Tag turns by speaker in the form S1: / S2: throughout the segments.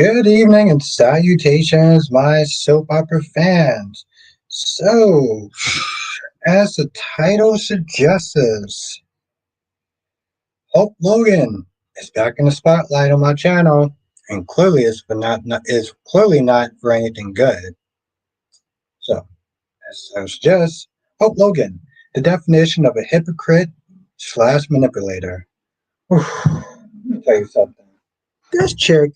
S1: Good evening and salutations, my soap opera fans. So, as the title suggests, Hope Logan is back in the spotlight on my channel, and clearly it's clearly not for anything good. So, as I suggest, Hope Logan, the definition of a hypocrite slash manipulator. Whew, let me tell you something. This chick,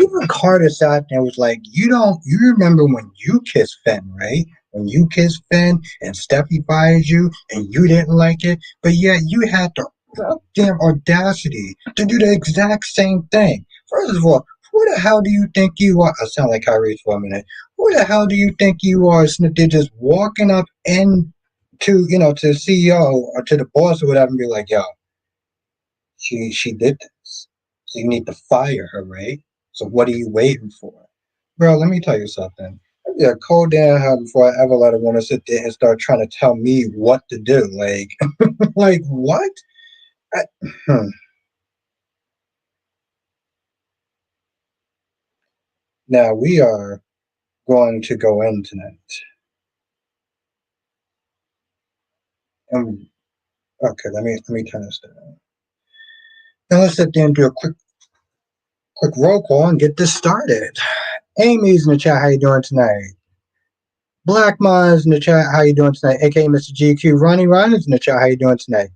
S1: even Carter sat there and was like, you remember when you kissed Finn, right? When you kissed Finn and Steffi fired you and you didn't like it, but yet you had the goddamn audacity to do the exact same thing. First of all, who the hell do you think you are? I sound like Kyrie for a minute. Who the hell do you think you are, Snifty, just walking up to the CEO or to the boss or whatever and be like, yo, she did this. So you need to fire her, right? So what are you waiting for? Bro, let me tell you something. It'd be a cold damn hell before I ever let a woman sit there and start trying to tell me what to do. Like, like what? I, hmm. Now we are going to go in tonight. And okay, let me turn this down. Now let's sit there and do a quick roll call and get this started. Amy's in the chat. How you doing tonight? Black Mons in the chat. How you doing tonight? AKA Mr. GQ. Ronnie Ryan's in the chat. How you doing tonight?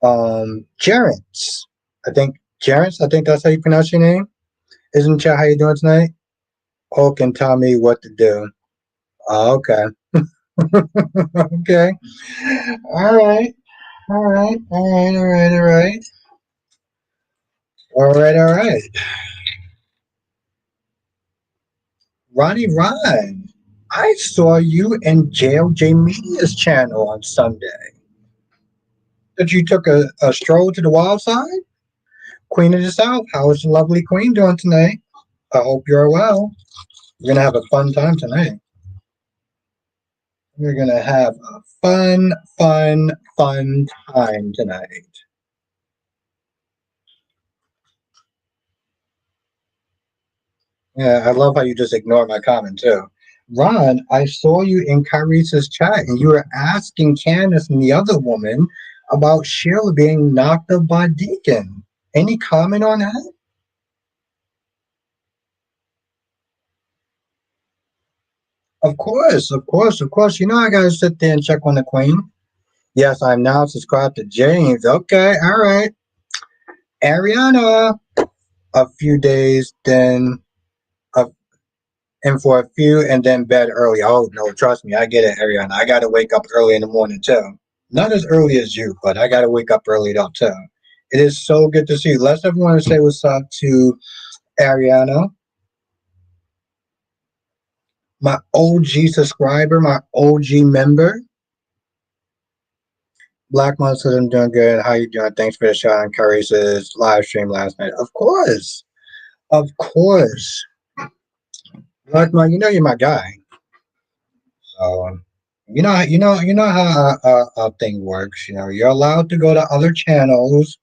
S1: Jarence. I think that's how you pronounce your name. Is in the chat. How you doing tonight? Hulk can tell me what to do. Oh, okay. Okay. All right. All right. All right. All right. All right. All right. All right. Ronnie Ryan, I saw you in JLJ Media's channel on Sunday. That you took a stroll to the wild side? Queen of the South, how is the lovely queen doing tonight? I hope you're well. We're going to have a fun time tonight. We're going to have a fun time tonight. Yeah, I love how you just ignore my comment too. Ron, I saw you in Kyrie's chat and you were asking Candace and the other woman about Sheila being knocked up by Deacon. Any comment on that? Of course, of course, of course. You know I gotta sit there and check on the queen. Yes, I'm now subscribed to James. Okay, all right. Ariana, a few days, then uh, and for a few, and then bed early. Oh no, trust me, I get it, Ariana. I gotta wake up early in the morning too. Not as early as you, but I gotta wake up early though too. It is so good to see you. Let's everyone say what's up to Ariana, my OG subscriber, my OG member. Black Monster, I'm doing good. How you doing? Thanks for the shout on Curry's live stream last night. Of course. Of course. Black Monster, you know you're my guy. So you know how our thing works. You know, you're allowed to go to other channels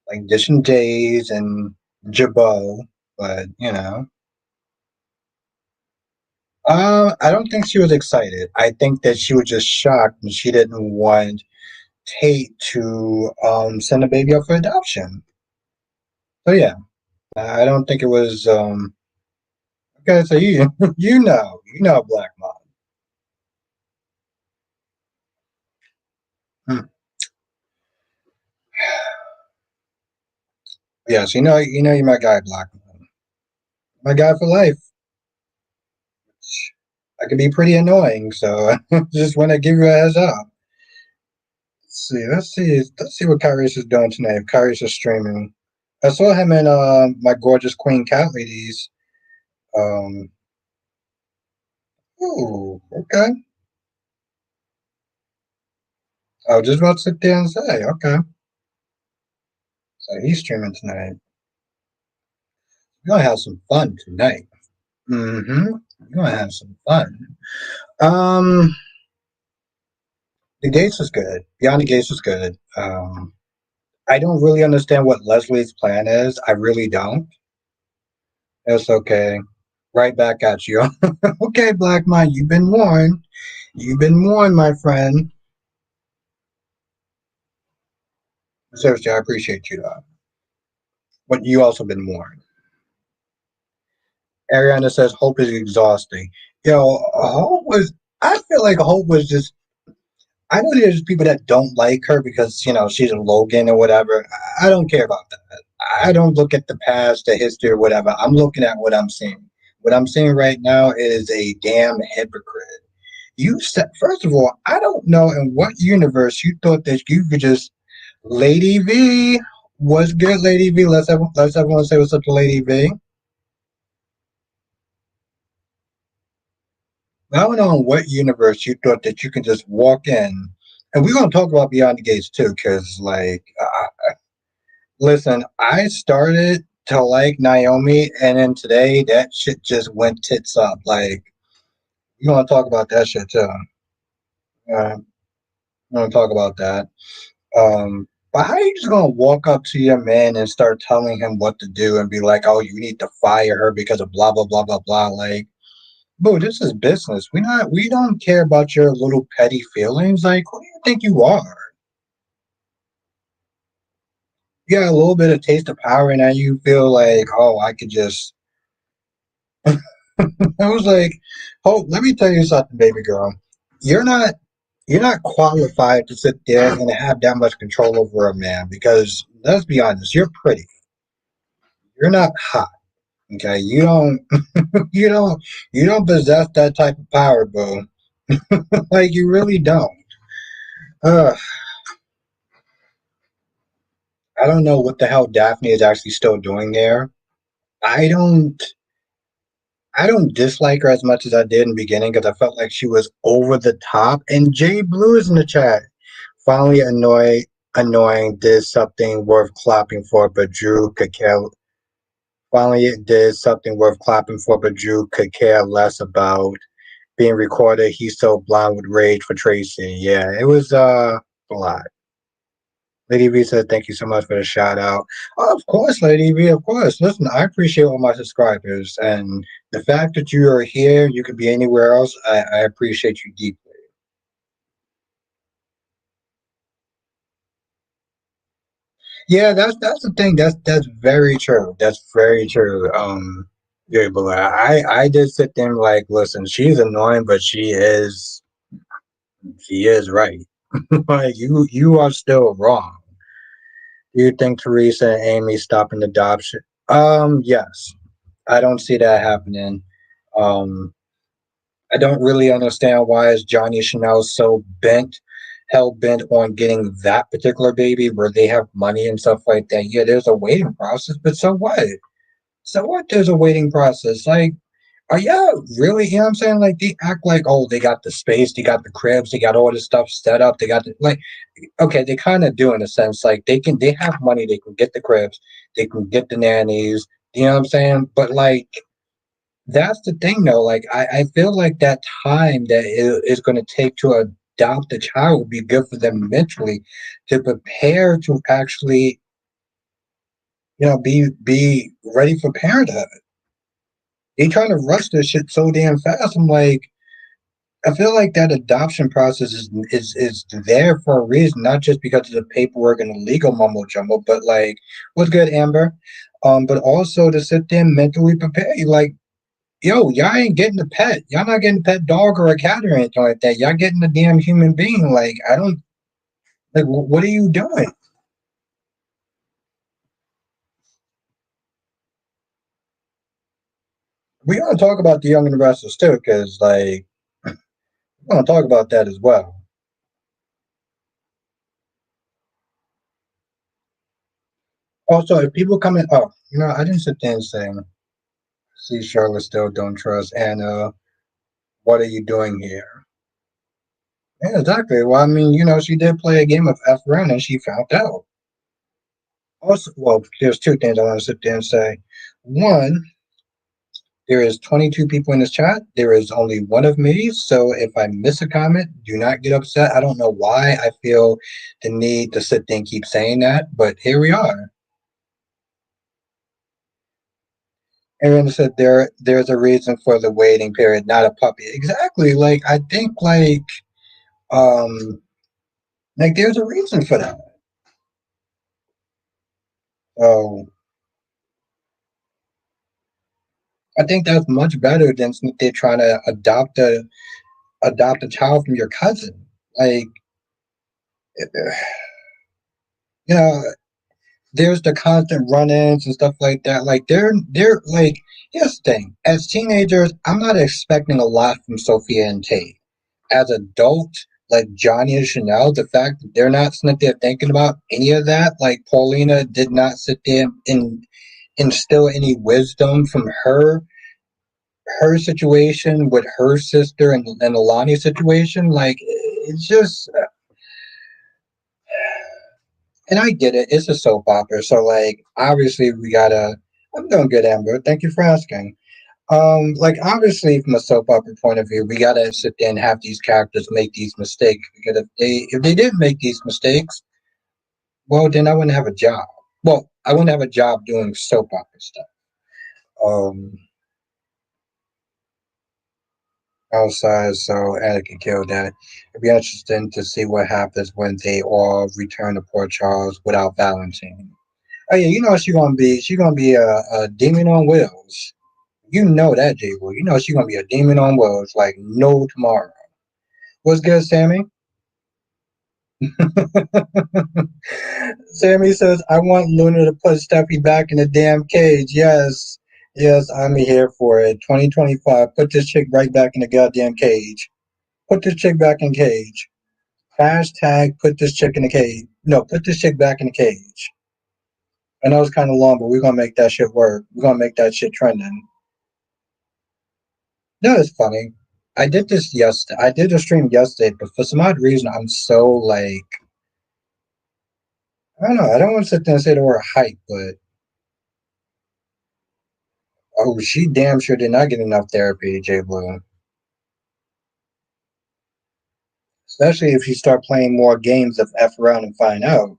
S1: like Dish and Days and Jabot, but you know. I don't think she was excited. I think that she was just shocked and she didn't want Tate to send a baby up for adoption. So yeah, I don't think it was okay. So you know Black Mom. Hmm. Yes, you know you're my guy, Black Mom. My guy for life. I can be pretty annoying, so I just want to give you a heads up. Let's see what Kyrie's is doing tonight. If Kyrie's is streaming, I saw him in my gorgeous Queen Cat Ladies. Um, oh, okay. I was just about to sit there and say, okay. So he's streaming tonight. We're gonna have some fun tonight. Mm-hmm. We're gonna have some fun. Um, the Gates was good. Beyond the Gates was good. I don't really understand what Leslie's plan is. I really don't. It's okay. Right back at you. Okay, Black Mind, you've been warned. You've been warned, my friend. Seriously, I appreciate you, though. But you also been warned. Ariana says hope is exhausting. Hope was. I feel like Hope was just. I know there's people that don't like her because she's a Logan or whatever. I don't care about that. I don't look at the past, the history, or whatever. I'm looking at what I'm seeing. What I'm seeing right now is a damn hypocrite. You said, first of all, I don't know in what universe you thought that you could just Lady V was good. Lady V. Let's everyone say what's up to Lady V. I don't know in what universe you thought that you can just walk in, and we're gonna talk about Beyond the Gates too, because listen, I started to like Naomi, and then today that shit just went tits up. Like, you want to talk about that shit too? You want to talk about that? But how are you just gonna walk up to your man and start telling him what to do and be like, "Oh, you need to fire her because of blah blah blah blah blah"? Like, bro, this is business. We don't care about your little petty feelings. Like, who do you think you are? You got a little bit of taste of power, and now you feel like, oh, I could just. I was like, oh, let me tell you something, baby girl. You're not you're not qualified to sit there and have that much control over a man because let's be honest, you're pretty. You're not hot. Okay, you don't you don't possess that type of power, boo. Like you really don't. Uh, I don't know what the hell Daphne is actually still doing there. I don't I don't dislike her as much as I did in the beginning because I felt like she was over the top. And Jay Blue is in the chat. Finally annoying did something worth clapping for, but Drew could care. Finally, it did something worth clapping for, but Drew could care less about being recorded. He's so blind with rage for Tracy. Yeah, it was a lot. Lady V said, "Thank you so much for the shout out." Oh, of course, Lady V, of course. Listen, I appreciate all my subscribers, and the fact that you are here, you could be anywhere else. I appreciate you deeply. Yeah, that's the thing. That's very true. That's very true. Yeah, but I did sit there and like, listen, she's annoying, but she is right. Like you are still wrong. Do you think Teresa and Amy stopping adoption? Yes. I don't see that happening. Um, I don't really understand why is Johnny Chanel so hell bent on getting that particular baby where they have money and stuff like that. Yeah, there's a waiting process, but so what? So what? There's a waiting process. Like, are y'all really? You know what I'm saying? Like, they act like, oh, they got the space, they got the cribs, they got all this stuff set up, they got the, like, okay, they kind of do in a sense. Like, they have money, they can get the cribs, they can get the nannies. You know what I'm saying? But like, that's the thing, though. Like, I feel like that time that it is going to take to adopt a child would be good for them mentally to prepare to actually, be ready for parenthood. They trying to rush this shit so damn fast. I'm like, I feel like that adoption process is there for a reason, not just because of the paperwork and the legal mumbo jumbo, but like, what's good, Amber? But also to sit there and mentally prepare you. Like, yo, y'all ain't getting a pet. Y'all not getting a pet dog or a cat or anything like that. Y'all getting a damn human being. Like, I don't like. What are you doing? We gonna talk about the Young and the Restless too, because like we're gonna talk about that as well. Also, if people come in, oh, I didn't sit there and say, see, Charlotte still don't trust Anna. What are you doing here? Yeah, exactly. Well, I mean, she did play a game of F run and she found out. Also, well, there's two things I want to sit there and say. One, there is 22 people in this chat. There is only one of me. So if I miss a comment, do not get upset. I don't know why I feel the need to sit there and keep saying that, but here we are. Aaron said there's a reason for the waiting period, not a puppy. Exactly. I think um there's a reason for that. So I think that's much better than they're trying to adopt a child from your cousin. Like you know, there's the constant run-ins and stuff like that. They're like here's the thing. As teenagers, I'm not expecting a lot from Sophia and Tate. As adults, like Johnny and Chanel, the fact that they're not sitting there thinking about any of that, like Paulina did not sit there and instill any wisdom from her situation with her sister and Alani situation. Like it's just and I get it, it's a soap opera, so obviously we gotta I'm doing good, Amber. Thank you for asking. Obviously from a soap opera point of view, we gotta sit there and have these characters make these mistakes because if they didn't make these mistakes, well then I wouldn't have a job. Well, I wouldn't have a job doing soap opera stuff. Um Outside, so Anna can kill that. It'd be interesting to see what happens when they all return to Port Charles without Valentine. Oh yeah, you know she's gonna be a demon on wheels. You know that, J Will. You know she's gonna be a demon on wheels like no tomorrow. What's good, Sammy? Sammy says, I want Luna to put Steffi back in the damn cage. Yes. Yes, I'm here for it. 2025. Put this chick right back in the goddamn cage. Put this chick back in cage. Hashtag put this chick in the cage. No, put this chick back in the cage. I know it's kind of long, but we're gonna make that shit work. We're gonna make that shit trending. No, it's funny. I did this yesterday. I did a stream yesterday, but for some odd reason, I'm so I don't know. I don't want to sit there and say the word hype, but oh, she damn sure did not get enough therapy, J Blue. Especially if you start playing more games of F around and find out.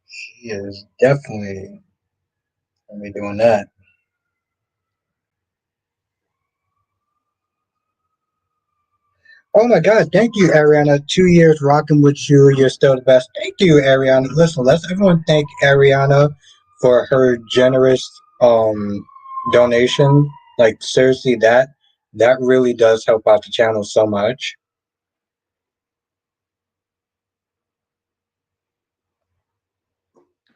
S1: She is definitely gonna be doing that. Oh my God! Thank you, Ariana. 2 years rocking with you. You're still the best. Thank you, Ariana. Listen, let's everyone thank Ariana for her generous donation. Like seriously, that really does help out the channel so much.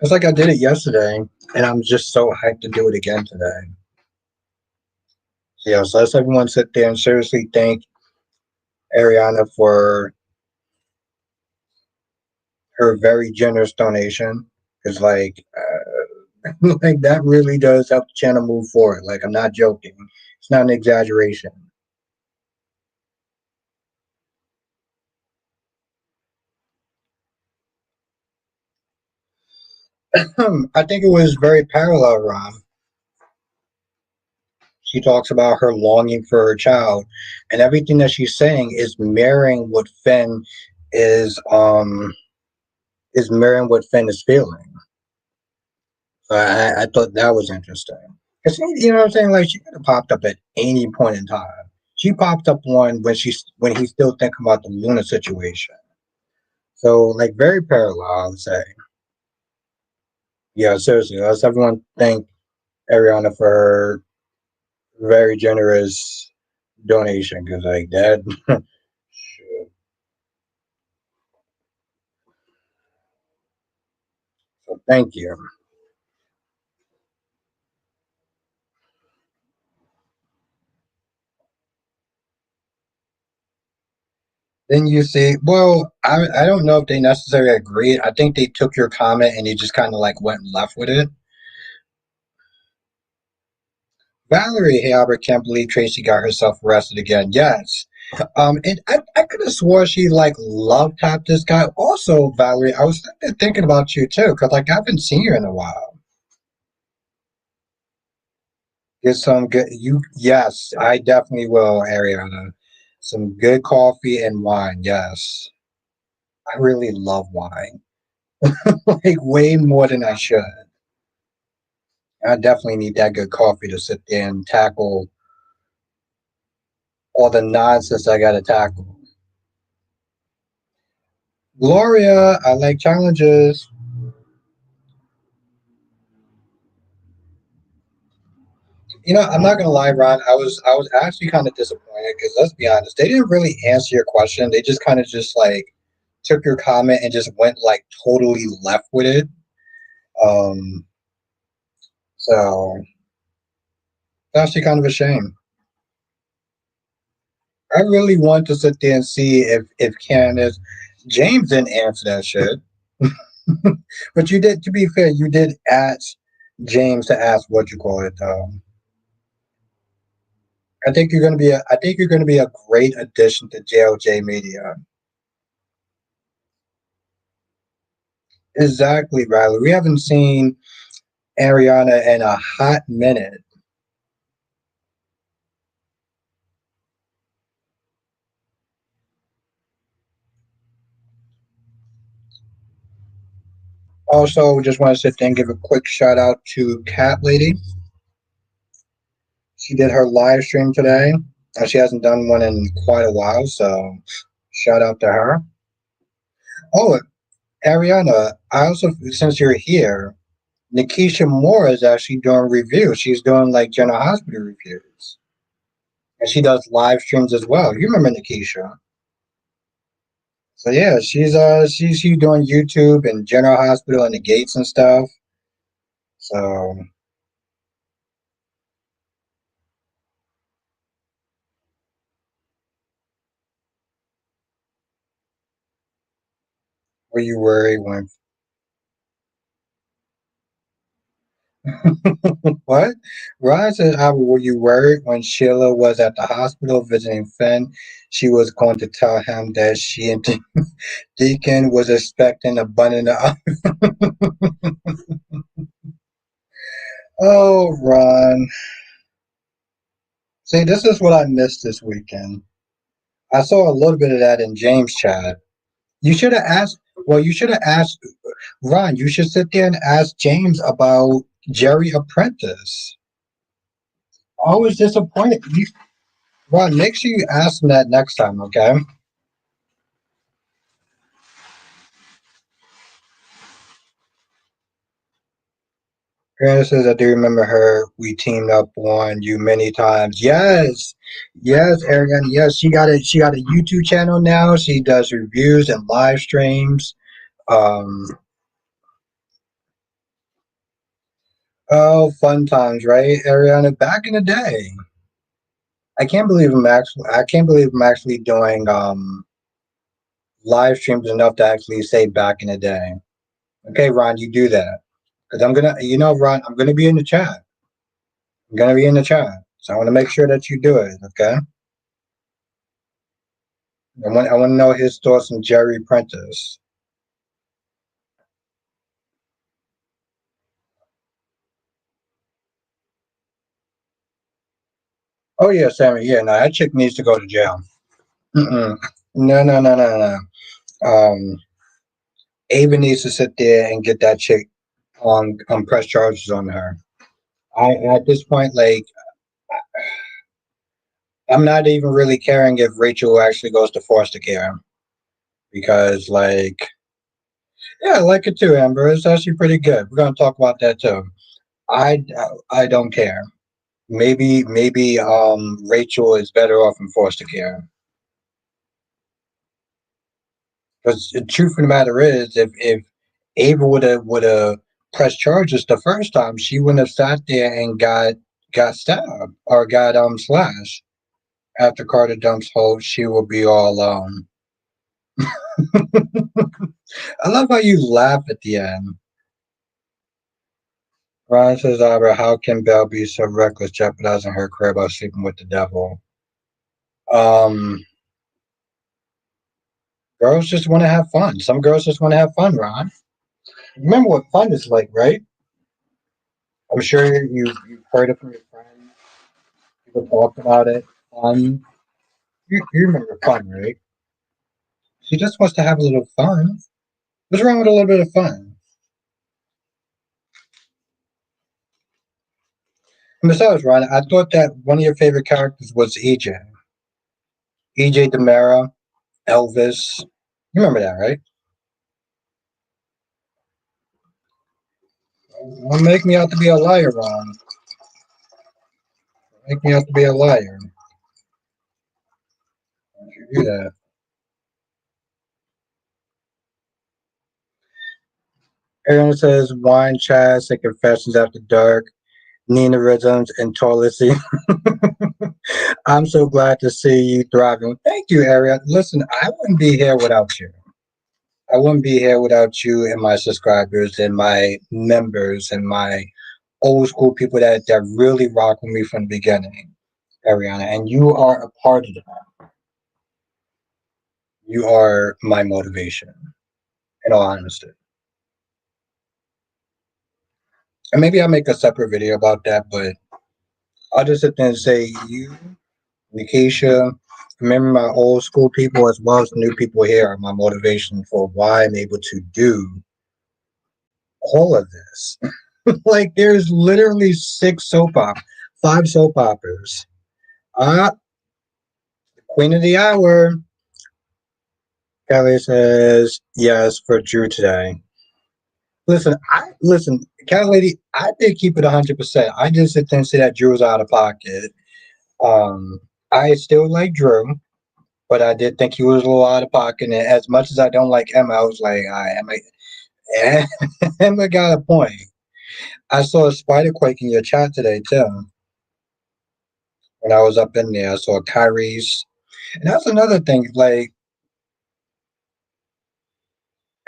S1: It's like I did it yesterday, and I'm just so hyped to do it again today. So yeah, so let's everyone sit there and seriously thank Ariana for her very generous donation. Because like that really does help the channel move forward. Like I'm not joking. It's not an exaggeration. I think it was very parallel, Ron. She talks about her longing for her child, and everything that she's saying is is um mirroring what Finn is feeling. So I thought that was interesting. Cause you know what I'm saying? Like she could have popped up at any point in time. She popped up one when he's still thinking about the Luna situation. So like very parallel, I would say. Yeah, seriously, let's everyone thank Ariana for her very generous donation because like that. So thank you. Then you see, well, I don't know if they necessarily agreed. I think they took your comment and they just kind of like went and left with it. Valerie, hey Albert, can't believe Tracy got herself arrested again. Yes. And I could have swore she like love tapped this guy. Also, Valerie, I was thinking about you too, because like I haven't seen you in a while. Get some good yes, I definitely will, Ariana. Some good coffee and wine, yes. I really love wine. Like way more than I should. I definitely need that good coffee to sit there and tackle all the nonsense I got to tackle. Gloria, I like challenges. I'm not gonna lie, Ron. I was actually kind of disappointed because let's be honest, they didn't really answer your question. They just kind of just like took your comment and just went like totally left with it. Um, so it's actually kind of a shame. I really want to sit there and see if Candace James didn't answer that shit. But you did. To be fair, you did ask James to ask what you call it. I think you're gonna be a. I think you're gonna be a great addition to JLJ Media. Exactly, Riley. We haven't seen Ariana in a hot minute. Also, just want to sit there and give a quick shout out to Cat Lady. She did her live stream today. She hasn't done one in quite a while, so shout out to her. Oh, Ariana, I also, since you're here, Nikisha Moore is actually doing reviews. She's doing like General Hospital reviews. And she does live streams as well. You remember Nikisha. So yeah, she's doing YouTube and General Hospital and the gates and stuff. So were you worried when what? Ryan said, were you worried when Sheila was at the hospital visiting Finn? She was going to tell him that she and Deacon was expecting a bun in the Oh, Ron. See, this is what I missed this weekend. I saw a little bit of that in James' chat. You should have asked. Well, you should have asked Ron. You should sit there and ask James about Jerry Apprentice. I was disappointed. Ron, make sure you ask him that next time, okay? Granny says, I do remember her. We teamed up on you many times. Yes, yes, Ariane. Yes, she got a YouTube channel now. She does reviews and live streams. Um, oh, fun times, right, Ariana? Back in the day, I can't believe I'm actually doing live streams enough to actually say back in the day. Okay, Ron, you do that because Ron, I'm gonna be in the chat. I'm gonna be in the chat, so I want to make sure that you do it. Okay. I want to know his thoughts on Jerry Prentice. Oh yeah, Sammy. Yeah, no, that chick needs to go to jail. Mm-mm. No, no, no, no, no. Ava needs to sit there and get that chick on press charges on her. I at this point, like, I'm not even really caring if Rachel actually goes to foster care because, like, yeah, I like it too, Amber. It's actually pretty good. We're gonna talk about that too. I I don't care. Maybe Rachel is better off in foster care. Because the truth of the matter is, if Ava would have pressed charges the first time, she wouldn't have sat there and got stabbed or got slashed. After Carter dumps Holt, she will be all I love how you laugh at the end. Ryan says, Albert, how can Belle be so reckless, jeopardizing her career by sleeping with the devil? Um, Girls just want to have fun. Some girls just want to have fun, Ron. Remember what fun is like, right? I'm sure you've heard it from your friends. People talk about it. Fun. You remember fun, right? She just wants to have a little fun. What's wrong with a little bit of fun? And besides, Ron, I thought that one of your favorite characters was EJ. EJ Demera, Elvis. You remember that, right? Don't make me out to be a liar, Ron. Make me out to be a liar. Don't you do that. Aaron says wine chats and confessions after dark, Nina rhythms and toileting. I'm so glad to see you thriving. Thank you, Ariel. Listen, I wouldn't be here without you. I wouldn't be here without you and my subscribers and my members and my old school people that really rock with me from the beginning, Ariana. And you are a part of that. You are my motivation, in all honesty. And maybe I'll make a separate video about that, but I'll just sit there and say you, Nikisha, remember my old school people as well as the new people here are my motivation for why I'm able to do all of this. Like there's literally five soap operas. Ah, Queen of the Hour. Kelly says yes for Drew today. Listen, Kelly lady, I did keep it 100%. I just sit there and say that Drew was out of pocket. Um, I still like Drew, but I did think he was a little out of pocket. And as much as I don't like Emma, I was like, Emma got a point. I saw a spider quake in your chat today too. When I was up in there, I saw Kyrie's, and that's another thing. Like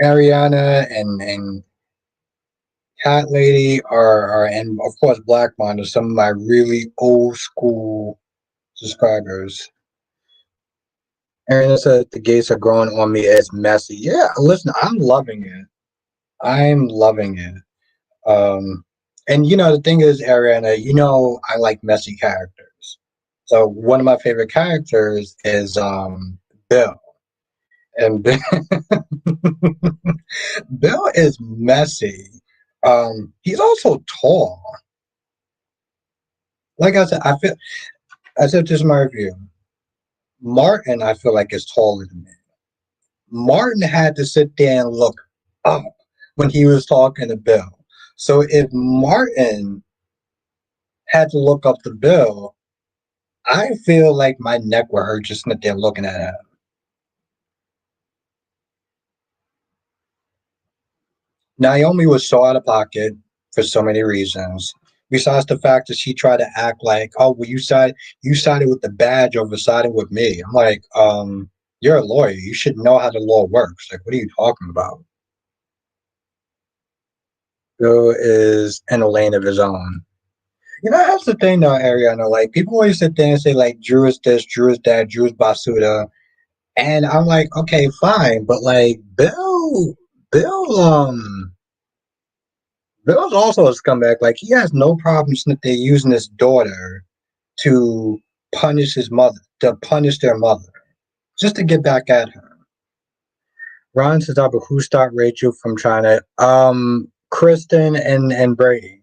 S1: Ariana and Cat Lady are and of course Black Bond are some of my really old school subscribers. Ariana said the gates are growing on me as messy. Yeah, listen, I'm loving it. I'm loving it. Um, and the thing is, Ariana, I like messy characters. So one of my favorite characters is Bill. And Bill is messy. He's also tall. Like I said this in my review. Martin, I feel like is taller than me. Martin had to sit there and look up when he was talking to Bill. So if Martin had to look up to Bill, I feel like my neck would hurt just sitting there looking at him. Naomi was so out of pocket for so many reasons. Besides the fact that she tried to act like, oh, well, you sided with the badge over siding with me. I'm like, you're a lawyer. You should know how the law works. Like, what are you talking about? Bill is in a lane of his own. That's the thing though, Ariana. Like, people always sit there and say, like, Drew is this, Drew is that, Drew is Basuda. And I'm like, okay, fine. But like Bill, Bill's also a scumbag. Like he has no problem that they're using his daughter to to punish their mother, just to get back at her. Ron says, "But who stopped Rachel from trying to Kristen and Brady?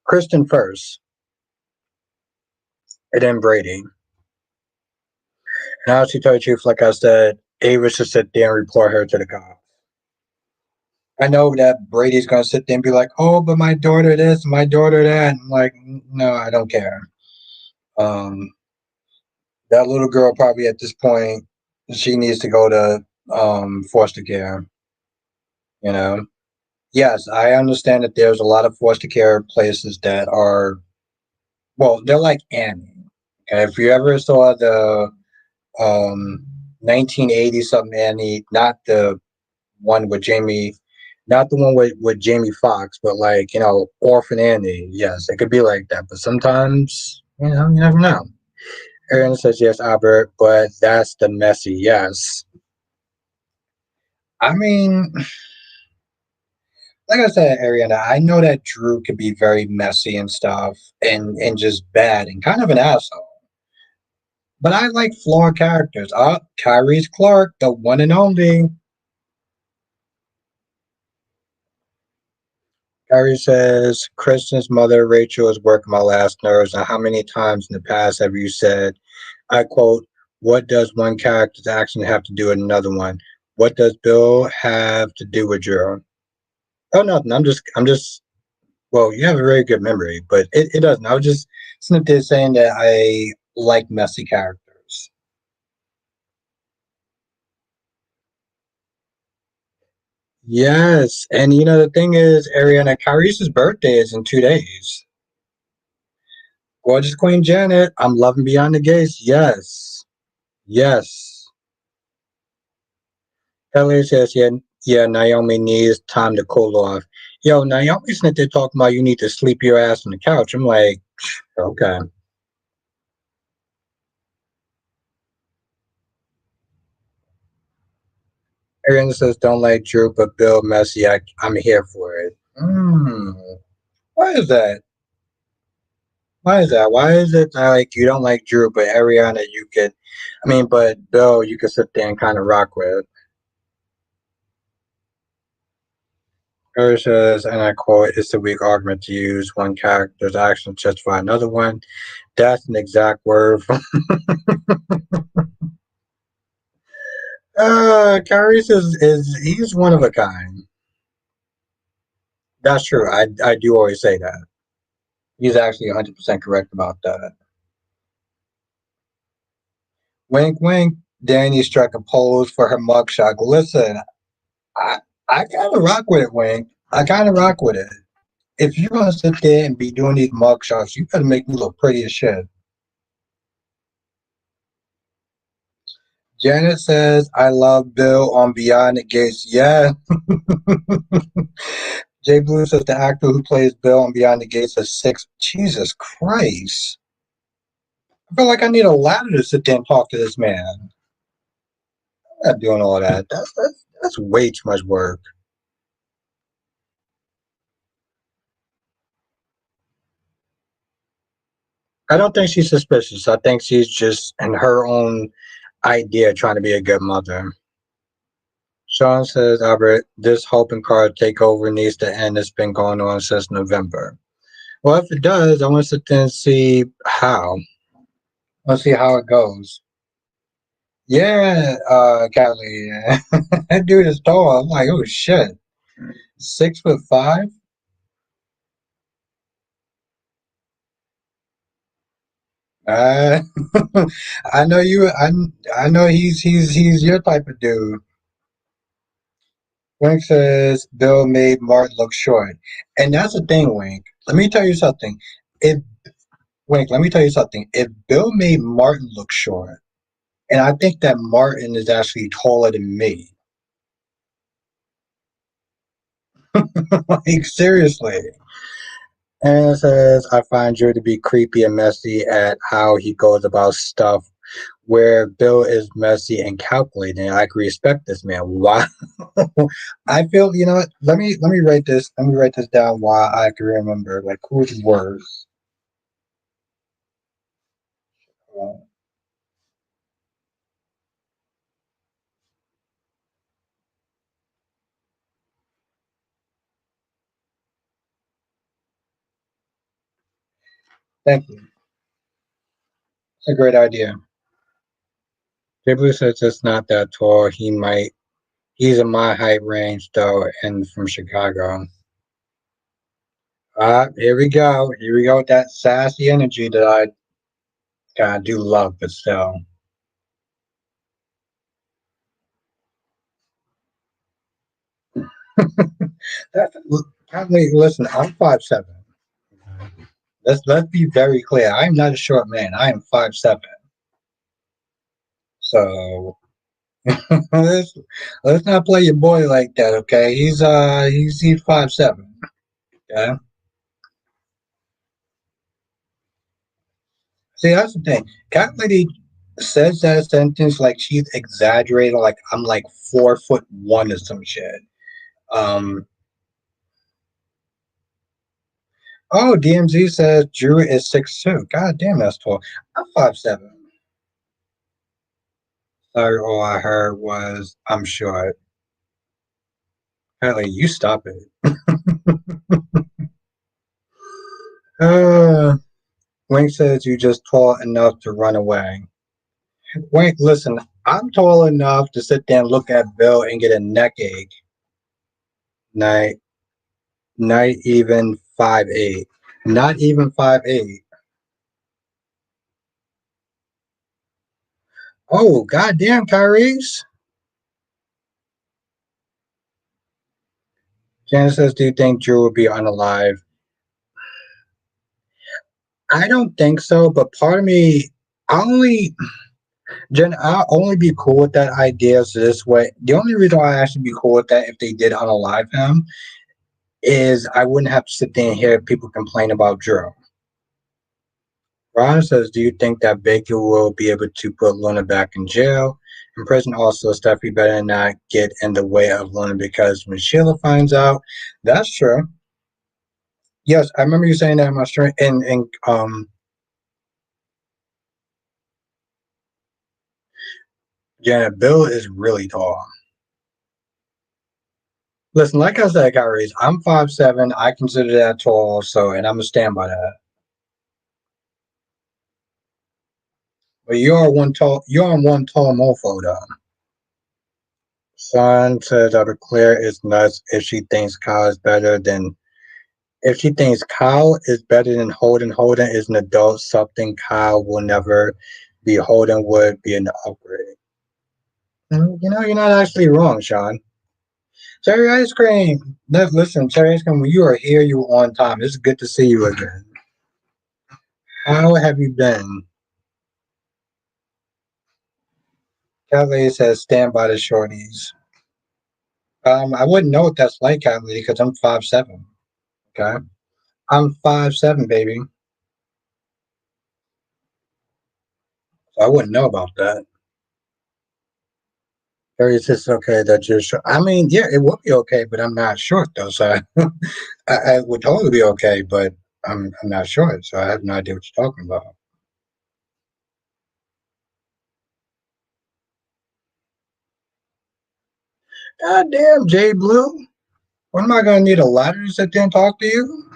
S1: Kristen first, and then Brady. And I'll tell you the truth, like I said, Ava should sit there and report her to the cops. I know that Brady's gonna sit there and be like, "Oh, but my daughter this, my daughter that." I'm like, no, I don't care. Um, that little girl probably at this point, she needs to go to foster care. You know, yes, I understand that there's a lot of foster care places that are, well, they're like Annie. Okay, if you ever saw the 1980 something Annie, not the one with Jamie, not the one with Jamie Foxx, but like, Orphan Annie. Yes, it could be like that, but sometimes, you never know. Aaron says yes, Albert, but that's the messy yes. I mean, like I said, Ariana, I know that Drew could be very messy and stuff and just bad and kind of an asshole. But I like flawed characters. Kyrie's Clark, the one and only. Gary says, Kristen's mother, Rachel, is working my last nerves. And how many times in the past have you said, I quote, what does one character's action have to do with another one? What does Bill have to do with Drew? Oh, nothing. Well, you have a very good memory, but it doesn't. I was just simply saying that I like messy characters. Yes. And the thing is, Ariana, Kyrie's birthday is in 2 days. Gorgeous Queen Janet, I'm loving Beyond the Gates. Yes. Yes. Kelly says, yeah, yeah, Naomi needs time to cool off. Yo, Naomi's not there talking about you need to sleep your ass on the couch. I'm like, okay. Ariana says, don't like Drew, but Bill Messy. I'm here for it. Why is that? Why is that? Why is it like you don't like Drew, but Ariana you could, but Bill you could sit there and kind of rock with? Her says, and I quote, it's a weak argument to use one character's action to justify another one. That's an exact word from Kyrie's is he's one of a kind. That's true. I do always say that. He's actually 100% correct about that. Wink, wink. Danny struck a pose for her mugshot. Listen, I I kind of rock with it, Wink. I kind of rock with it. If you're gonna sit there and be doing these mugshots, you gotta make me look pretty as shit. Janet says, I love Bill on Beyond the Gates. Yeah. Jay Blue says the actor who plays Bill on Beyond the Gates is six. Jesus Christ. I feel like I need a ladder to sit there and talk to this man. I'm not doing all that. That's way too much work. I don't think she's suspicious. I think she's just in her own idea trying to be a good mother. Sean says, Albert, this Hope and Card takeover needs to end. It's been going on since November. Well, if it does, I want to sit there and see how. Let's see how it goes. Yeah, Kelly. That dude is tall. I'm like, oh shit. 6'5". Uh, I know you. I know he's your type of dude. Wink says Bill made Martin look short, and that's the thing, Wink. Let me tell you something. If Wink, let me tell you something. If Bill made Martin look short, and I think that Martin is actually taller than me. Like seriously. And it says, I find Drew to be creepy and messy at how he goes about stuff. Where Bill is messy and calculating, I can respect this man. Why? I feel you know what? Let me write this. Let me write this down. Why I can remember like who's worse. Uh, Thank you. It's a great idea. Ghibli says it's not that tall. He's in my height range though, and from Chicago. Here we go. Here we go with that sassy energy that I kind of do love, but still. That's, listen, I'm 5'7". Let's be very clear. I'm not a short man. I am 5'7". So let's let's not play your boy like that, okay? He's 5'7". Okay. See, that's the thing. Cat lady says that sentence like she's exaggerating, like I'm like 4'1" or some shit. Um. Oh, DMZ says Drew is 6'2". God damn, that's tall. I'm 5'7". Sorry, all I heard was I'm short. Apparently, you stop it. Uh, Wink says you just tall enough to run away. Wink, listen, I'm tall enough to sit there and look at Bill and get a neck ache. Not, not even 5'8". Not even 5'8". Oh, goddamn, Tyrese. Janice says, do you think Drew will be unalive? I don't think so, but part of me, I only, Jen, I'll only be cool with that idea so this way. The only reason why I actually be cool with that if they did unalive him is I wouldn't have to sit there and hear people complain about Drew. Ron says, do you think that Baker will be able to put Luna back in jail? In prison, also, Steffi better not get in the way of Luna because when Sheila finds out, that's true. Yes, I remember you saying that in my stream. And Janet, Bill is really tall. Listen, like I said, Kyrie, I'm 5'7". I consider that tall, so and I'm gonna stand by that. But you're on one tall mofo though. Son says out of Claire is nuts if she thinks Kyle is better than if she thinks Kyle is better than Holden. Holden is an adult, something Kyle will never be. Holden would be an upgrade. You know, you're not actually wrong, Sean. Cherry ice cream. Listen, cherry ice cream. When you are here, you are on time. It's good to see you again. How have you been? Callie says, stand by the shorties. I wouldn't know what that's like, Callie, because I'm 5'7". Okay, I'm 5'7", baby. So I wouldn't know about that. Harry says, okay that you're short. I mean, yeah, it would be okay, but I'm not short though, so I would totally be okay, but I'm not short, so I have no idea what you're talking about. God damn, Jay Blue. What am I gonna need a ladder to sit there and talk to you?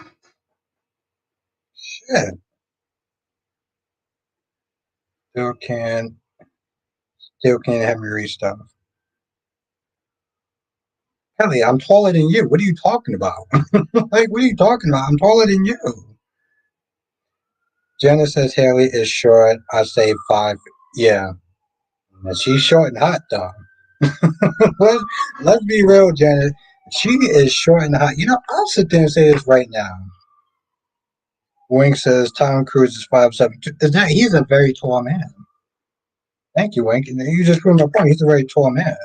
S1: Shit. Still can't still can't have me read stuff. Kelly, I'm taller than you. What are you talking about? Like, what are you talking about? I'm taller than you. Jenna says Haley is short. I say 5. Yeah. And she's short and hot, though. let's, let's be real, Janet. She is short and hot. You know, I'll sit there and say this right now. Wink says Tom Cruise is 5'7". Is that he's a very tall man. Thank you, Wink. And you just proved my point. He's a very tall man.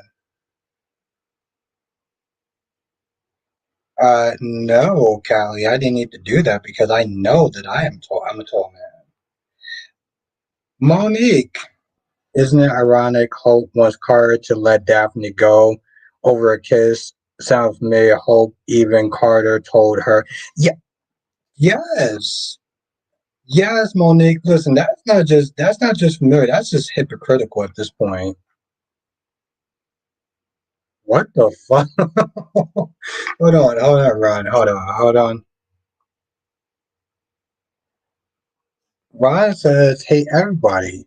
S1: No, Callie, I didn't need to do that because I know that I am tall. I'm a tall man. Monique, isn't it ironic? Hope wants Carter to let Daphne go over a kiss. Sounds familiar. Hope even Carter told her. Yeah, yes, yes, Monique. Listen, that's not just familiar. That's just hypocritical at this point. What the fuck? Hold on, Ron. Hold on. Ron says, "Hey, everybody."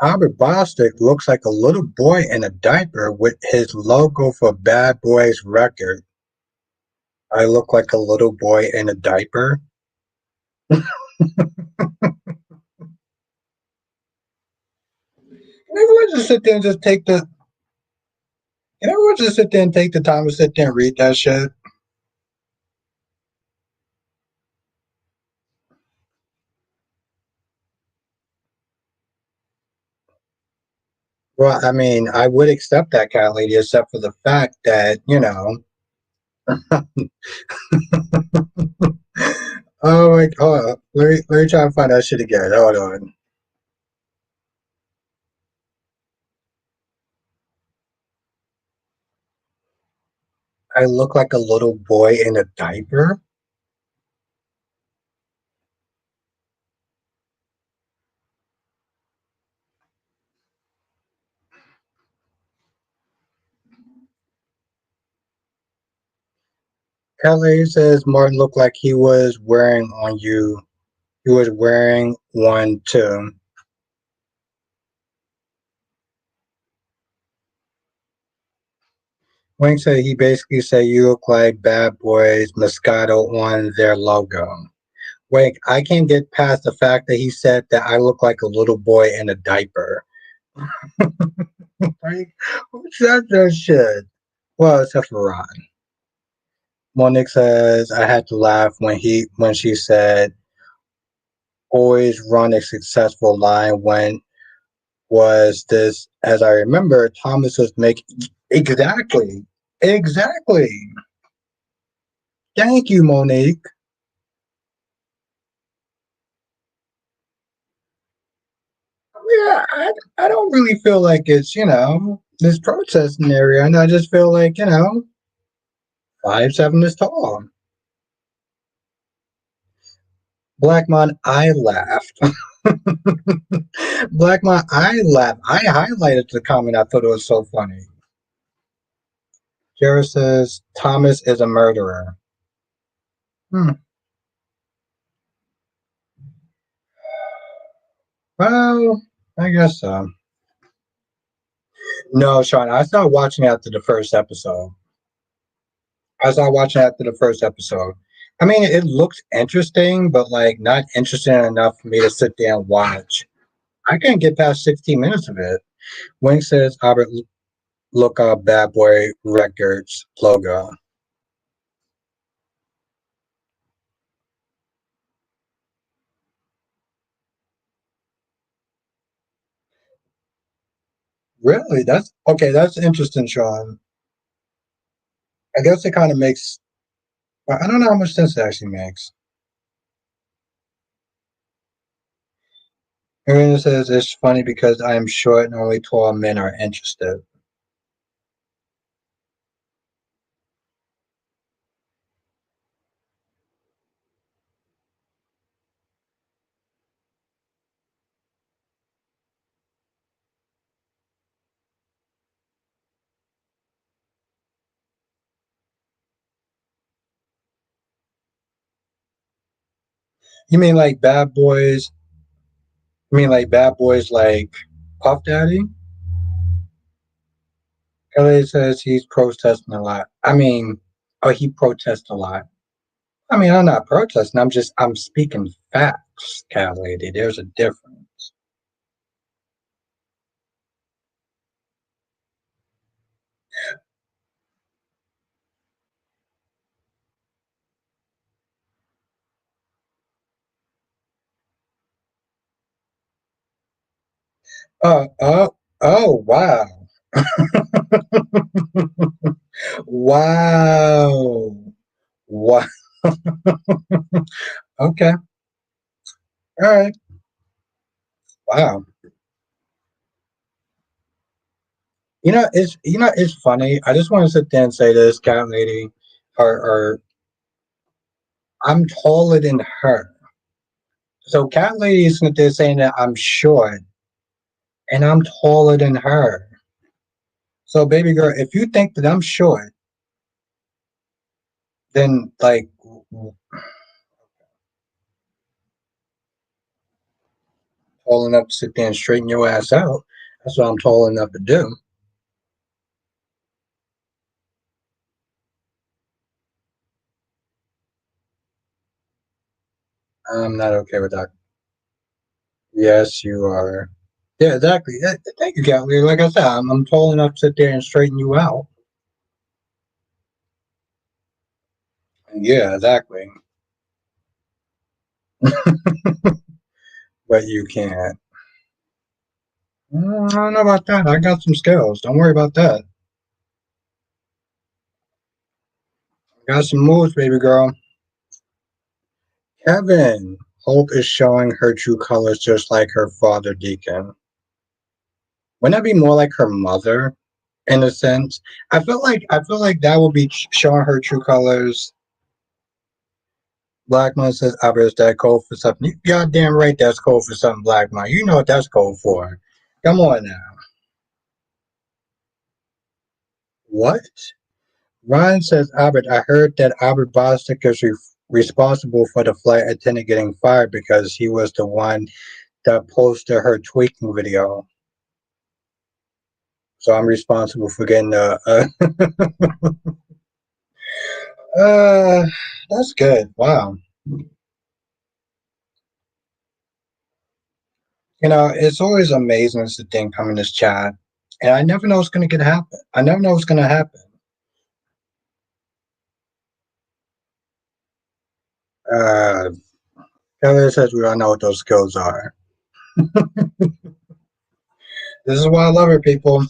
S1: Albert Bostic looks like a little boy in a diaper with his logo for Bad Boys Record. I look like a little boy in a diaper. Everyone just sit there and just take the. Can everyone just sit there and take the time to sit there and read that shit? Well, I mean, I would accept that cat lady, except for the fact that oh my, hold on. Let me try and find that shit again. Hold on. I look like a little boy in a diaper. Kelly says Martin looked like he was wearing on you. He was wearing one too. Wink said he basically said you look like Bad Boys Moscato on their logo. Wink, I can't get past the fact that he said that I look like a little boy in a diaper. Like, who said that shit? Well, except for Ron. Monique says I had to laugh when she said always run a successful line when was this as I remember Thomas was making exactly. Exactly. Thank you, Monique. Yeah, I don't really feel like it's, this protest scenario, and I just feel like, 5'7" is tall. Blackmon, I laughed. Blackmon, I laughed. I highlighted the comment. I thought it was so funny. Jared says Thomas is a murderer. Hmm. Well, I guess so. No, Sean, I started watching after the first episode. I started watching after the first episode. I mean, it looks interesting, but like not interesting enough for me to sit there and watch. I can't get past 16 minutes of it. Wing says Albert look up Bad Boy Records logo. Really? That's okay. That's interesting, Sean. I guess it kind of makes. I don't know how much sense it actually makes. Irina says it's funny because I am short and only tall men are interested. You mean like Bad Boys? You mean like Bad Boys like Puff Daddy? Elliot says he's protesting a lot. I mean, oh, he protests a lot. I mean, I'm not protesting. I'm speaking facts, cat lady. There's a difference. Oh, wow. Wow. Wow. Okay. All right. Wow. It's funny. I just want to sit there and say this, cat lady, or I'm taller than her. So cat lady is sitting there saying that I'm short and I'm taller than her. So baby girl, if you think that I'm short, then like tall enough to sit there and straighten your ass out. That's what I'm tall enough to do. I'm not okay with that. Yes, you are. Yeah, exactly. Thank you, cat lady. Like I said, I'm tall enough to sit there and straighten you out. Yeah, exactly. But you can't. I don't know about that. I got some skills. Don't worry about that. Got some moves, baby girl. Kevin. Hope is showing her true colors just like her father, Deacon. Wouldn't that be more like her mother, in a sense? I feel like that would be showing her true colors. Blackman says, "Albert, is that code for something?" You goddamn right, that's code for something, Blackman. You know what that's code for. Come on now. What? Ryan says, Albert, I heard that Albert Bostic is responsible for the flight attendant getting fired because he was the one that posted her tweaking video. So I'm responsible for getting the. Uh, that's good. Wow. It's always amazing to think come in this chat, and I never know what's going to get happen. I never know what's going to happen. Uh, Kelly says we all know what those skills are. This is why I love her, people.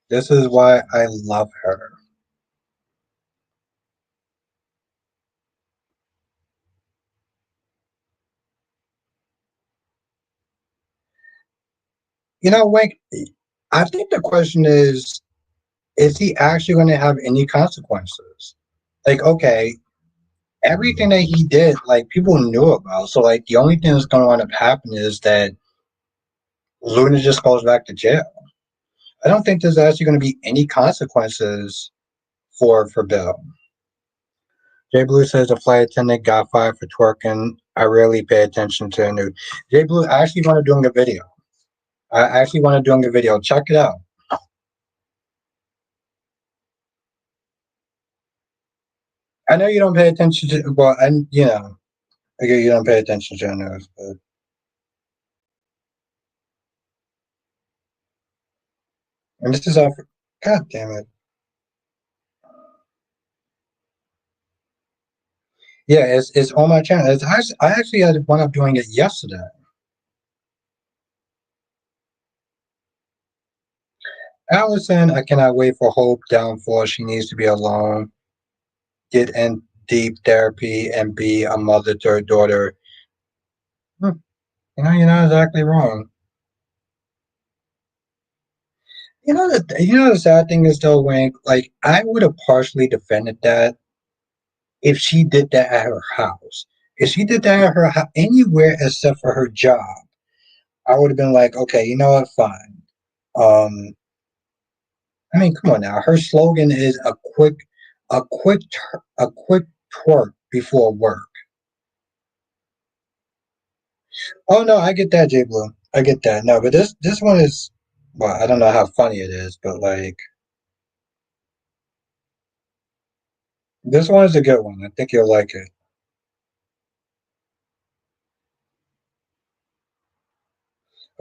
S1: This is why I love her. Wink, I think the question is he actually going to have any consequences? Like, okay, everything that he did, like, people knew about. So, like, the only thing that's going to end up happening is that Luna just goes back to jail. I don't think there's actually going to be any consequences for Bill. Jay Blue says the flight attendant got fired for twerking. I rarely pay attention to the news. Jay Blue, I actually want to doing a video. I actually want to doing a video. Check it out. I know you don't pay attention to, well, and okay, you don't pay attention to the news, but and this is all. God damn it. Yeah, it's on my channel. I actually had one up doing it yesterday. Allison, I cannot wait for Hope downfall. She needs to be alone, get in deep therapy, and be a mother to her daughter. Hmm, you're not exactly wrong. The sad thing is though, Wink, like I would have partially defended that if she did that at her house. If she did that at her house, anywhere except for her job, I would have been like, okay, you know what, fine. Um, I mean, come on now. Her slogan is a quick twerk before work. Oh no, I get that, J Blue. I get that. No, but this one is, well, I don't know how funny it is, but like this one is a good one. I think you'll like it.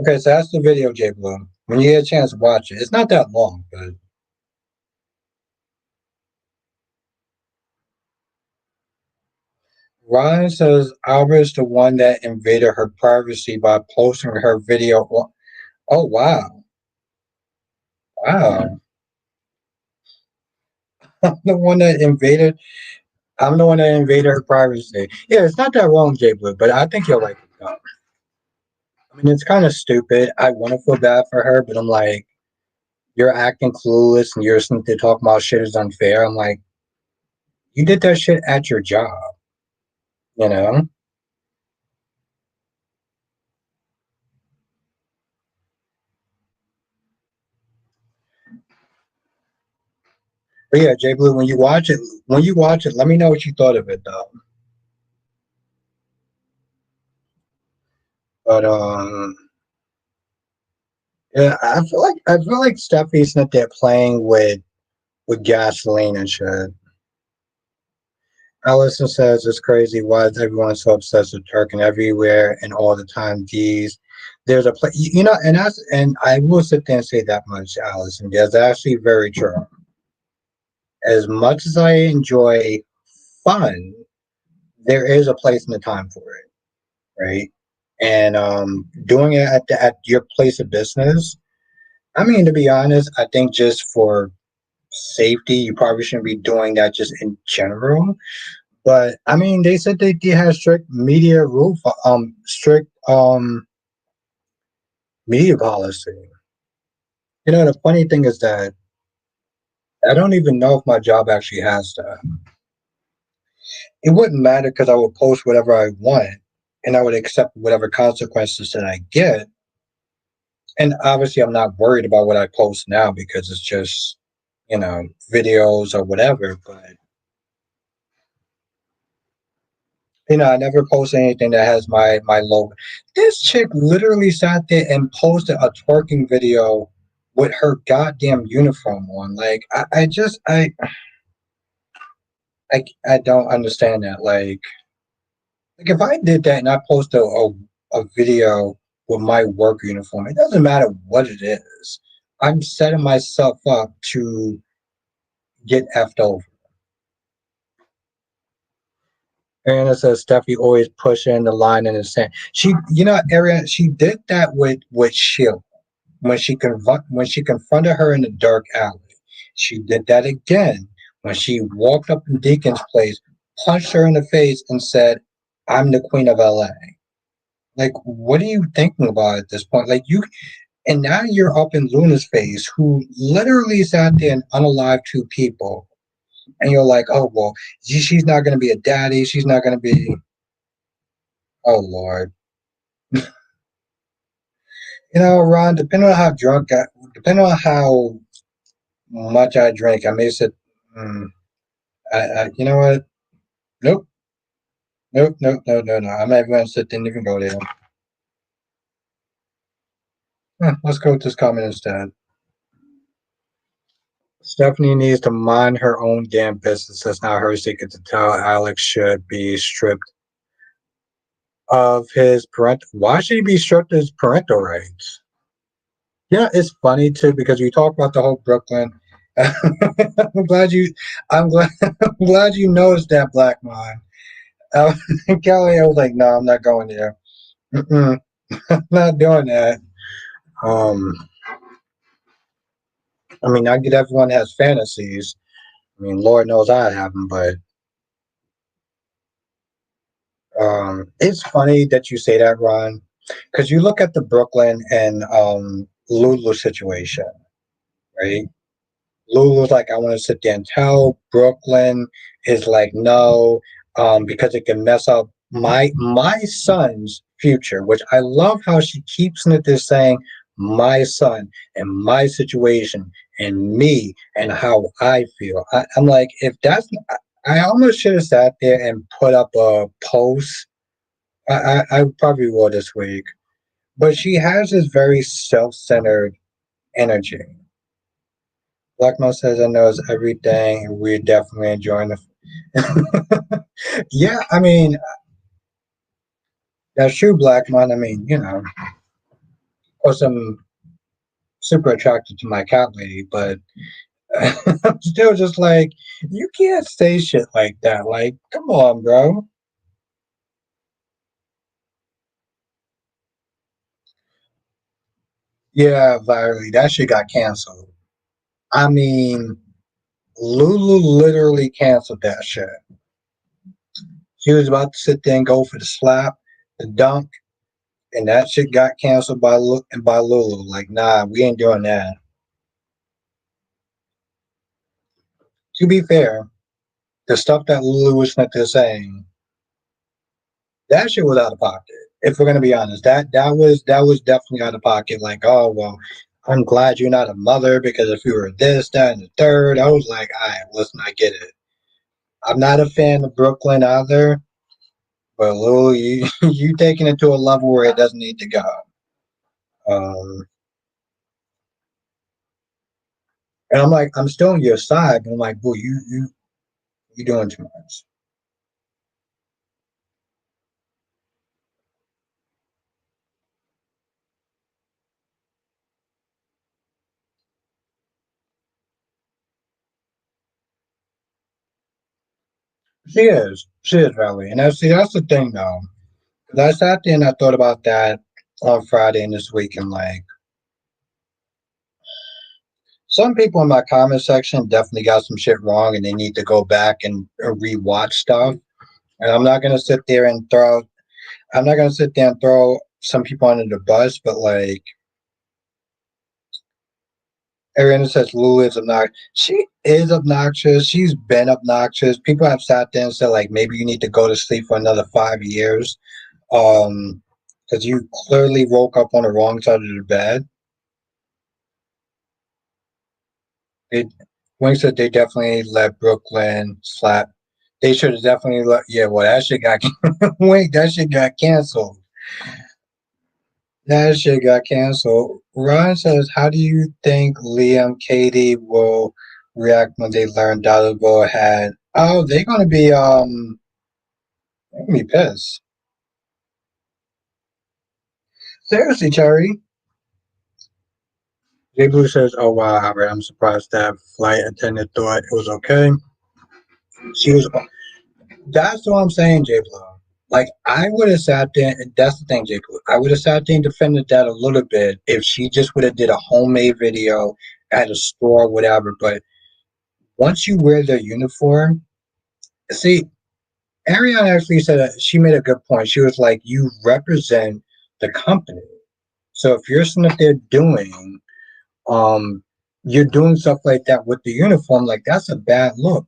S1: Okay, so that's the video, J Blue. When you get a chance to watch it, it's not that long, but Ryan says Albert's the one that invaded her privacy by posting her video. Oh wow, wow! I'm the one that invaded. I'm the one that invaded her privacy. Yeah, it's not that wrong, J Blue, but I think you'll like it. I mean, it's kind of stupid. I want to feel bad for her, but I'm like, you're acting clueless and you're listening to talk about shit is unfair. I'm like, you did that shit at your job, you know? But yeah, Jay Blue, when you watch it, let me know what you thought of it though. But yeah, I feel like Steffi's not there playing with gasoline and shit. Allison says it's crazy. Why is everyone so obsessed with Turk and everywhere and all the time? Geez, there's a place, and I will sit there and say that much, Allison. That's actually very true. As much as I enjoy fun, there is a place and a time for it, right? And doing it at your place of business. I mean, to be honest, I think just for safety, you probably shouldn't be doing that just in general. But I mean, they said they have strict media policy. The funny thing is that I don't even know if my job actually has that. It wouldn't matter because I would post whatever I want, and I would accept whatever consequences that I get. And obviously, I'm not worried about what I post now because it's just, you know, videos or whatever, but you know, I never post anything that has my logo. This chick literally sat there and posted a twerking video with her goddamn uniform on. Like, I just I don't understand that. Like if I did that and I post a video with my work uniform, it doesn't matter what it is. I'm setting myself up to get effed over. And it says Steffi always pushing the line in the sand. She, you know, Ariana, she did that with Shield when she confronted her in the dark alley. She did that again when she walked up in Deacon's place, punched her in the face, and said, "I'm the queen of LA." Like, what are you thinking about at this point? Like you, and now you're up in Luna's face, who literally sat there and unalived two people, and you're like, "Oh well, she's not going to be a daddy. She's not going to be." Oh Lord. You know, Ron, depending on how much I drink, I may sit. Mm, you know what? Nope, nope, nope, no, no, no. I'm not even gonna sit there and even go there. Let's go with this comment instead. Stephanie needs to mind her own damn business. That's not her secret to tell. Alex should be stripped of his parental. Why should he be stripped of his parental rights? Yeah, it's funny too because you talk about the whole Brooklyn. I'm glad you. I'm glad. I'm glad you noticed that, Black Mind. Uh, Kelly, I was like, no, I'm not going there. Mm-mm, I'm not doing that. Um, I mean, I get everyone has fantasies. I mean, Lord knows I have them, but it's funny that you say that, Ron, because you look at the Brooklyn and Lulu situation, right? Lulu's like, I want to sit there and tell. Brooklyn is like, no, because it can mess up my son's future. Which I love how she keeps it there saying my son and my situation and me and how I feel. I'm like, if that's, I almost should have sat there and put up a post. I probably will this week, but she has this very self-centered energy. Blackmo says I knows everything, and we're definitely enjoying the. Yeah, I mean that's true, Blackmon. I mean, you know, of course I'm super attracted to my cat lady, but I'm still just like, you can't say shit like that. Like, come on, bro. Yeah, Valerie, that shit got canceled. I mean, Lulu literally canceled that shit. She was about to sit there and go for the slap, the dunk, and that shit got canceled by Lulu. Like, nah, we ain't doing that. To be fair, the stuff that Lewis Smith is saying, that shit was out of pocket. If we're gonna be honest, that was definitely out of pocket. Like, oh well, I'm glad you're not a mother because if you were this, that, and the third, I was like, all right, listen, I get it. I'm not a fan of Brooklyn either, but Lou, you taking it to a level where it doesn't need to go. Um, and I'm like, I'm still on your side, but I'm like, boo, you doing too much. She is really, and that's the thing though. 'Cause I sat there and I thought about that on Friday and this week, and like some people in my comment section definitely got some shit wrong, and they need to go back and rewatch stuff. And I'm not gonna sit there and throw some people under the bus, but like Ariana says, Lulu is obnoxious. She is obnoxious. She's been obnoxious. People have sat there and said like maybe you need to go to sleep for another 5 years, because you clearly woke up on the wrong side of the bed. It, Wink said they definitely let Brooklyn slap. They should have definitely let. Yeah, well, that shit got Wink. That shit got canceled. That shit got canceled. Ron says, "How do you think Liam, Katie will react when they learn Dollarville had? Oh, they're gonna be pissed. Seriously, Cherry." J Blue says, "Oh wow, Albert, I'm surprised that flight attendant thought it was okay. She was That's what I'm saying, J Blue. Like I would have sat there, and that's the thing, J Blue. I would have sat there and defended that a little bit if she just would have did a homemade video at a store, whatever. But once you wear the uniform, see, Ariana actually said she made a good point. She was like, "You represent the company, so if you're sitting up there um, you're doing stuff like that with the uniform, like that's a bad look."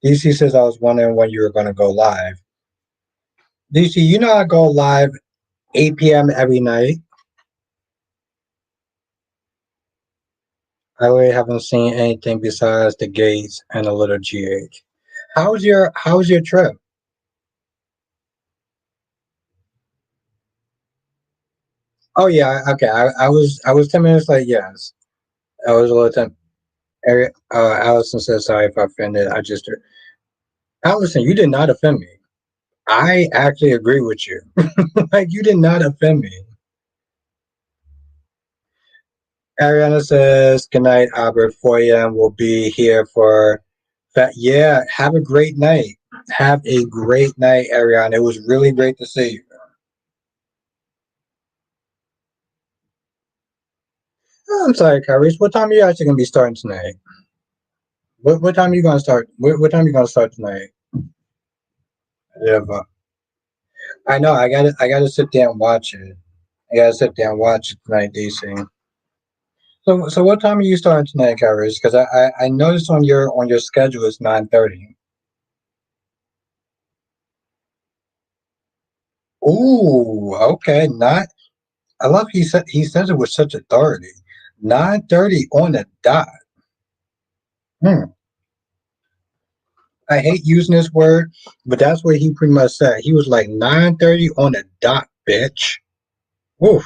S1: DC says, "I was wondering when you were going to go live." DC, you know I go live 8 p.m. every night. I really haven't seen anything besides the gates and a little GH. How's your trip? Oh yeah, okay. I was 10 minutes late. Yes, I was a little time. Allison says sorry if I offended. Allison, you did not offend me. I actually agree with you. Like you did not offend me. Ariana says, "Good night, Albert. 4 a.m. We'll be here for that. Yeah, have a great night. Have a great night, Ariana. It was really great to see you." Oh, I'm sorry, Kyrie. What time are you actually gonna be starting tonight? What time are you gonna start? What time are you gonna start tonight? Yeah, but I know I gotta sit there and watch it. I gotta sit there and watch it tonight, DC. So what time are you starting tonight, Kyrie? Because I noticed on your schedule it's 9:30. Ooh, okay. Not I love he says it with such authority. 9:30 on the dot. Hmm. I hate using this word, but that's what he pretty much said. He was like 9:30 on the dot, bitch. Oof.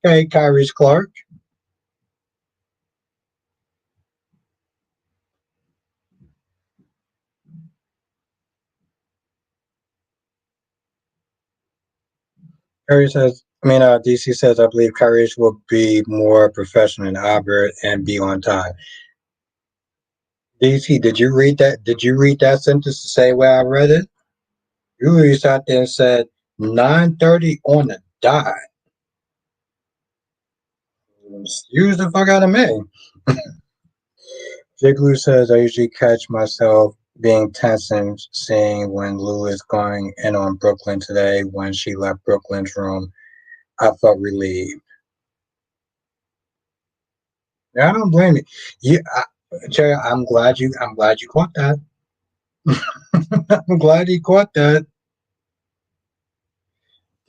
S1: Okay, Kyrie's Clark. DC says, I believe Kyrie will be more professional than Albert and be on time. DC, did you read that? Did you read that sentence the same way I read it? You really sat there and said 9:30 on the dot. Excuse the fuck out of me. Jake Lou says, I usually catch myself being tense and seeing when Lou is going in on Brooklyn today. When she left Brooklyn's room, I felt relieved. Yeah, I don't blame you. Jerry, I'm glad you caught that. I'm glad he caught that.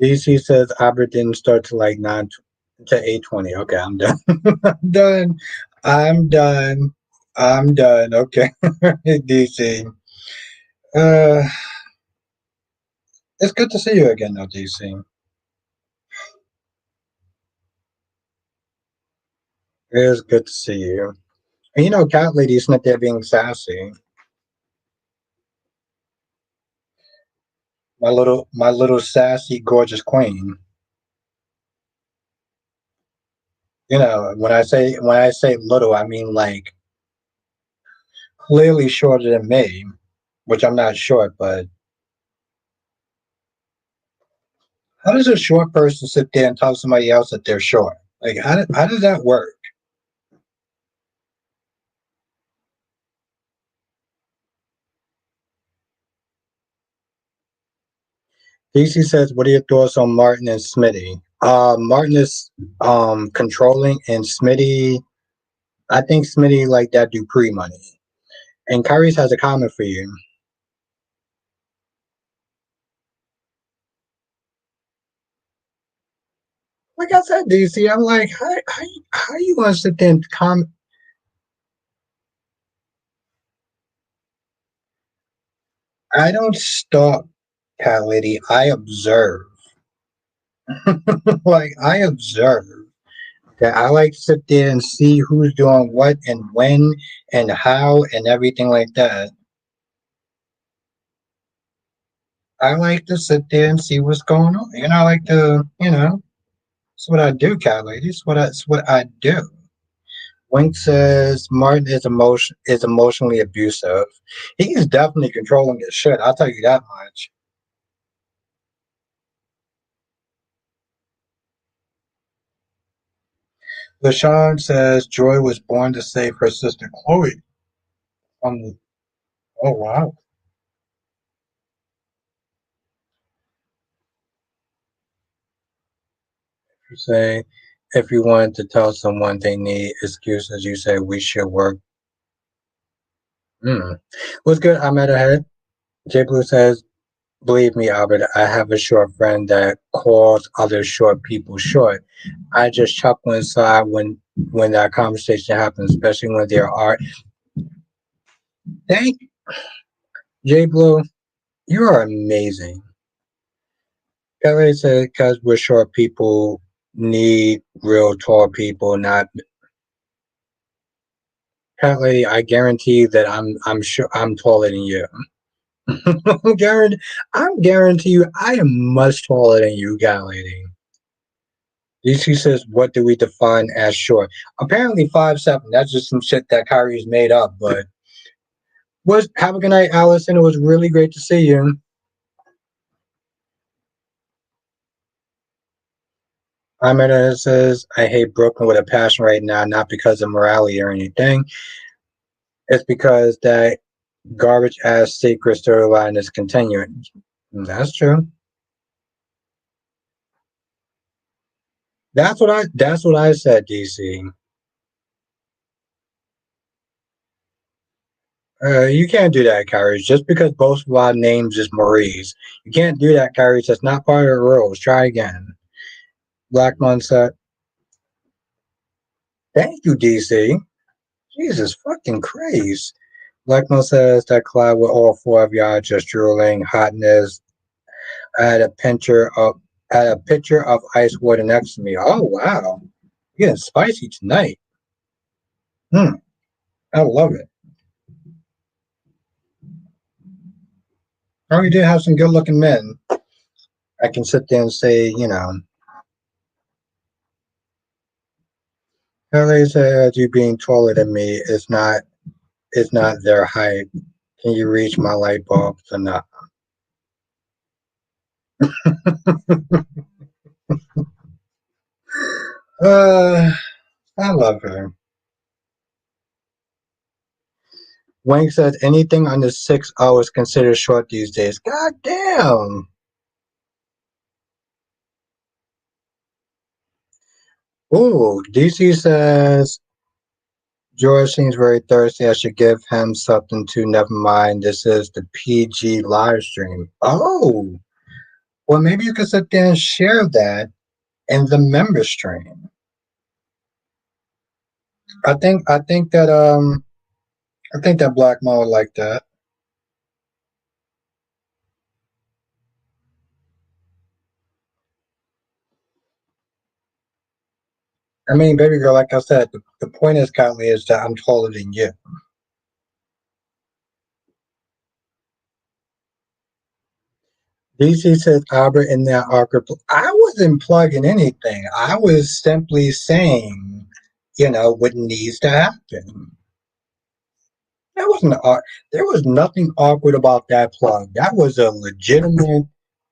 S1: DC says Albert didn't start to like 9 to 8:20. Okay, I'm done. I'm done. I'm done. I'm done. Okay, DC. Uh, it's good to see you again, though, DC. It is good to see you. And Cat Lady's not there being sassy. My little sassy, gorgeous queen. When I say little, I mean like clearly shorter than me, which I'm not short, but how does a short person sit there and tell somebody else that they're short? Like, how does that work? DC says, "What are your thoughts on Martin and Smitty?" Martin is controlling, and Smitty, I think Smitty like that Dupree money. And Kyrie's has a comment for you. Like I said, DC, I'm like, how you gonna sit there and comment? I don't stalk, cat lady. I observe. Like I observe. Okay, I like to sit there and see who's doing what and when and how and everything like that. I like to sit there and see what's going on. I like to, it's what I do, cat lady. It's what I do. Wink says Martin is emotionally abusive. He's definitely controlling his shit. I'll tell you that much. LaShawn says Joy was born to save her sister Chloe. Um, oh wow. You say if you wanted to tell someone they need excuses, you say we should work. Hmm. What's good? I'm at ahead. J Blue says, believe me, Albert, I have a short friend that calls other short people short. I just chuckle inside when that conversation happens, especially when there are. Thank J Blue. You are amazing. Kelly said because we're short people need real tall people, not Kelly. I guarantee that I'm sure I'm taller than you. I'm guarantee you I am much taller than you, guy lady. DC says, what do we define as short? Apparently 5'7". That's just some shit that Kyrie's made up. But was have a good night, Allison. It was really great to see you. Amanda says, I hate Brooklyn with a passion right now, not because of morality or anything. It's because that garbage ass secret storyline is continuing. That's true. That's what I said, DC. You can't do that, Kyrie. Just because both of our names is Maurice. You can't do that, Kyrie. That's not part of the rules. Try again. Blackmon said, thank you, DC. Jesus fucking Christ. Blackmon says that cloud with all four of y'all just drooling hotness. I had a pitcher of ice water next to me. Oh wow. You're getting spicy tonight. Hmm. I love it. Oh, you did have some good looking men. I can sit there and say, LA says you being taller than me is not their height. Can you reach my light bulbs or not? uh, I love her. Wang says anything under 6'0" is considered short these days. God damn. Ooh, DC says George seems very thirsty. I should give him something to. Never mind. This is the PG live stream. Oh, well, maybe you could sit there and share that in the member stream. I think that Black Mo would like that. I mean, baby girl, like I said, the point is, Kylie, is that I'm taller than you. DC says Albert in that awkward. I wasn't plugging anything. I was simply saying, what needs to happen. That wasn't there was nothing awkward about that plug. That was a legitimate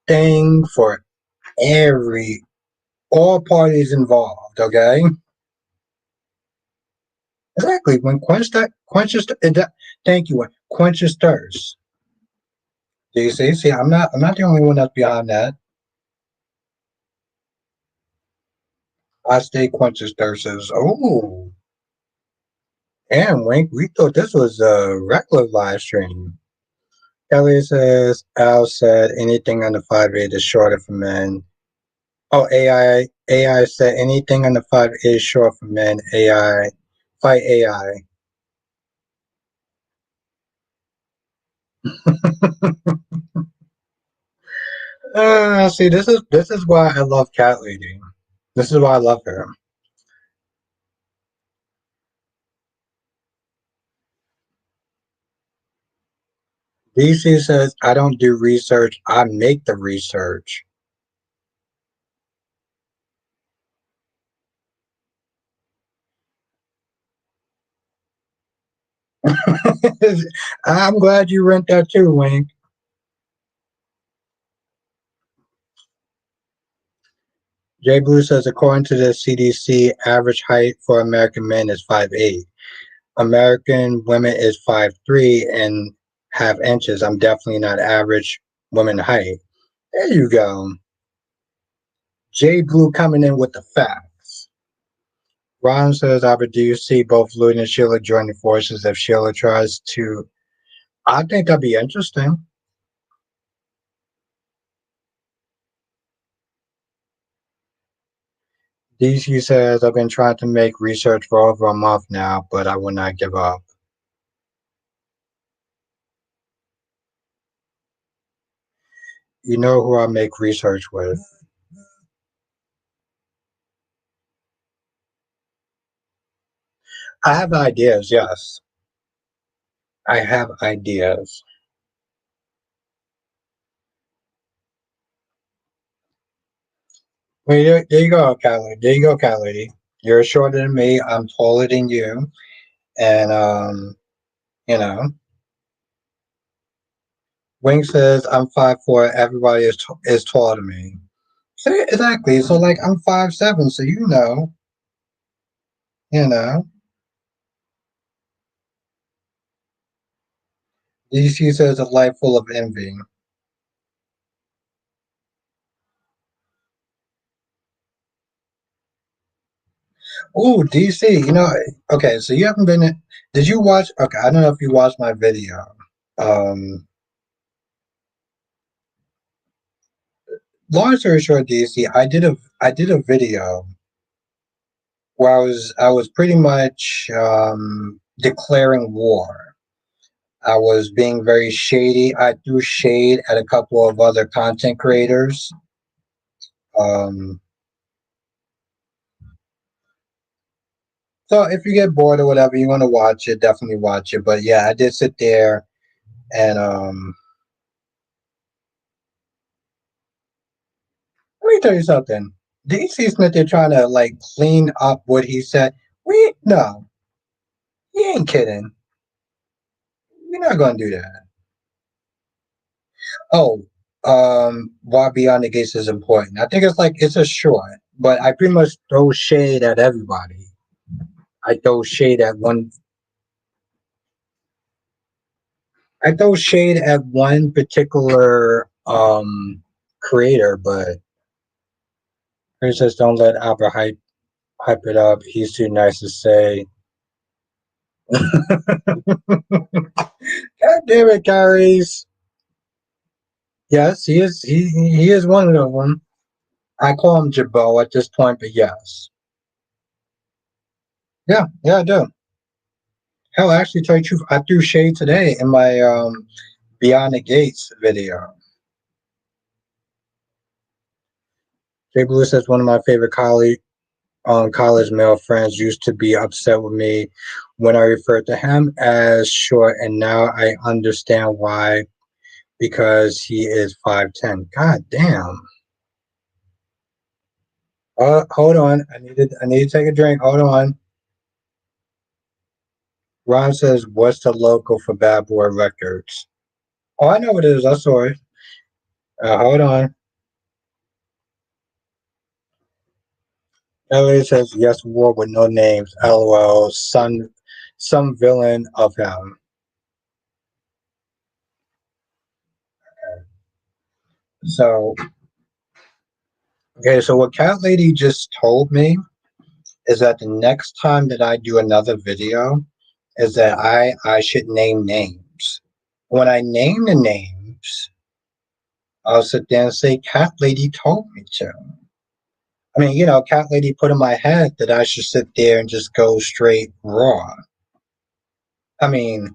S1: thing for every all parties involved. Okay, exactly. When thank you. When quenches thirst. Do you see? See, I'm not the only one that's behind that. I stay quenches thirsts. Oh, and Wink, we thought this was a regular live stream. Elliot says, Al said anything under 5'8" is shorter for men. Oh, AI said anything under 5'8" is short for men. AI, fight AI. See, this is why I love Cat Lady. This is why I love her. DC says I don't do research. I make the research. I'm glad you rent that too, Wink. Jay Blue says according to the CDC, average height for American men is 5'8". American women is 5'3" and half inches. I'm definitely not average woman height. There you go. Jay Blue coming in with the facts. Ron says, Albert, do you see both Louis and Sheila joining forces if Sheila tries to? I think that'd be interesting. DC says, I've been trying to make research for over a month now, but I will not give up. You know who I make research with. I have ideas, yes. I have ideas. Well, there you go, cat lady. There you go, cat lady. You're shorter than me. I'm taller than you, and you know, Wing says I'm 5'4". Everybody is taller than me. So exactly. So like I'm 5'7". So you know. DC says a life full of envy. Oh, DC. Okay. So you haven't been. Did you watch? Okay, I don't know if you watched my video. Um, Long story short, DC, I did a video where I was pretty much declaring war. I was being very shady. I threw shade at a couple of other content creators. Um, so if you get bored or whatever, you want to watch it, definitely watch it. But yeah, I did sit there and let me tell you something. DC Smith, they're trying to like clean up what he said. We no, he ain't kidding. We're not gonna do that. Oh, why beyond the gates is important. I think it's a short, but I pretty much throw shade at everybody. I throw shade at one. I throw shade at one particular creator, but Princess don't let Albert hype it up. He's too nice to say. God damn it, Carries. Yes, he is. He is one of them. I call him Jabot at this point, but yes. Yeah, yeah, I do. Hell, actually, tell you the truth, I threw shade today in my Beyond the Gates video. Jay Blue says one of my favorite college male friends used to be upset with me when I referred to him as short, and now I understand why because he is 5'10". God damn. Hold on. I need to take a drink. Hold on. Ron says, "What's the logo for Bad Boy Records?" Oh, I know what it is. I saw it. Hold on. Elliot says, "Yes, war with no names. LOL. Some villain of him." So, okay. So what Cat Lady just told me is that the next time that I do another video, is that I should name names. When I name the names, I'll sit there and say, "Cat Lady told me to." I mean, Cat Lady put in my head that I should sit there and just go straight raw. I mean,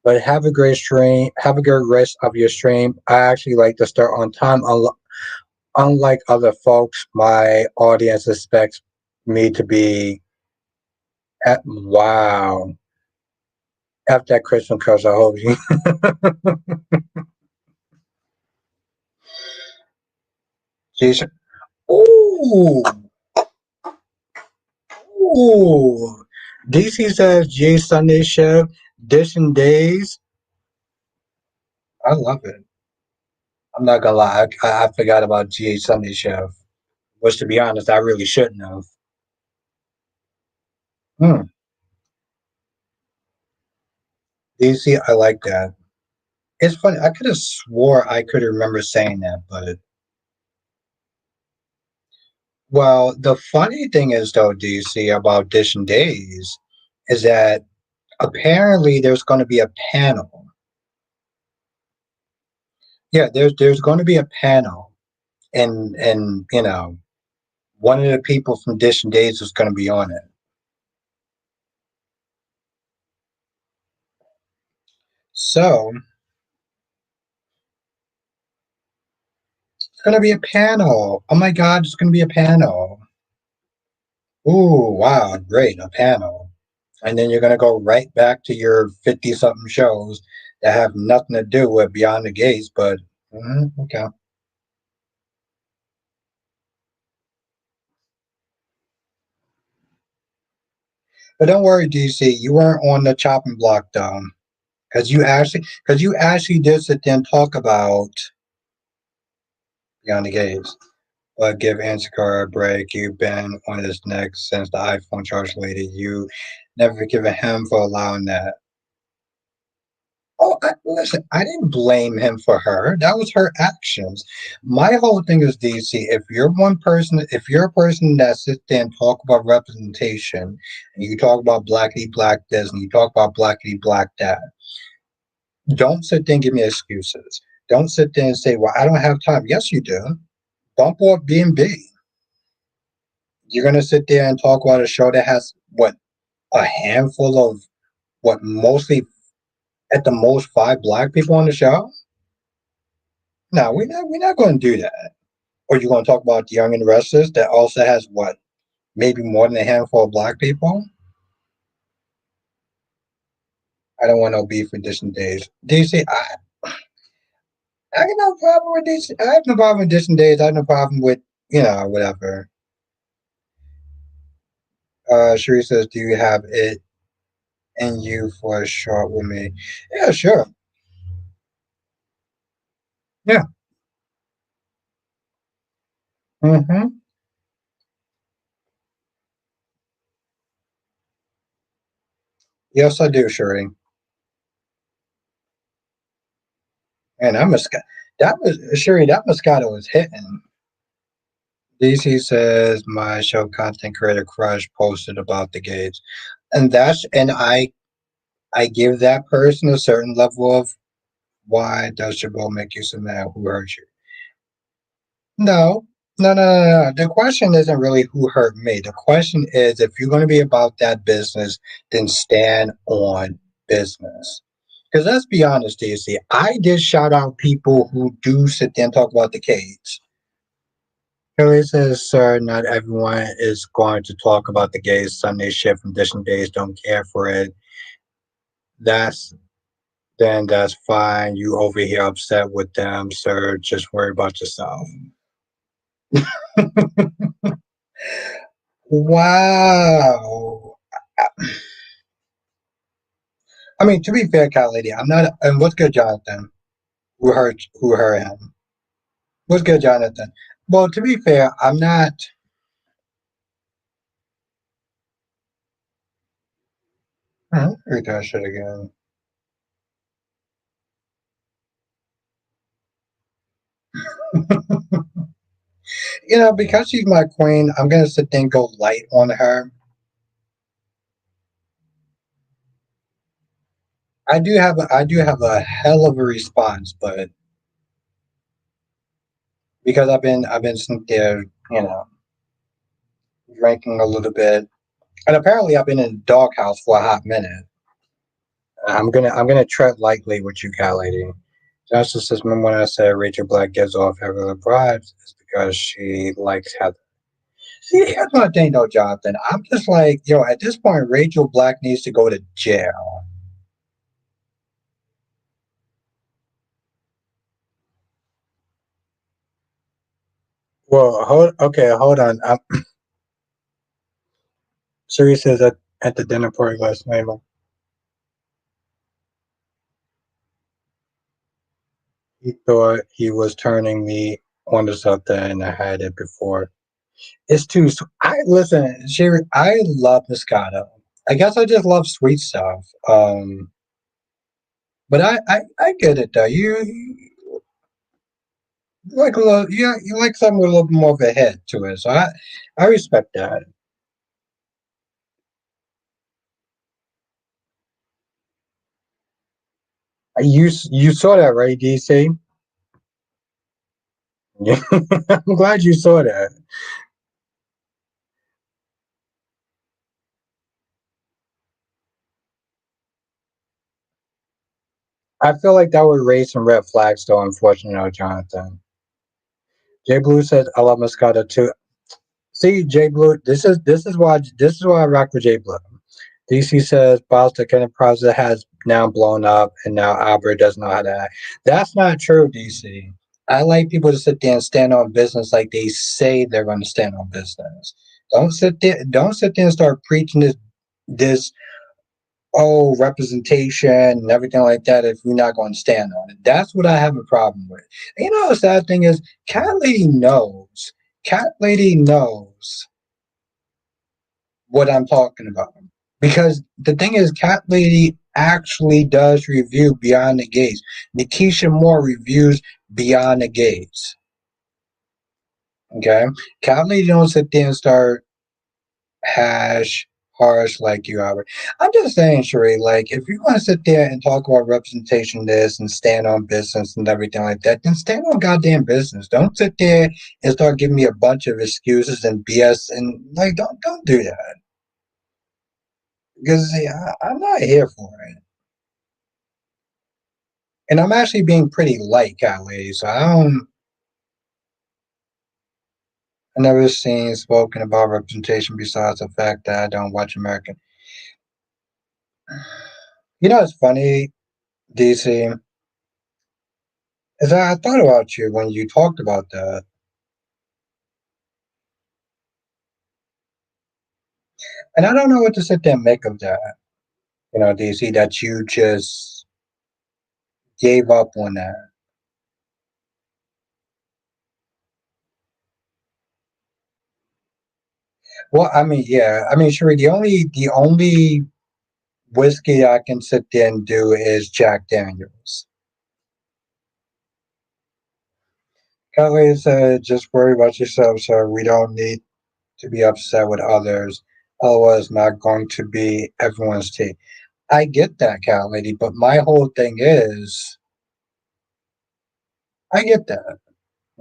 S1: But have a great stream. Have a good rest of your stream. I actually like to start on time. Unlike other folks, my audience expects me to be at wow. After that Christmas curse, I hope you. Jeez. Ooh, ooh. DC says G Sunday Chef, Dishing Days. I love it. I'm not gonna lie, I forgot about G Sunday Chef. Which, to be honest, I really shouldn't have. Hmm. DC, I like that. It's funny. I could have swore I could remember saying that, but well, the funny thing is though, DC, about Dishing Days, is that apparently there's going to be a panel. Yeah, there's going to be a panel, and one of the people from Dishing Days is going to be on it. So it's going to be a panel. Oh my God, it's going to be a panel. Ooh, wow, great, a panel. And then you're going to go right back to your 50 something shows that have nothing to do with Beyond the Gates, but okay. But don't worry, DC, you weren't on the chopping block though, because you actually did sit there and talk about Beyond the Gates. But give Instacar a break. You've been on his neck since the iPhone charge lady. You never forgiven him for allowing that. Oh, listen, I didn't blame him for her. That was her actions. My whole thing is, DC, if you're a person that sits there and talk about representation, and you talk about blackity black this, and you talk about blackity black that, don't sit there and give me excuses. Don't sit there and say, well, I don't have time. Yes, you do. Bump off B&B. You're going to sit there and talk about a show that has, what, a handful of, what, mostly, at the most, five black people on the show? No, we're not going to do that. Or you want to talk about the Young and Restless that also has what, maybe more than a handful of black people? I don't want no beef with Distant Days. DC, I have no problem with this. I have no problem with Distant Days. I have no problem with whatever. Sheree says, "Do you have it in you for a short with me?" Yeah, sure. Yeah. Mm-hmm. Yes, I do, Sheree. And that was Sheree. That Moscato was hitting. DC says my show content creator crush posted about the gates, and I give that person a certain level of why does Chabot make you so mad? Who hurt you? No, no. The question isn't really who hurt me. The question is if you're going to be about that business, then stand on business. Because let's be honest, DC, I did shout out people who do sit there and talk about the cage. Kelly says, sir, not everyone is going to talk about the gays. Sunday shift and different days don't care for it. That's that's fine. You over here upset with them, sir. Just worry about yourself. Wow. I mean, to be fair, cat lady, I'm not. And what's good, Jonathan? Who hurt him? What's good, Jonathan? Well, to be fair, I'm not. Read that shit again. Because she's my queen, I'm gonna sit there and go light on her. I do have a hell of a response, but because I've been sitting there, drinking a little bit, and apparently I've been in the doghouse for a hot minute. I'm gonna tread lightly with you, cat lady. Justice says, remember when I said Rachel Black gives off heavily bribes? It's because she likes Heather. See, here's my thing though, Jonathan. I'm just like, yo, at this point, Rachel Black needs to go to jail. Well, hold on. Siri says at the dinner party last night, he thought he was turning me on to something, and I had it before. It's too. I listen, Siri. I love Moscato. I guess I just love sweet stuff. But I get it though. You like a little, you like something with a little bit more of a head to it. So I respect that. You saw that, right, DC? Yeah, I'm glad you saw that. I feel like that would raise some red flags, though. Unfortunately, Jonathan. Jay Blue says I love Moscato too. See, Jay Blue, this is why I rock with Jay Blue. DC says Bostic Enterprise has now blown up, and now Albert doesn't know how to act. That's not true, DC. I like people to sit there and stand on business like they say they're going to stand on business. Don't sit there and start preaching this representation and everything like that if you're not going to stand on it. That's what I have a problem with. And you know the sad thing is, Cat Lady knows. Cat Lady knows what I'm talking about. Because the thing is, Cat Lady actually does review Beyond the Gates. Nikisha Moore reviews Beyond the Gates. Okay? Cat Lady don't sit there and start hash harsh like you are. I'm just saying, Sheree, like if you want to sit there and talk about representation this and stand on business and everything like that, then stand on goddamn business. Don't sit there and start giving me a bunch of excuses and BS and like don't do that. Because see, I'm not here for it. And I'm actually being pretty light, cat lady, so I never seen spoken about representation besides the fact that I don't watch American. You know it's funny, DC, is that I thought about you when you talked about that. And I don't know what to sit there and make of that. DC, that you just gave up on that. Well, I mean, yeah, I mean, sure. The only whiskey I can sit there and do is Jack Daniels. Kelly said, "Just worry about yourself, sir. We don't need to be upset with others. Otherwise, it's not going to be everyone's tea." I get that, cat lady, but my whole thing is, I get that.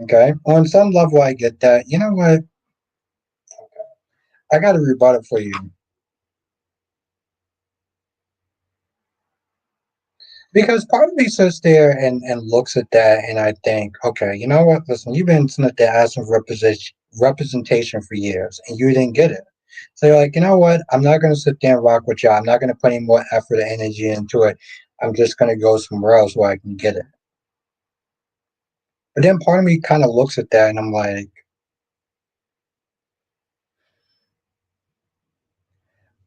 S1: Okay, on some level, I get that. You know what? I got to rebut it for you. Because part of me sits there and looks at that, and I think, okay, you know what? Listen, you've been sitting there asking for representation for years, and you didn't get it. So you're like, you know what? I'm not going to sit there and rock with you. I'm not going to put any more effort or energy into it. I'm just going to go somewhere else where I can get it. But then part of me kind of looks at that, and I'm like,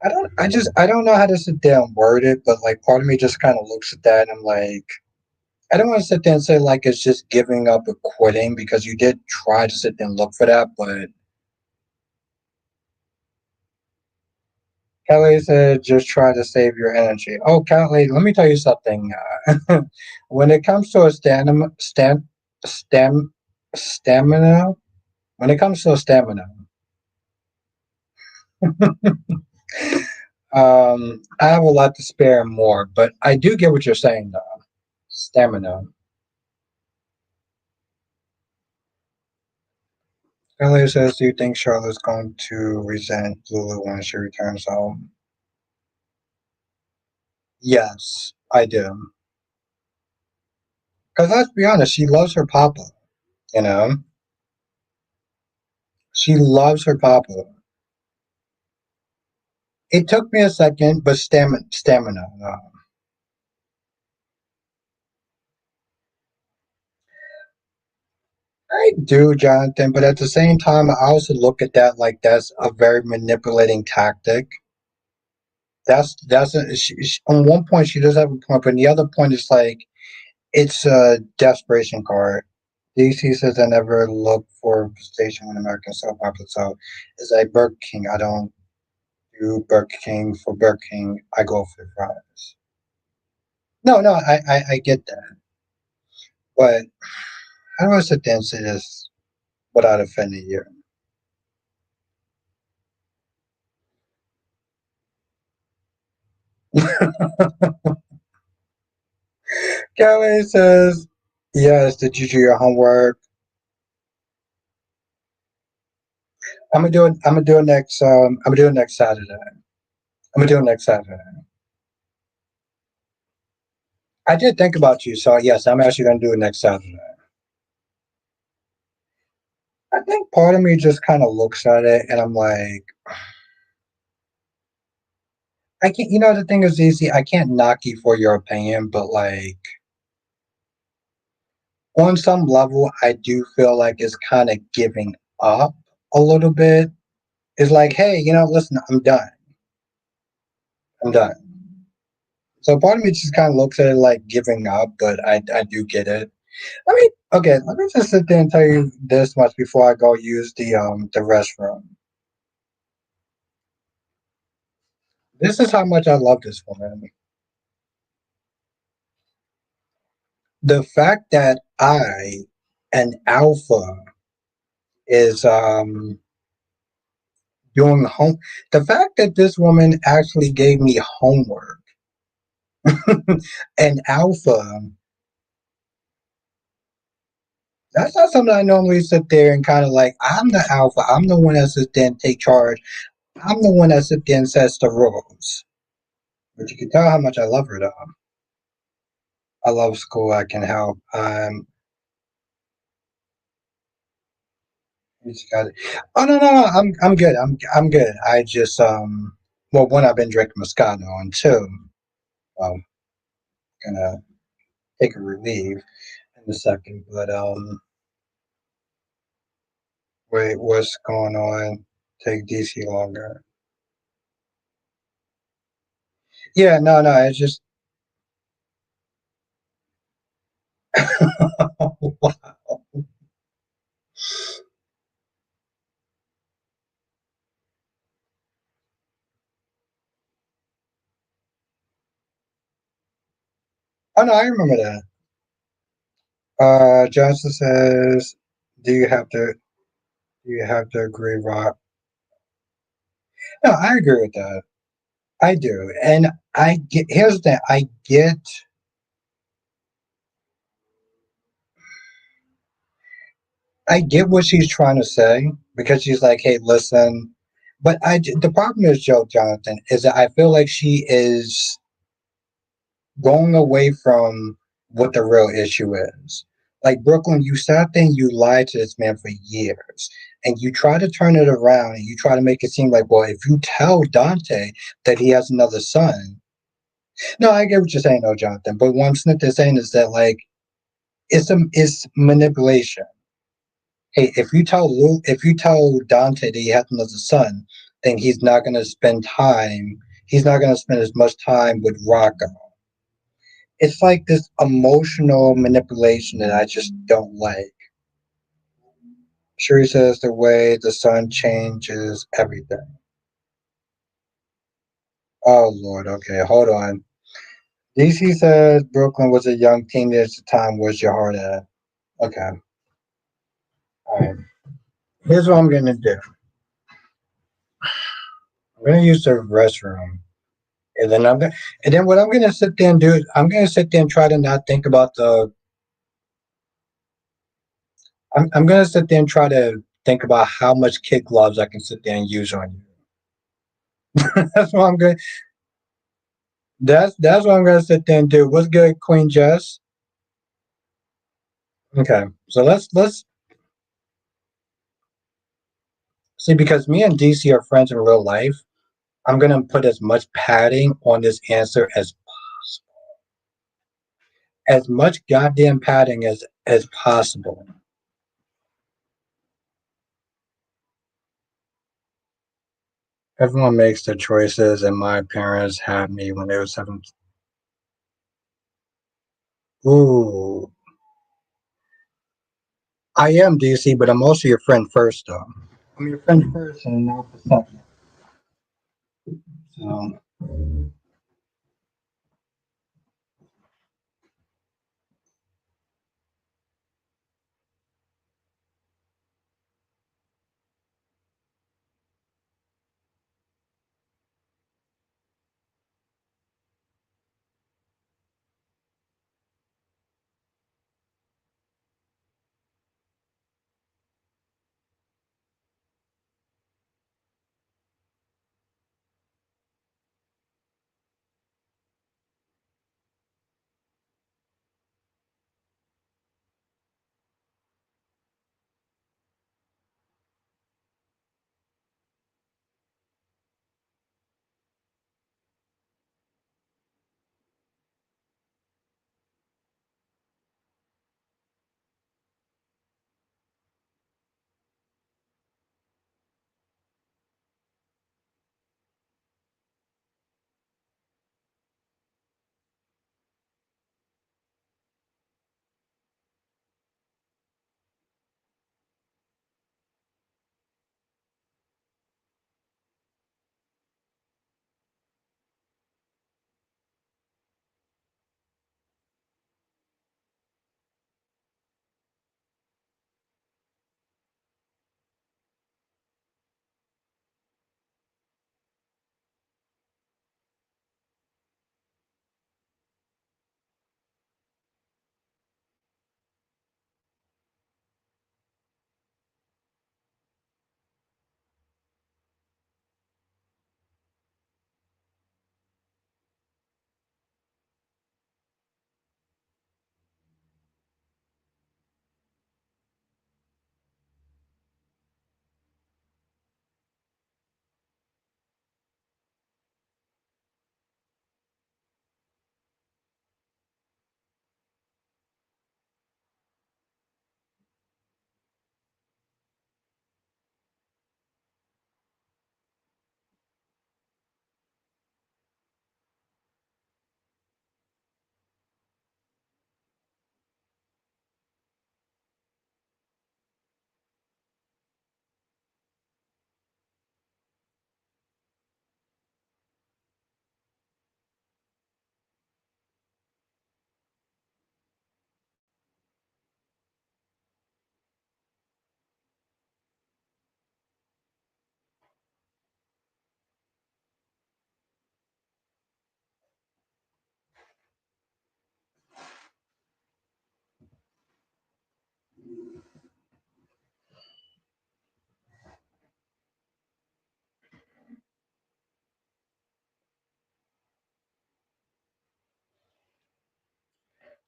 S1: I don't know how to sit there and word it, but like part of me just kind of looks at that, and I'm like, I don't want to sit there and say like it's just giving up or quitting because you did try to sit there and look for that, but Kelly said just try to save your energy. Oh, Kelly, let me tell you something. When it comes to a stamina, when it comes to a stamina, I have a lot to spare and more, but I do get what you're saying though. Stamina. Kelly says, do you think Charlotte's going to resent Lulu when she returns home? Yes, I do. Because let's be honest, she loves her papa. You know, she loves her papa. It took me a second, but stamina. I do, Jonathan, but at the same time, I also look at that like that's a very manipulating tactic. On one point she does have a point, but the other point is like it's a desperation card. DC says I never look for station when American soap opera, so it's like Burger King. I don't do Burger King for Burger King. I go for fries. No, no, I get that, but how do I sit there and say this without offending you? Kelly says, "Yes, did you do your homework? I'm gonna do it. I'm gonna do it next. I'm gonna do it next Saturday. I'm gonna do it next Saturday. I did think about you, so yes, I'm actually gonna do it next Saturday. I think part of me just kind of looks at it and I'm like, I can't. You know, the thing is, easy. I can't knock you for your opinion, but like on some level, I do feel like it's kind of giving up a little bit. It's like, hey, listen, I'm done. I'm done. So part of me just kind of looks at it like giving up, but I do get it. I mean, okay, let me just sit there and tell you this much before I go use the restroom. This is how much I love this woman. The fact that I, an alpha, is doing home. The fact that this woman actually gave me homework, an alpha. That's not something I normally sit there and kind of like. I'm the alpha. I'm the one that sits there and take charge. I'm the one that sits there and sets the rules. But you can tell how much I love her, though. I love school. I can help. You just got it. Oh no, no, no. I'm good. I'm good. I just well, one, I've been drinking Moscato, and two, I'm gonna take a relief in a second. But wait, what's going on? Take DC longer. Yeah, no, no. It's just oh no, I remember that. Johnson says, "Do you have to? Do you have to agree, Rock?" No, I agree with that. I do, and I get. Here's the thing. I get what she's trying to say because she's like, "Hey, listen." But the problem is, Joe Jonathan, is that I feel like she is going away from what the real issue is. Like Brooklyn, you sat there and you lied to this man for years, and you try to turn it around and you try to make it seem like, well, if you tell Dante that he has another son, no, I get what you're saying, though, Jonathan. But what Smith is saying is that like it's manipulation. Hey, if you tell Dante that he has another son, then he's not going to spend time. He's not going to spend as much time with Rocco. It's like this emotional manipulation that I just don't like. Sherry says the way the sun changes everything. Oh Lord, okay, hold on. DC says Brooklyn was a young teenager at the time. Where's your heart at? Okay, all right. Here's what I'm gonna do. I'm gonna use the restroom, and then and then what I'm gonna sit there and do is I'm gonna sit there and try to not think about the. I'm gonna sit there and try to think about how much kid gloves I can sit there and use on you. That's what I'm going. That's what I'm gonna sit there and do. What's good, Queen Jess? Okay, so let's see, because me and DC are friends in real life. I'm gonna put as much padding on this answer as much goddamn padding as possible. Everyone makes their choices, and my parents had me when they were 7. Ooh, I am DC, but I'm also your friend first, though. I'm your friend first, and now for second. So,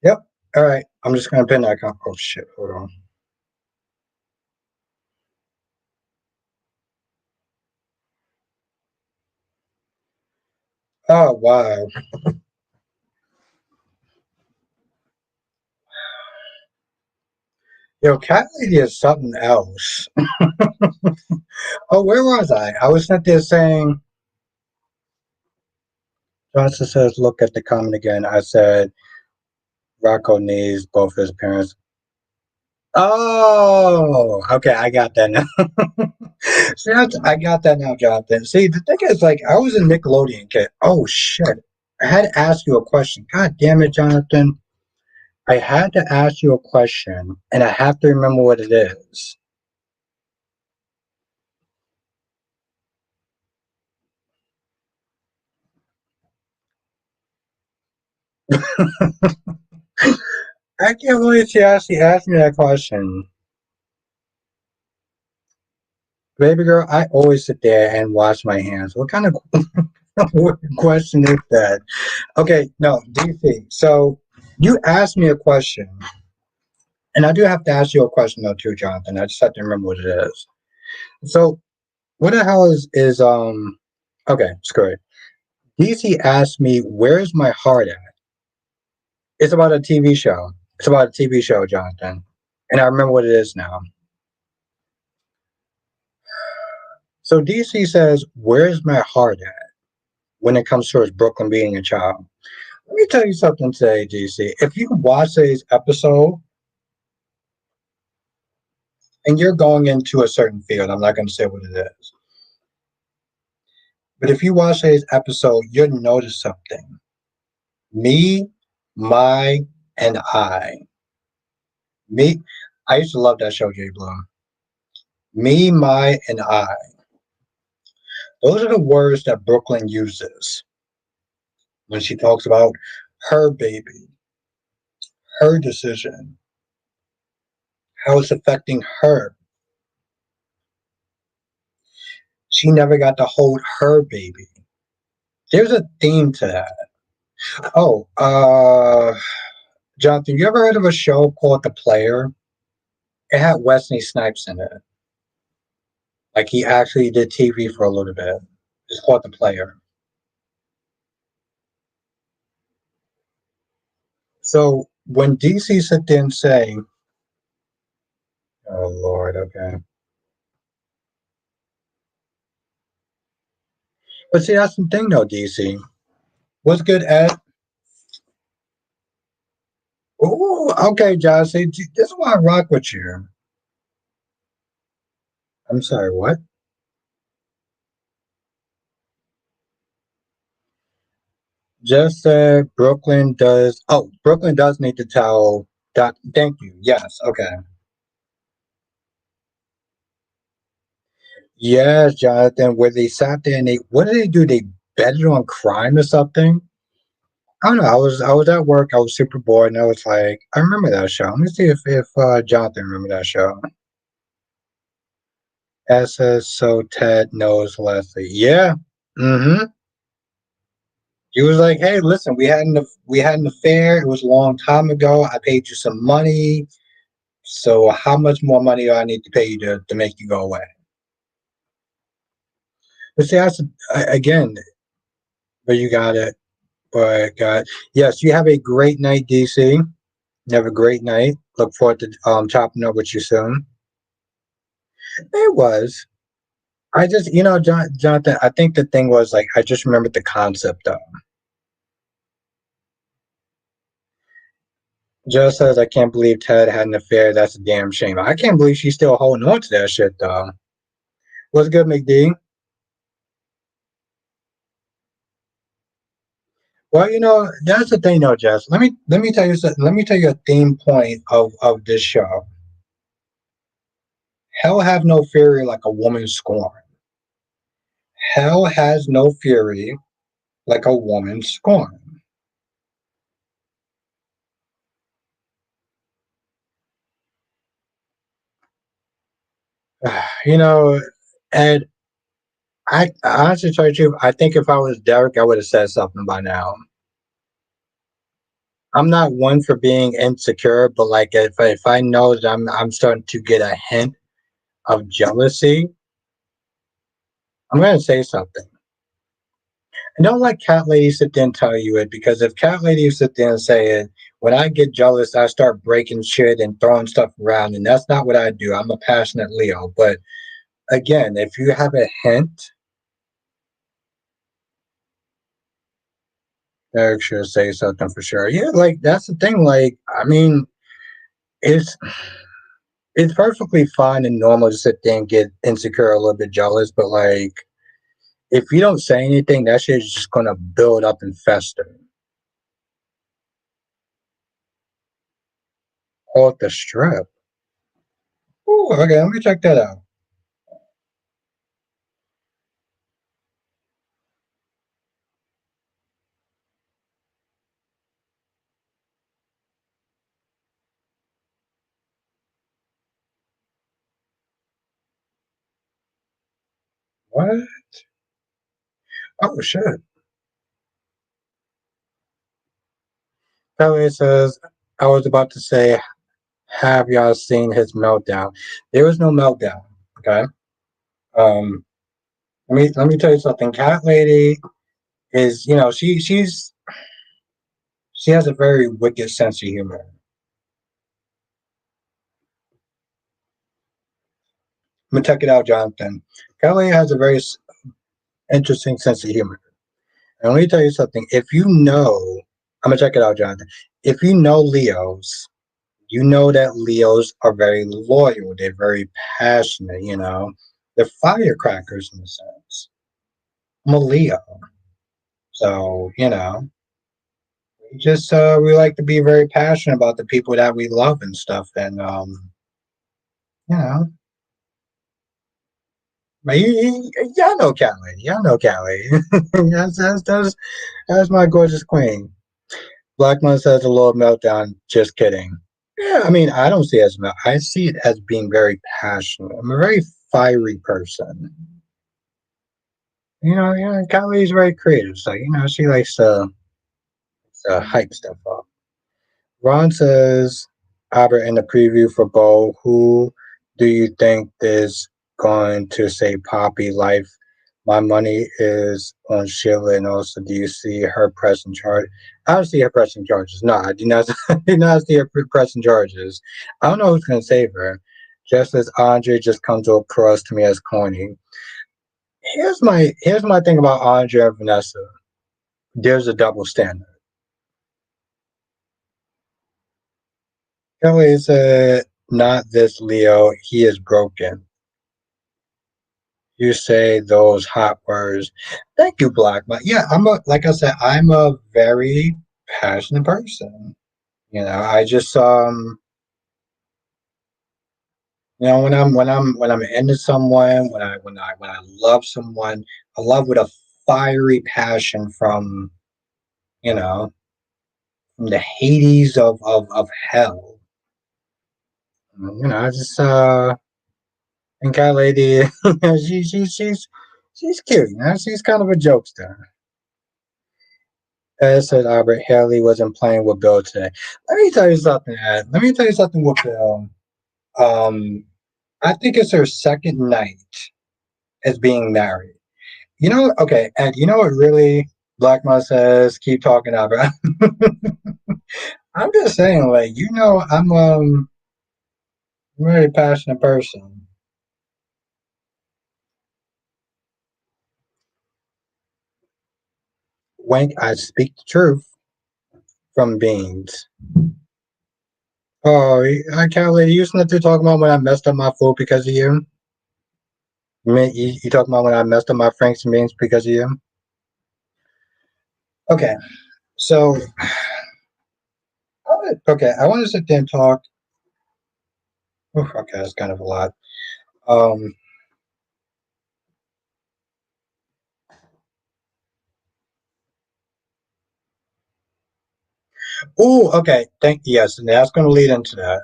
S1: yep. All right. I'm just gonna pin that. Oh shit. Hold on. Oh wow. Yo, Cat Lady is something else. Oh, where was I? I was sitting there saying, Johnson says, look at the comment again. I said, Rocco needs both his parents. Oh, okay. I got that now. See, I got that now, Jonathan. See, the thing is, like, I was a Nickelodeon kid. Oh, shit. I had to ask you a question. God damn it, Jonathan. I had to ask you a question, and I have to remember what it is. I can't believe she actually asked me that question. Baby girl, I always sit there and wash my hands. What kind of What question is that? Okay, no, DC. So you asked me a question, and I do have to ask you a question though too, Jonathan. I just have to remember what it is. So what the hell is? Okay, screw it. DC asked me, "Where's my heart at?" It's about a TV show. It's about a TV show, Jonathan, and I remember what it is now. So DC says, "Where's my heart at?" When it comes towards Brooklyn being a child. Let me tell you something today, DC. If you watch today's episode and you're going into a certain field, I'm not going to say what it is, but if you watch today's episode, you'll notice something. Me, my, and I. Me, I used to love that show, Jay Bloom. Me, my, and I. Those are the words that Brooklyn uses when she talks about her baby, her decision, how it's affecting her. She never got to hold her baby. There's a theme to that. Oh, Jonathan, you ever heard of a show called The Player? It had Wesley Snipes in it. Like he actually did TV for a little bit. It's called The Player. So when DC sit there and say, "Oh Lord, okay," but see that's the thing though, DC. What's good, Ed? Oh, okay, Josh. See, this is why I rock with you. I'm sorry, what? Just said Brooklyn does. Oh, Brooklyn does need to tell. Doc, thank you. Yes. Okay. Yes, Jonathan. Where they sat there and they, what did they do? They betted on crime or something. I don't know. I was at work. I was super bored, and I was like, I remember that show. Let me see if Jonathan remember that show. SS so Ted knows Leslie. Yeah. Mm-hmm. He was like, hey, listen, we had an affair. It was a long time ago. I paid you some money. So how much more money do I need to pay you to make you go away? But see, that's again, but you got it. But yes, you have a great night, DC. You have a great night. Look forward to chopping up with you soon. It was. I just, Jonathan. I think the thing was like I just remembered the concept though. Just says I can't believe Ted had an affair. That's a damn shame. I can't believe she's still holding on to that shit though. What's good, McD? Well, that's the thing, though, Jess. Let me tell you something. Let me tell you a theme point of this show. Hell have no fury like a woman scorned. Hell has no fury like a woman scorned. You know, and I honestly tell you the truth, I think if I was Derek, I would have said something by now. I'm not one for being insecure, but like if I know that I'm starting to get a hint of jealousy, I'm gonna say something. And don't let cat lady sit there and tell you it because if cat lady sit there and say it, when I get jealous, I start breaking shit and throwing stuff around, and that's not what I do. I'm a passionate Leo. But again, if you have a hint, Eric should say something for sure. Yeah, like that's the thing. Like, I mean, it's it's perfectly fine and normal to sit there and get insecure, a little bit jealous, but like if you don't say anything, that shit is just gonna build up and fester. Off the strip. Ooh, okay, let me check that out. What? Oh shit. Kelly says, I was about to say, have y'all seen his meltdown? There was no meltdown. Okay. Um, let me tell you something. Cat Lady is, she has a very wicked sense of humor. I'm gonna check it out, Jonathan. Cat Lady has a very interesting sense of humor. And let me tell you something. If you know, I'm gonna check it out, Jonathan. If you know Leos, you know that Leos are very loyal. They're very passionate. They're firecrackers in a sense. I'm a Leo, so we like to be very passionate about the people that we love and stuff. And you know, but y'all know Callie. Y'all know Callie. That's my gorgeous queen. Black Man says a little meltdown. Just kidding. Yeah, I mean, I don't see it as I see it as being very passionate. I'm a very fiery person. Kylie's very creative. So, she likes to hype stuff up. Ron says, Albert, in the preview for Bo, who do you think is going to say Poppy life? My money is on Sheila, and also, do you see her pressing charge? I don't see her pressing charges. No, I do not. I do not see her pressing charges. I don't know who's going to save her. Just as Andre just comes across to me as corny. Here's my thing about Andre and Vanessa. There's a double standard. Kelly said, "Not this Leo. He is broken." You say those hot words. Thank you, Black. But yeah, like I said, I'm a very passionate person. I just when I'm into someone, when I love someone, I love with a fiery passion you know from the Hades of hell. I just and Cat Lady, she's cute. She's kind of a jokester. As said Albert, Haley wasn't playing with Bill today. Let me tell you something, Ed. Let me tell you something with Bill. Um, I think it's her second night as being married. Okay, and you know what really Black Mom says, keep talking, Albert. I'm just saying, like, I'm a very passionate person. Wank, I speak the truth from beans. Oh, I can't let you used to talk about when I messed up my food because of you. You talking about when I messed up my Franks and beans because of you? Okay, so I want to sit there and talk. Oof, okay, that's kind of a lot. Um, okay. Yes, and that's going to lead into that.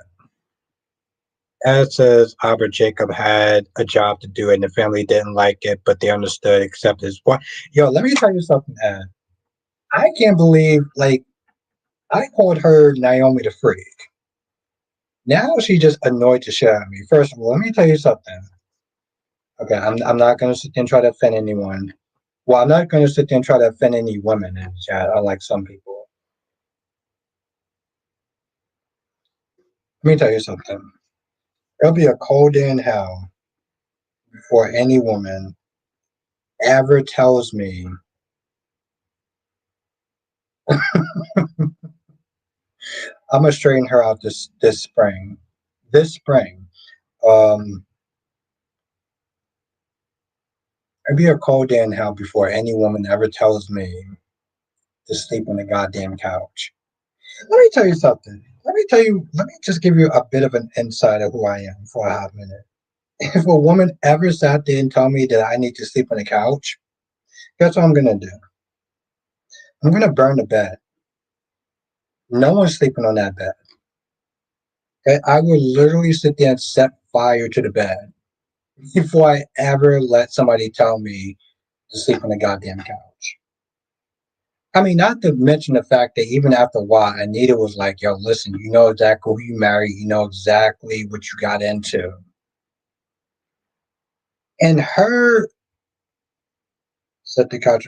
S1: As says Albert Jacob had a job to do and the family didn't like it, but they understood, accepted his point. Yo, let me tell you something, Ed. I can't believe, like, I called her Naomi the Freak. Now she just annoyed the shit out of me. First of all, let me tell you something. Okay, I'm not gonna sit there and try to offend anyone. Well, I'm not gonna sit there and try to offend any women in the chat, unlike some people. Let me tell you something. It'll be a cold day in hell before any woman ever tells me I'm gonna straighten her out this spring. This spring. Um, it'll be a cold day in hell before any woman ever tells me to sleep on the goddamn couch. Let me tell you something. Let me just give you a bit of an insight of who I am for a hot minute. If a woman ever sat there and told me that I need to sleep on the couch, guess what I'm gonna do? I'm gonna burn the bed. No one's sleeping on that bed. Okay? I will literally sit there and set fire to the bed before I ever let somebody tell me to sleep on the goddamn couch. I mean, not to mention the fact that even after a while, Anita was like, yo, listen, you know exactly who you married, you know exactly what you got into. And her set the couch.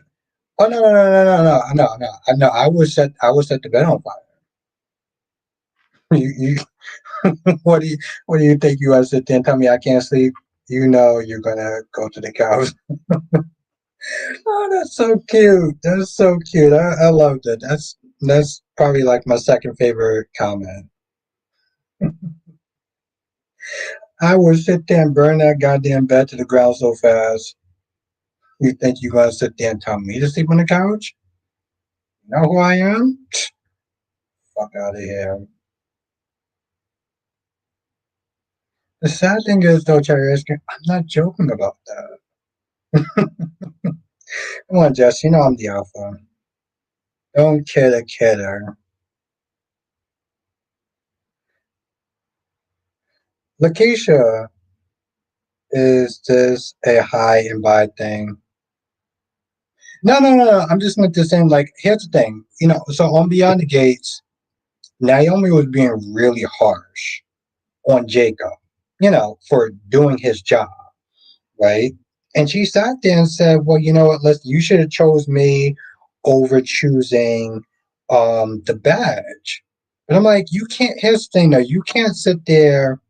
S1: Oh no! I would set the bed on fire. You, what do you think you want to sit there and tell me I can't sleep? You know you're gonna go to the couch. Oh, that's so cute. That's so cute. I loved it. That's probably like my second favorite comment. I would sit there and burn that goddamn bed to the ground so fast. You think you're gonna sit there and tell me to sleep on the couch? You know who I am? Fuck out of here. The sad thing is though, Cherry, I'm not joking about that. Come on, Jess, you know I'm the alpha. Don't kid a kidder. Lakeisha, is this a high and by thing? No. I'm just not the same. Like, here's the thing. So on Beyond the Gates, Naomi was being really harsh on Jacob, for doing his job, right? And she sat there and said, well, you know what, listen, you should have chose me over choosing the badge. But I'm like, you can't, here's the thing though, you can't sit there.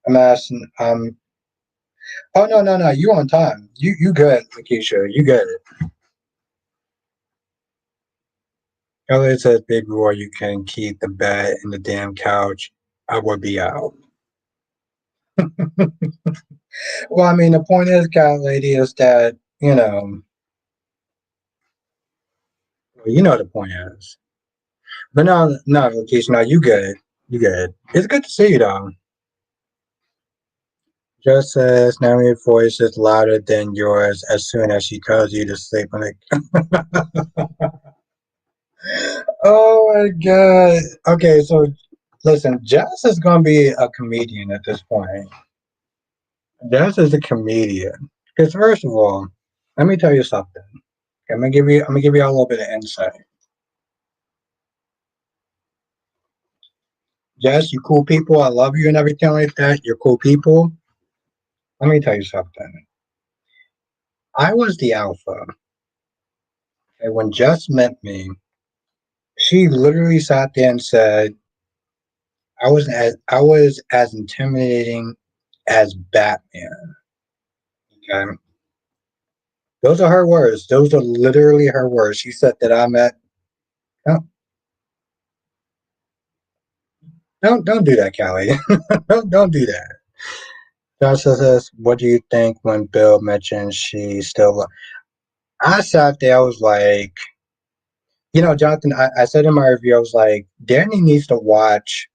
S1: I'm asking, oh no, you on time. You good, Lakeisha, you good. Elliot says, baby boy, you can keep the bed and the damn couch. I would be out. Well, I mean, the point is, cat lady, is that, the point is. But no, Lakeisha, no, you good. You good. It's good to see you, though. Just says, Naomi's voice is louder than yours as soon as she tells you to sleep on it. Oh my god. Okay, so listen, Jess is gonna be a comedian at this point. Jess is a comedian. Because first of all, let me tell you something. I'm gonna give you a little bit of insight. Jess, you cool people. I love you and everything like that. You're cool people. Let me tell you something. I was the alpha. And when Jess met me, she literally sat there and said, I was as intimidating as Batman. Okay. Those are her words. Those are literally her words. She said that I'm at. No, don't do that, Callie. Don't do that. Johnson says, "What do you think when Bill mentioned she still?" I sat there. I was like, Jonathan. I said in my review, I was like, Danny needs to watch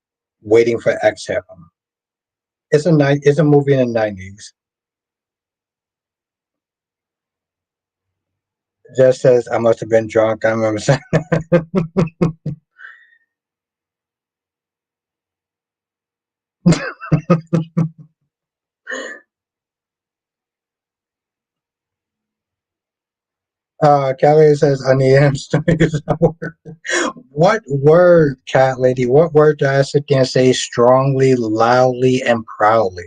S1: Waiting for Exhale. It's a movie in the '90s. Just says I must have been drunk. I remember saying. Callie says, I need him to use that word. What word, cat lady? What word do I sit there and say strongly, loudly, and proudly?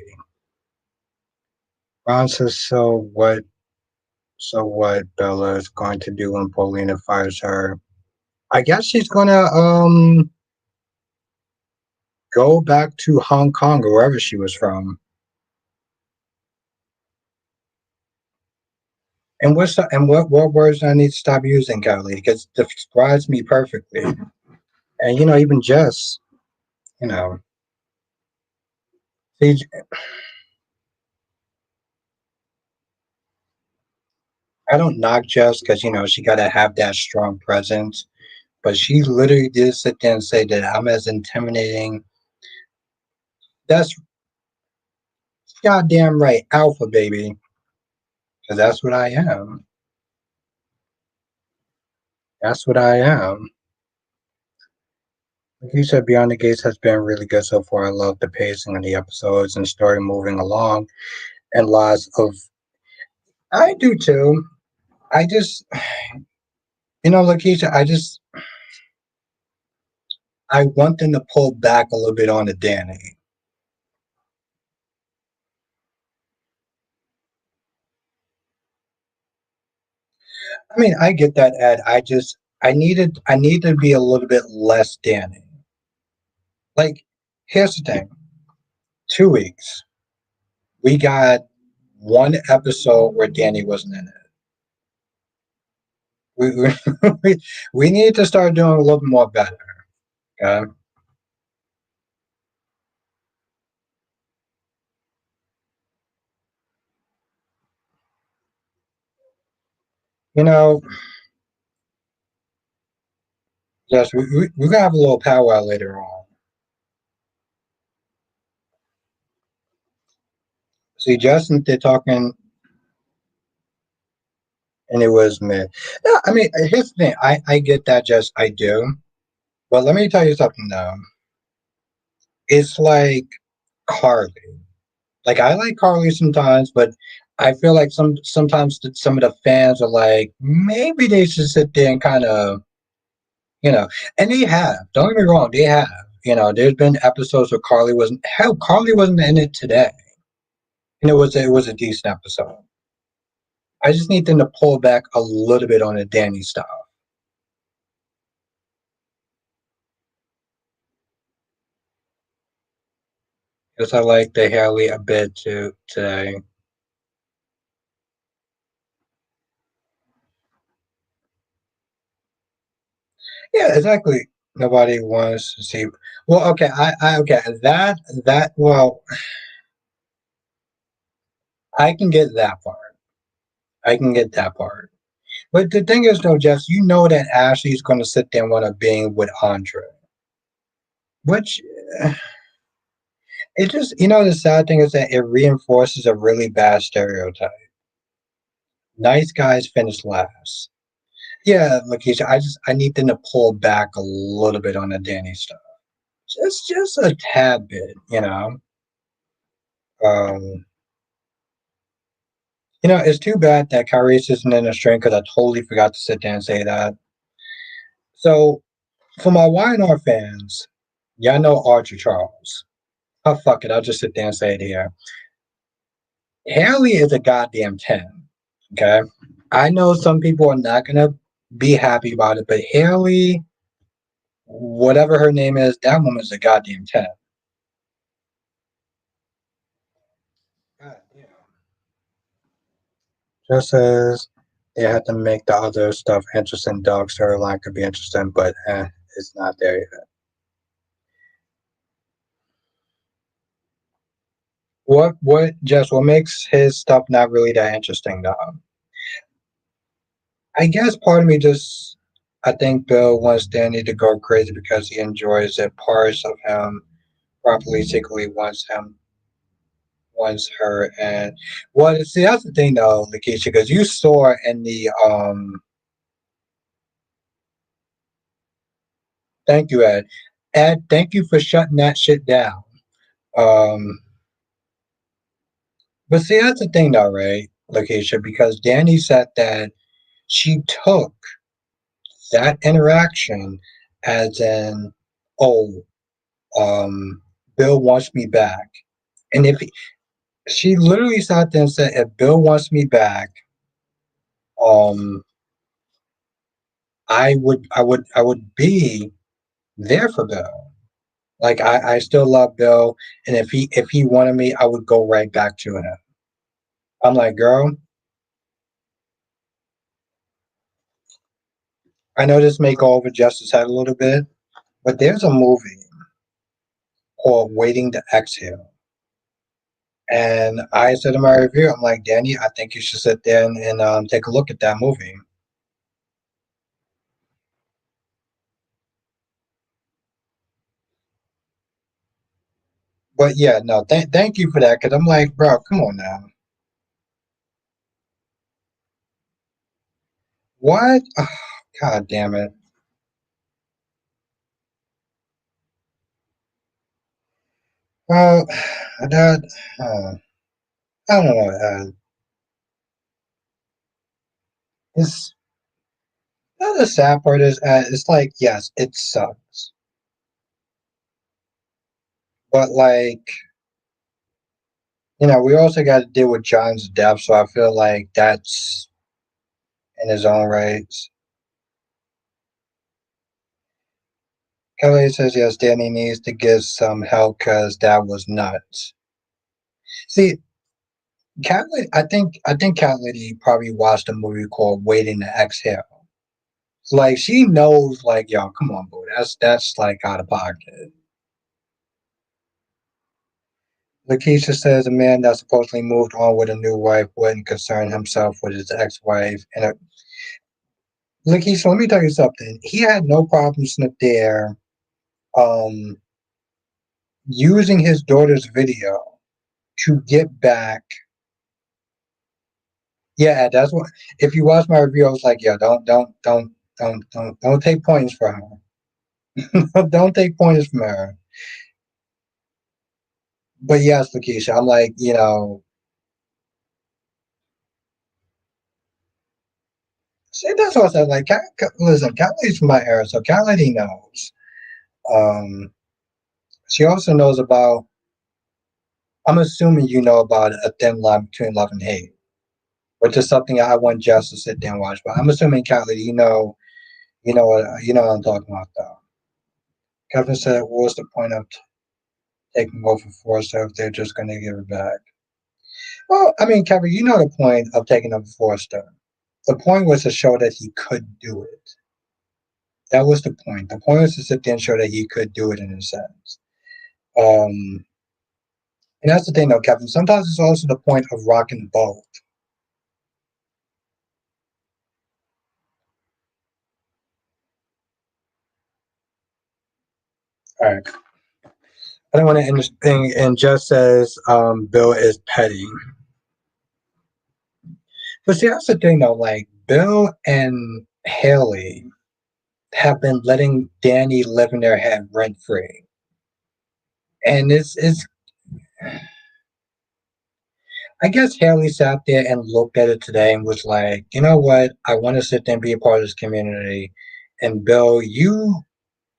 S1: Ron says, so what Bella is going to do when Paulina fires her? I guess she's gonna go back to Hong Kong or wherever she was from. And what words do I need to stop using, Kelly? Because it describes me perfectly. And even Jess, you know, see, I don't knock Jess because she gotta have that strong presence. But she literally did sit there and say that I'm as intimidating. That's goddamn right, alpha baby, because that's what I am. That's what I am. Like you said, Beyond the Gates has been really good so far. I love the pacing of the episodes and story moving along, and lots of I do too. I just, Lakeisha, I want them to pull back a little bit on the Danny. I mean, I get that, Ed. I need to be a little bit less Danny. Like, here's the thing: 2 weeks, we got one episode where Danny wasn't in it. We we need to start doing a little bit more better. Okay? You know, yes, we're gonna have a little powwow later on. See, Justin, they're talking, and it was me. Yeah, I mean, here's the thing. I get that, Just I do. But let me tell you something though. It's like Carly. Like I like Carly sometimes, but I feel like sometimes some of the fans are like maybe they should sit there and kind of you know, and they have. Don't get me wrong, they have. There's been episodes where Carly wasn't. Hell, Carly wasn't in it today, and it was a decent episode. I just need them to pull back a little bit on the Danny stuff. Because I like the Haley a bit too today. Yeah, exactly. Nobody wants to see. Well, okay, okay well, I can get that part. I can get that part. But the thing is, though, Jess, you know that Ashley's going to sit there and want to being with Andre, which it just, the sad thing is that it reinforces a really bad stereotype. Nice guys finish last. Yeah, Lakeisha, I need them to pull back a little bit on the Danny stuff. Just a tad bit. Um, it's too bad that Kyrie's isn't in the string because I totally forgot to sit there and say that. So, for my Y&R fans, y'all know Archer Charles. Oh, fuck it. I'll just sit there and say it here. Haley is a goddamn 10. Okay. I know some people are not going to be happy about it, but Haley, whatever her name is, that woman's a goddamn 10. God damn. Just as they had to make the other stuff interesting, dog storyline could be interesting, but it's not there yet. What makes his stuff not really that interesting though? I guess part of me I think Bill wants Danny to go crazy because he enjoys it. Parts of him probably secretly wants her. And well, see, that's the thing though, Lakeisha, because you saw in the thank you, Ed. Ed, thank you for shutting that shit down. Um, but see, that's the thing though, right, Lakeisha, because Danny said that she took that interaction as in, oh, Bill wants me back. And if she literally sat there and said, if Bill wants me back, um, I would be there for Bill. Like I still love Bill, and if he wanted me, I would go right back to him. I'm like, girl, I know this may go over Justice head a little bit, but there's a movie called Waiting to Exhale. And I said in my review, I'm like, Danny, I think you should sit there and take a look at that movie. But yeah, no, thank you for that, because I'm like, bro, come on now. What? Oh, God damn it. Well, that, I don't know. It's the sad part is, it's like, yes, it sucks, but like, we also got to deal with John's death, so I feel like that's in his own right. Kelly says yes, Danny needs to get some help because that was nuts. See, I think Cat Lady probably watched a movie called Waiting to Exhale. Like she knows, like, yo, come on, boo, that's like out of pocket. Lakeisha says a man that supposedly moved on with a new wife wouldn't concern himself with his ex-wife. And Lakeisha, let me tell you something. He had no problem sitting there, um, using his daughter's video to get back. Yeah, that's what. If you watch my review, I was like, yeah, don't take points from her. Don't take points from her. But yes, Lakeisha, I'm like, see, that's what I said. Like, listen, Cat Lady's from my era, so Cat Lady knows. Um, she also knows about. I'm assuming you know about a thin line between love and hate, which is something I want Jess to sit there and watch. But I'm assuming Cat Lady, you know what I'm talking about, though. Kevin said, "What's the point of taking over Forrester if they're just going to give it back?" Well, I mean, Kevin, you know the point of taking over Forrester. The point was to show that he could do it. That was the point. The point was to sit there and show that he could do it in a sense. Um, and that's the thing, though, Kevin. Sometimes it's also the point of rocking both. All right. I don't want to end this thing and just says Bill is petty. But see, that's the thing, though. Like, Bill and Haley have been letting Danny live in their head rent free. And it's I guess Haley sat there and looked at it today and was like, you know what? I want to sit there and be a part of this community. And Bill, you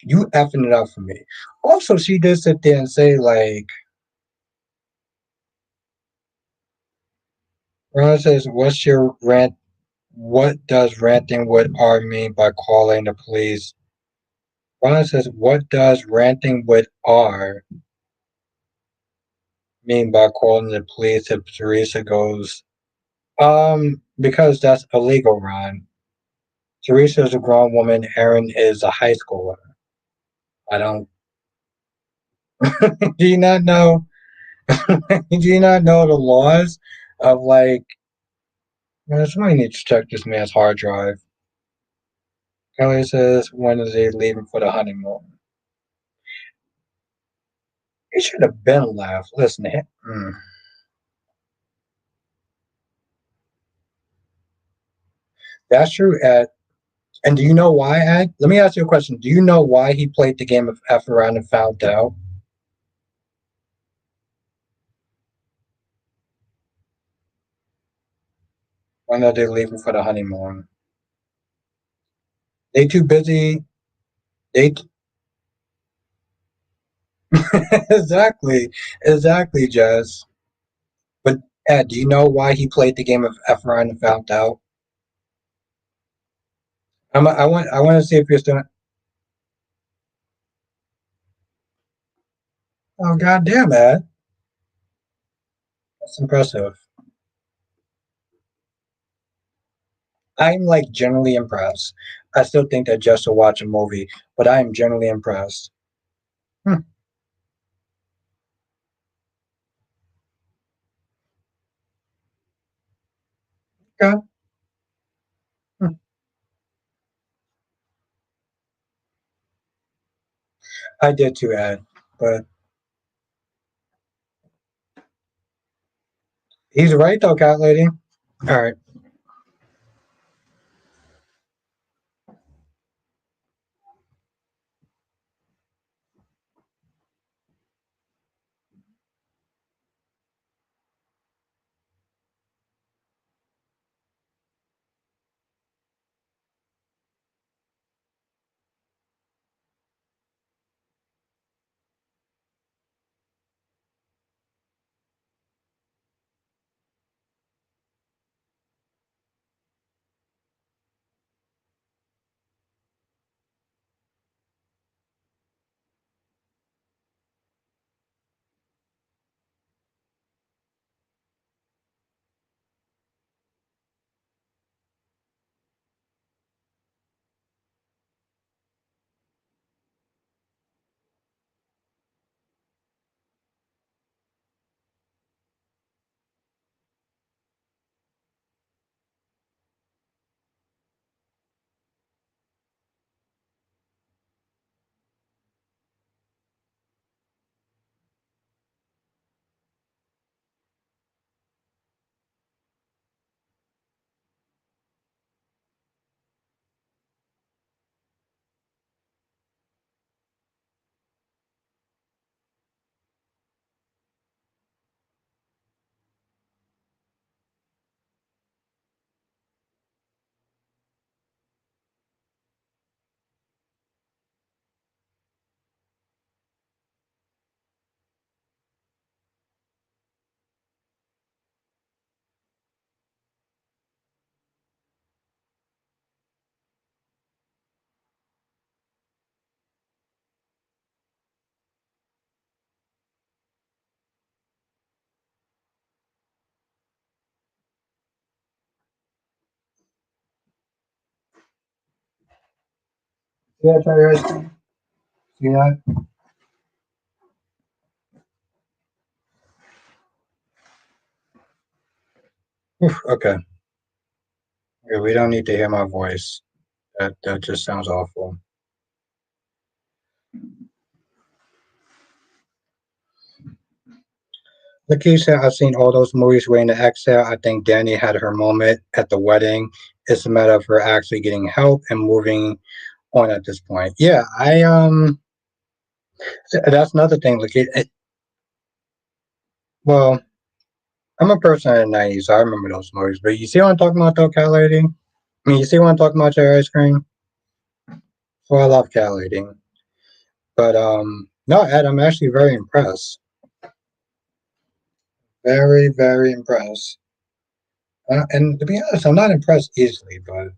S1: effing it up for me. Also, she did sit there and say, like, Ron says, "What's your rant? What does ranting with R mean by calling the police?" Ron says, "What does ranting with R mean by calling the police if Teresa goes?" Because that's illegal, Ron. Teresa is a grown woman. Aaron is a high schooler. I don't. Do you not know? Do you not know the laws of, like? Man, somebody needs to check this man's hard drive. Kelly says, "When is he leaving for the honeymoon?" He should have been left. Listen to him. That's true, Ed. And do you know why, Ed? Let me ask you a question. Do you know why he played the game of F around and found out? When are they leaving for the honeymoon? They too busy. They exactly, exactly, Jazz. But Ed, do you know why he played the game of F around and found out? I want to see if you're still. Oh, goddamn, Ed. That's impressive. I'm like generally impressed. I still think that just to watch a movie, but I am generally impressed. Hmm, okay. Hmm. I did too, Ed. But he's right though, cat lady. All right. Yeah, try your ice cream. See that? Oof, okay. Yeah, we don't need to hear my voice. That just sounds awful. Lakeisha, I've seen all those movies waiting to exhale. I think Danny had her moment at the wedding. It's a matter of her actually getting help and moving on at this point. Yeah, that's another thing. Well, I'm a person in the '90s, so I remember those movies. But you see what I'm talking about, though, cat lady? I mean, you see what I'm talking about, your ice cream? So I love cat lady. But no, Ed, I'm actually very impressed. Very, very impressed. And to be honest, I'm not impressed easily, but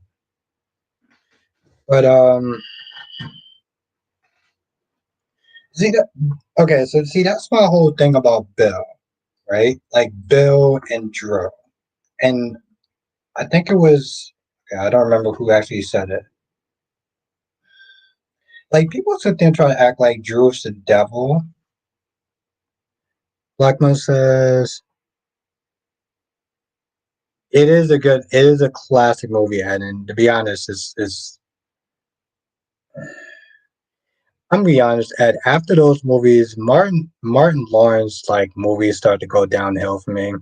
S1: see that. Okay, so see, that's my whole thing about Bill, right? Like Bill and Drew, and I think it was. Okay, I don't remember who actually said it. Like people sit there and try to act like Drew's the devil. Blackman says it is a classic movie, and to be honest, it's I'm gonna be honest, Ed. After those movies, Martin Lawrence like movies start to go downhill for me.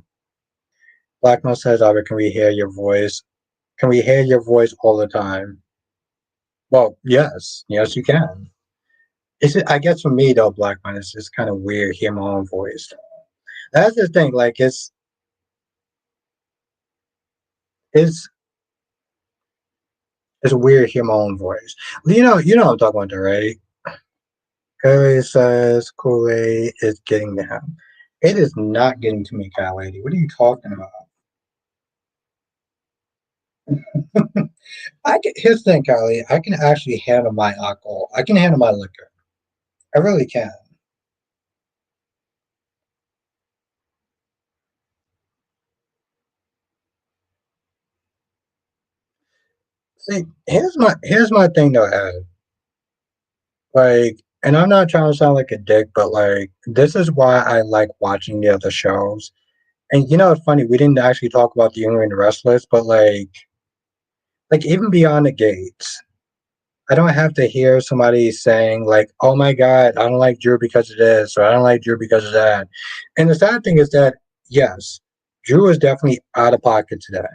S1: Blackman says, "Albert, can we hear your voice? Can we hear your voice all the time?" Well, yes, you can. I guess for me though, Blackman, it's just kind of weird hearing my own voice. That's the thing. Like it's it's weird hearing my own voice. You know what I'm talking about, right? Curry says Kool Aid is getting to him. It is not getting to me, Cat Lady. What are you talking about? Here's the thing, Kylie. I can actually handle my alcohol. I can handle my liquor. I really can. See, here's my thing though, Ed. Like, and I'm not trying to sound like a dick, but like, this is why I like watching the other shows. And you know, it's funny. We didn't actually talk about the Young and the Restless, but like even beyond the gates. I don't have to hear somebody saying like, "Oh my God, I don't like Drew because of this," or "I don't like Drew because of that." And the sad thing is that yes, Drew is definitely out of pocket today.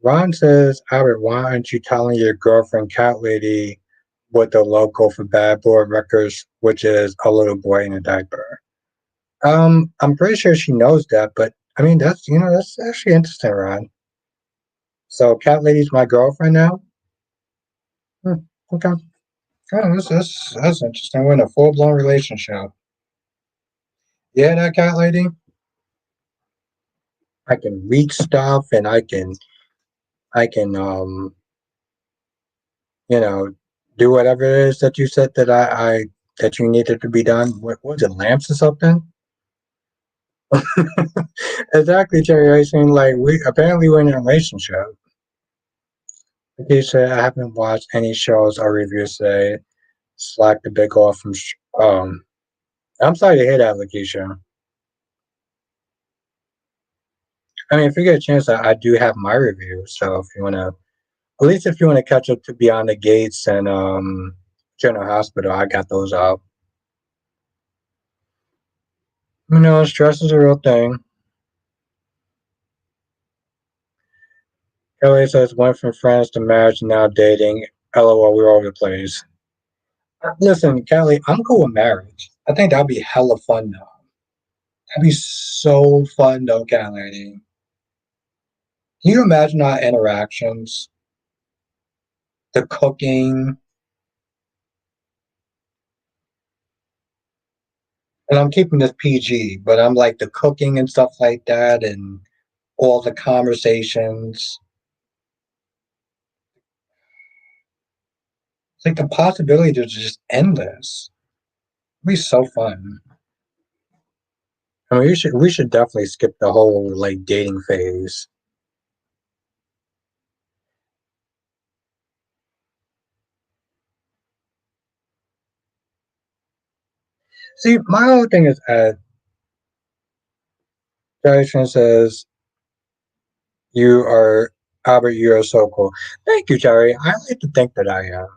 S1: Ron says, "Albert, why aren't you telling your girlfriend, Cat Lady, what the logo for Bad Boy Records, which is a little boy in a diaper?" I'm pretty sure she knows that, but I mean, that's actually interesting, Ron. So, Cat Lady's my girlfriend now. Hmm, okay. Oh, that's interesting. We're in a full blown relationship. Yeah, that cat lady. I can read stuff, and I can you know do whatever it is that you said that I that you needed to be done. What was it, lamps or something? Exactly, Cherry Icing. Like we apparently we're in a relationship. Okay, so I haven't watched any shows or reviews today. Slack the big off from. I'm sorry to hear that, Lakeisha. I mean, if you get a chance, I do have my review. So if you wanna at least if you want to catch up to Beyond the Gates and General Hospital, I got those up. Stress is a real thing. Kelly says went from friends to marriage and now dating. LOL, we're all over the place. Listen, Kelly, I'm cool with marriage. I think that'd be hella fun though. That'd be so fun though, Kelly. Can you imagine our interactions? The cooking, and I'm keeping this PG, but I'm like the cooking and stuff like that, and all the conversations. It's like the possibility to just end this. It'd be so fun. I mean, we should definitely skip the whole like dating phase. See, my whole thing is Jason says, you are, Albert, you're so cool. Thank you, Jerry. I like to think that I am.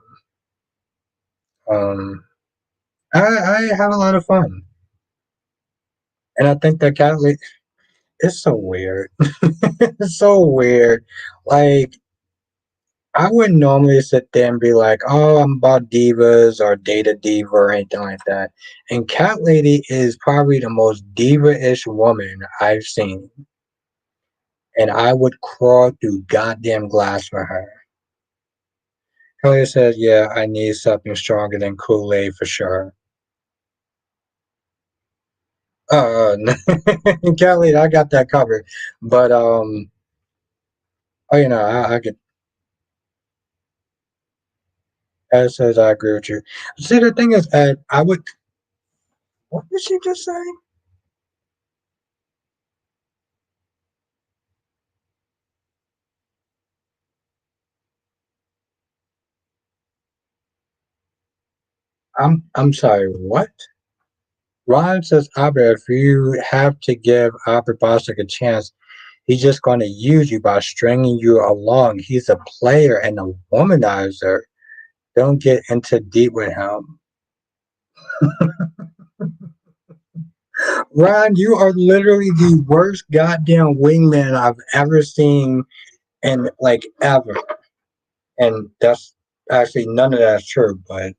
S1: I have a lot of fun. And I think that Catholic, it's so weird. It's so weird. Like, I wouldn't normally sit there and be like, oh, I'm about divas or date a diva or anything like that. And Cat Lady is probably the most diva-ish woman I've seen. And I would crawl through goddamn glass for her. Kelly says, yeah, I need something stronger than Kool-Aid for sure. Kelly, I got that covered. But oh, I get. Ed says I agree with you. See, the thing is, Ed, I would. What did she just say? I'm sorry. What? Ron says, Albert, if you have to give Albert Bostic a chance, he's just going to use you by stringing you along. He's a player and a womanizer. Don't get into deep with him. Ron, you are literally the worst goddamn wingman I've ever seen and like ever. And that's actually none of that's true, but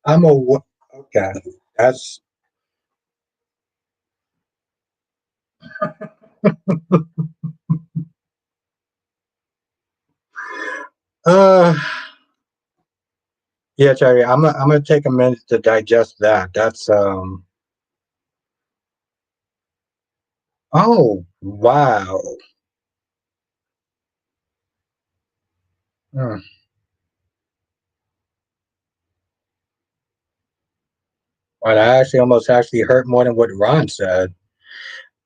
S1: I'm a okay. That's uh yeah, Jerry. I'm gonna take a minute to digest that. That's oh wow. Hmm. Well, that actually almost actually hurt more than what Ron said.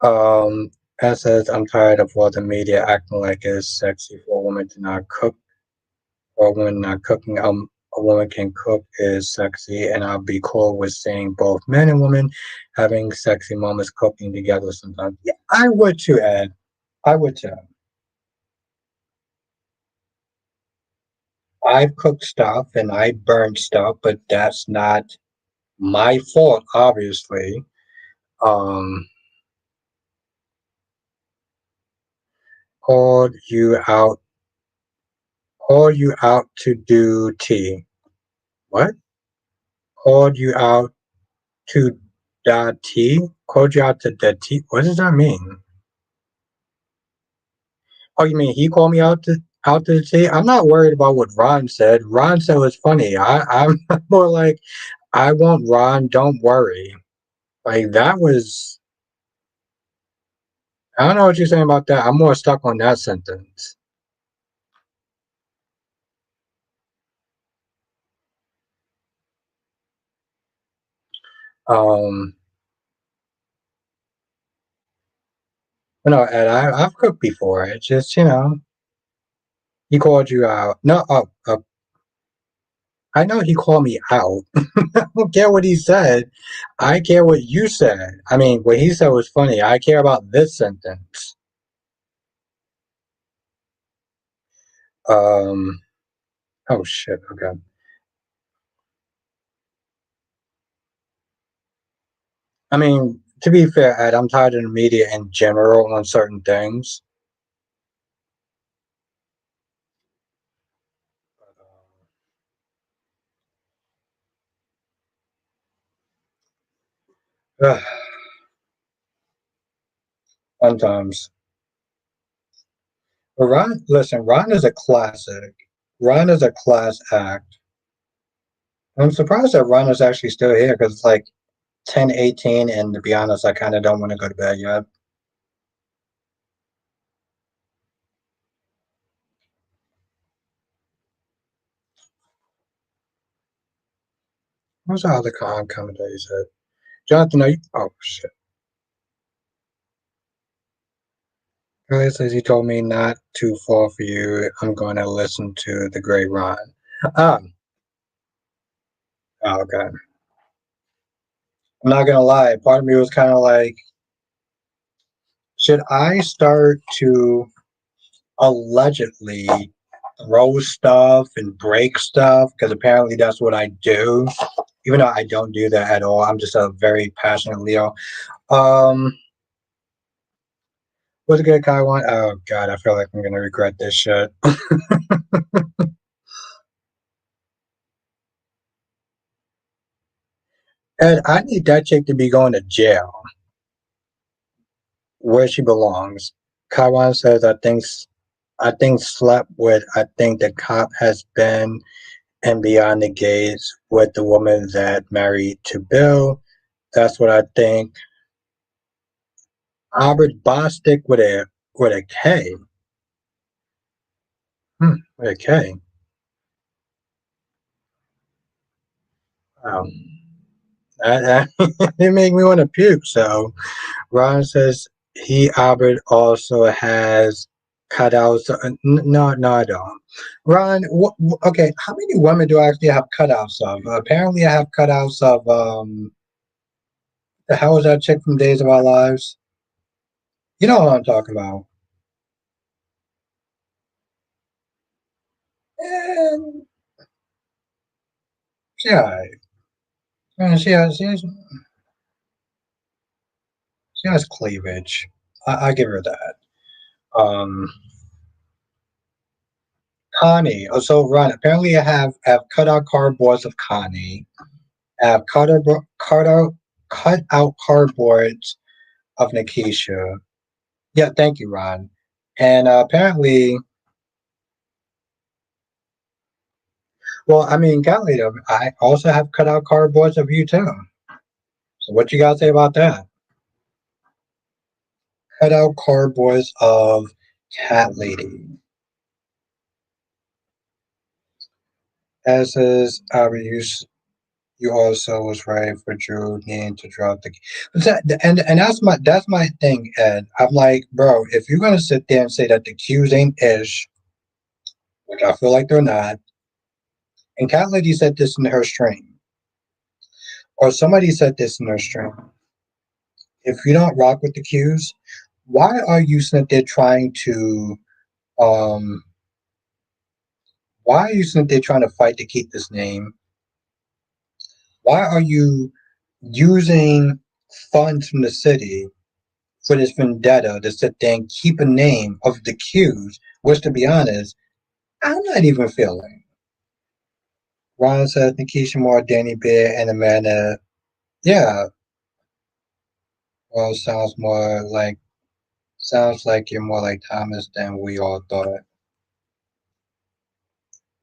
S1: Um, that says I'm tired of all the media acting like it's sexy for a woman to not cook or when not cooking. A woman can cook is sexy, and I'll be cool with seeing both men and women having sexy moments cooking together sometimes. Yeah, I would too, Ed. I would too. I've cooked stuff and I burned stuff, but that's not my fault, obviously. Um, called you out, called you out to do tea. What? Called you out to the tea? Called you out to the tea? What does that mean? Oh, you mean he called me out to the tea? I'm not worried about what Ron said. Ron said it was funny. I'm more like, I want Ron. Don't worry. Like that was. I don't know what you're saying about that. I'm more stuck on that sentence. Um, no, Ed, I've cooked before. It's just, he called you out. No, I know he called me out. I don't care what he said. I care what you said. I mean, what he said was funny. I care about this sentence. Um, oh shit. Okay. I mean, to be fair, Ed, I'm tired of the media in general on certain things. Sometimes. But Ron, listen, Ron is a classic. Ron is a class act. I'm surprised that Ron is actually still here because it's like 10:18, and to be honest, I kind of don't want to go to bed yet. What's the other comment that you said? Jonathan, are you? Oh, shit. Earlier says you told me not to fall for you. I'm going to listen to the Great Ron. Um, oh, okay. I'm not gonna lie. Part of me was kind of like, should I start to allegedly throw stuff and break stuff? Because apparently that's what I do. Even though I don't do that at all. I'm just a very passionate Leo. Um, what's a good guy want? Oh God, I feel like I'm gonna regret this shit. And I need that chick to be going to jail where she belongs. Kaiwan says, I think slept with, I think the cop has been and beyond the gates with the woman that married to Bill. That's what I think. Albert Bostic with a K. With a K. Wow. It made me want to puke. So Ron says he Albert also has cutouts. No, I don't. Ron, okay, how many women do I actually have cutouts of? Apparently, I have cutouts of the hell was that chick from Days of Our Lives? You know what I'm talking about. And yeah, she has cleavage. I give her that. Um, Connie. Oh, so Ron. Apparently, I have cut out cardboards of Connie. I have cut out cardboards of Nikisha. Yeah, thank you, Ron. And apparently, well, I mean, Callie, I also have cut out cardboards of you too. So what you gotta say about that? Cut out cardboards of Cat Lady. As is, you also was right for Drew needing to drop the. And that's my thing, Ed. I'm like, bro, if you're gonna sit there and say that the cues ain't ish, which I feel like they're not, and Cat Lady said this in her stream, or somebody said this in her stream. If you don't rock with the cues, why are you sitting there trying to um why are you sitting there trying to fight to keep this name? Why are you using funds from the city for this vendetta to sit there and keep a name of the cues, which to be honest, I'm not even feeling. Ron says Nikisha Moore, Danny Bear, and Amanda. Yeah, well, sounds like you're more like Thomas than we all thought.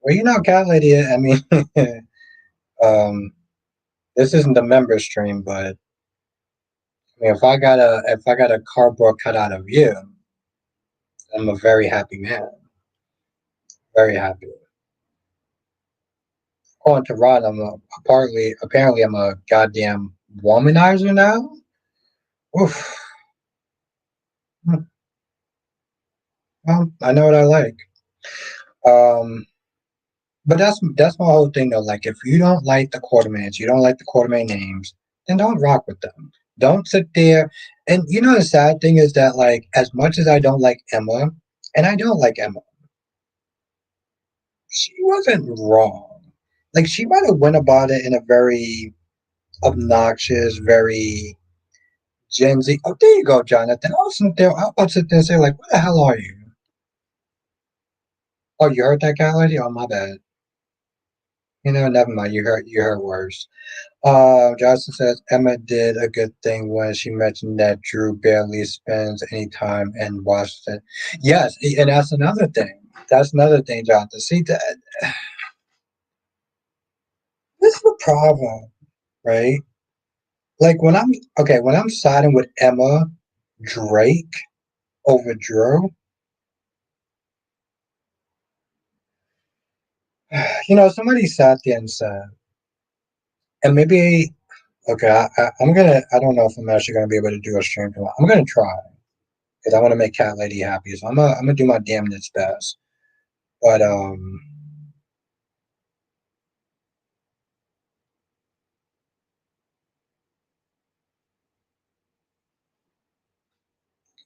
S1: Well, Cat Lady. I mean, um, this isn't the member stream, but I mean, if I got a cardboard cut out of you, I'm a very happy man. Very happy. According to Ron, apparently I'm a goddamn womanizer now. Oof. Well, I know what I like. Um, but that's my whole thing though. Like, if you don't like the Quartermains, you don't like the Quartermain names, then don't rock with them. Don't sit there. And the sad thing is that like, as much as I don't like Emma, and I don't like Emma, she wasn't wrong. Like, she might have went about it in a very obnoxious, very Gen Z. Oh, there you go, Jonathan. I'll sit there and say, like, what the hell are you? Oh, you heard that guy lady? Oh, my bad. Never mind. You heard worse. Johnson says Emma did a good thing when she mentioned that Drew barely spends any time in Washington. Yes, and that's another thing. That's another thing, Jonathan. See that this is the problem, right? Like when I'm siding with Emma Drake over Drew, somebody sat there and said, and maybe okay, I don't know if I'm actually gonna be able to do a stream tomorrow. I'm gonna try. because I want to make Cat Lady happy. So I'm gonna do my damnedest best. But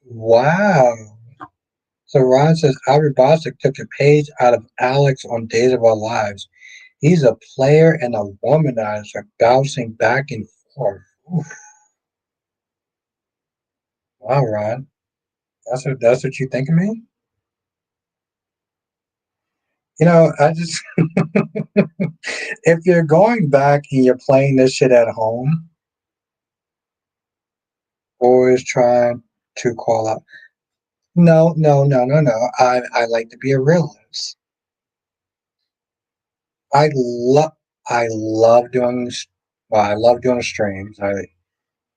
S1: wow. So Ron says Albert Bostic took a page out of Alex on Days of Our Lives. He's a player and a womanizer, bouncing back and forth. Oof. Wow, Ron, that's what you think of me. I just if you're going back and you're playing this shit at home, always trying to call out. No, no, no, no, no. I like to be a realist. I love I love doing well, I love doing streams.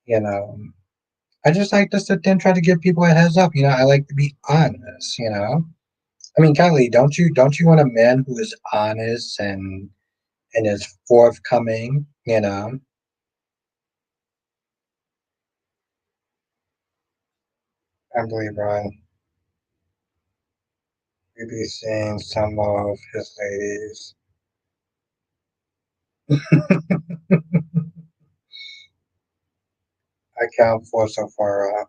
S1: You know I just like to sit there and try to give people a heads up. I like to be honest. I mean, Kylie, don't you want a man who is honest and is forthcoming? I believe Brian. We be seeing some of his ladies. I count four so far.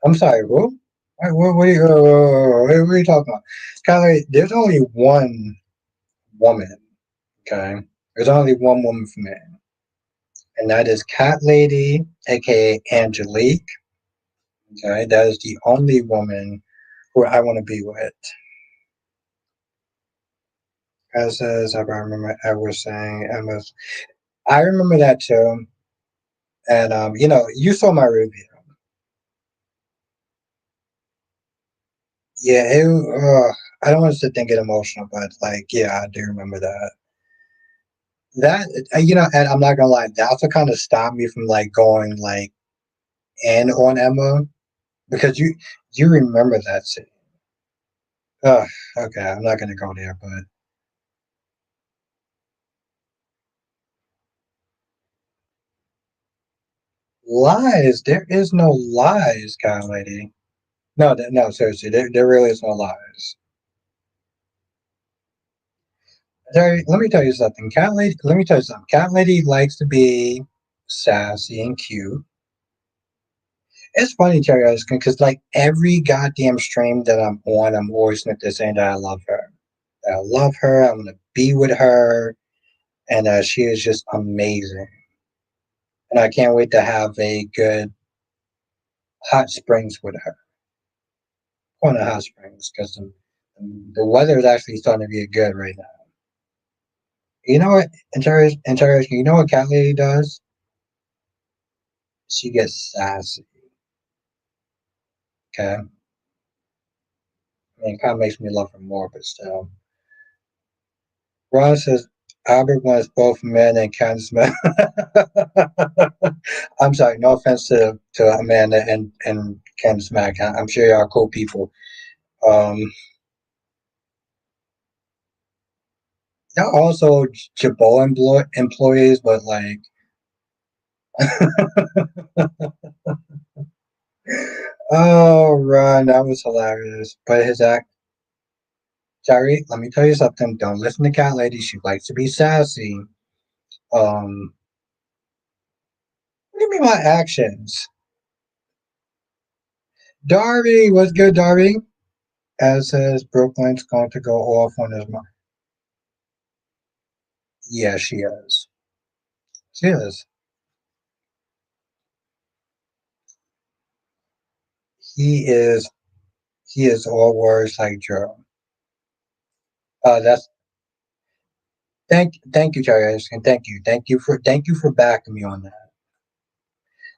S1: I'm sorry, who? What are what are you talking about? Kylie, there's only one woman, okay? There's only one woman for me, and that is Cat Lady, aka Angelique. Okay, that is the only woman who I want to be with. As I remember, I was saying, I remember that too. And you saw my review. Yeah, I don't want to sit there and get emotional, but like, yeah, I do remember that. And I'm not gonna lie, that also kind of stopped me from like going like in on Emma because you remember that scene. Okay, I'm not gonna go there, but lies. There is no lies, guy lady. No, no, seriously, there really is no lies. Let me tell you something. Cat lady. Let me tell you something. Cat lady likes to be sassy and cute. It's funny, Terry, because like every goddamn stream that I'm on, I'm always saying that I love her. I love her. I'm gonna be with her, and she is just amazing. And I can't wait to have a good hot springs with her. On the hot springs, because the weather is actually starting to get good right now. You know what? You know what Cat Lady does? She gets sassy. Okay, I mean, it kind of makes me love her more, but still. Ron says Albert wants both men and Ken Smith. I'm sorry, no offense to Amanda and Ken Smack. I'm sure y'all are cool people. Um, they're also Jabot employees, but like, oh, Ron, that was hilarious. But his act, Jerry, let me tell you something. Don't listen to Cat Lady. She likes to be sassy. What do you mean by actions? Darby, what's good, Darby? As says Brooklyn's going to go off on his mind. Yeah, she is. She is. He is. He is all words like Joe. That's thank you, Charlie, and thank you for backing me on that.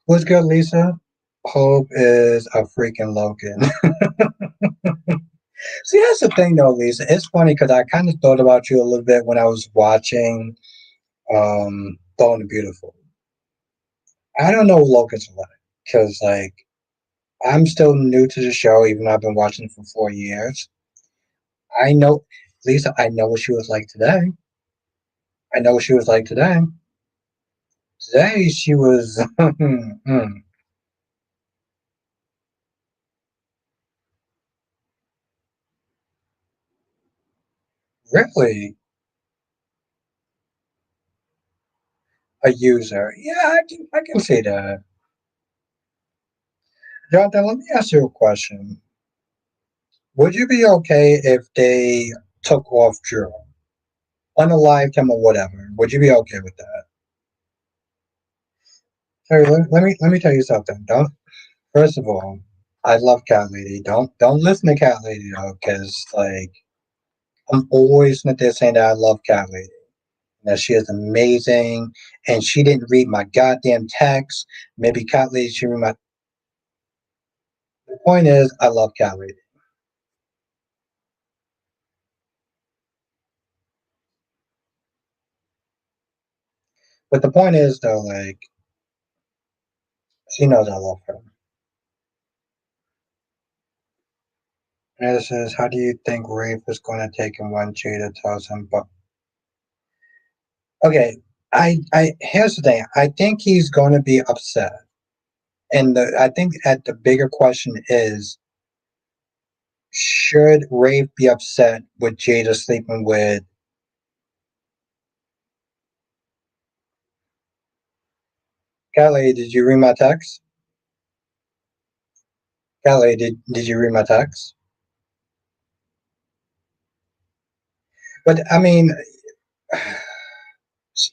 S1: What's good, Lisa? Hope is a freaking Logan. See, that's the thing, though, Lisa. It's funny because I kind of thought about you a little bit when I was watching Bold and Beautiful. I don't know what Logan's like because, like, I'm still new to the show, even though I've been watching it for 4 years. I know, Lisa, I know what she was like today. I know what she was like today. Today, she was, Really? A user? Yeah, I can see that. Jonathan, let me ask you a question. Would you be okay if they took off Drew? Unalived him or whatever. Would you be okay with that? Hey, let me tell you something. Don't First of all, I love Cat Lady. Don't listen to Cat Lady though, because like I'm always not there saying that I love Cat Lady. That she is amazing, and she didn't read my goddamn text. Maybe Cat Lady should read my. The point is, I love Cat Lady. But the point is, though, like she knows I love her. And it says, "How do you think Rafe is going to take in when Jada tells him?" But okay, I here's the thing. I think he's going to be upset, and I think at the bigger question is, should Rafe be upset with Jada sleeping with Kelly? Did you read my text? Kelly, did you read my text? But I mean,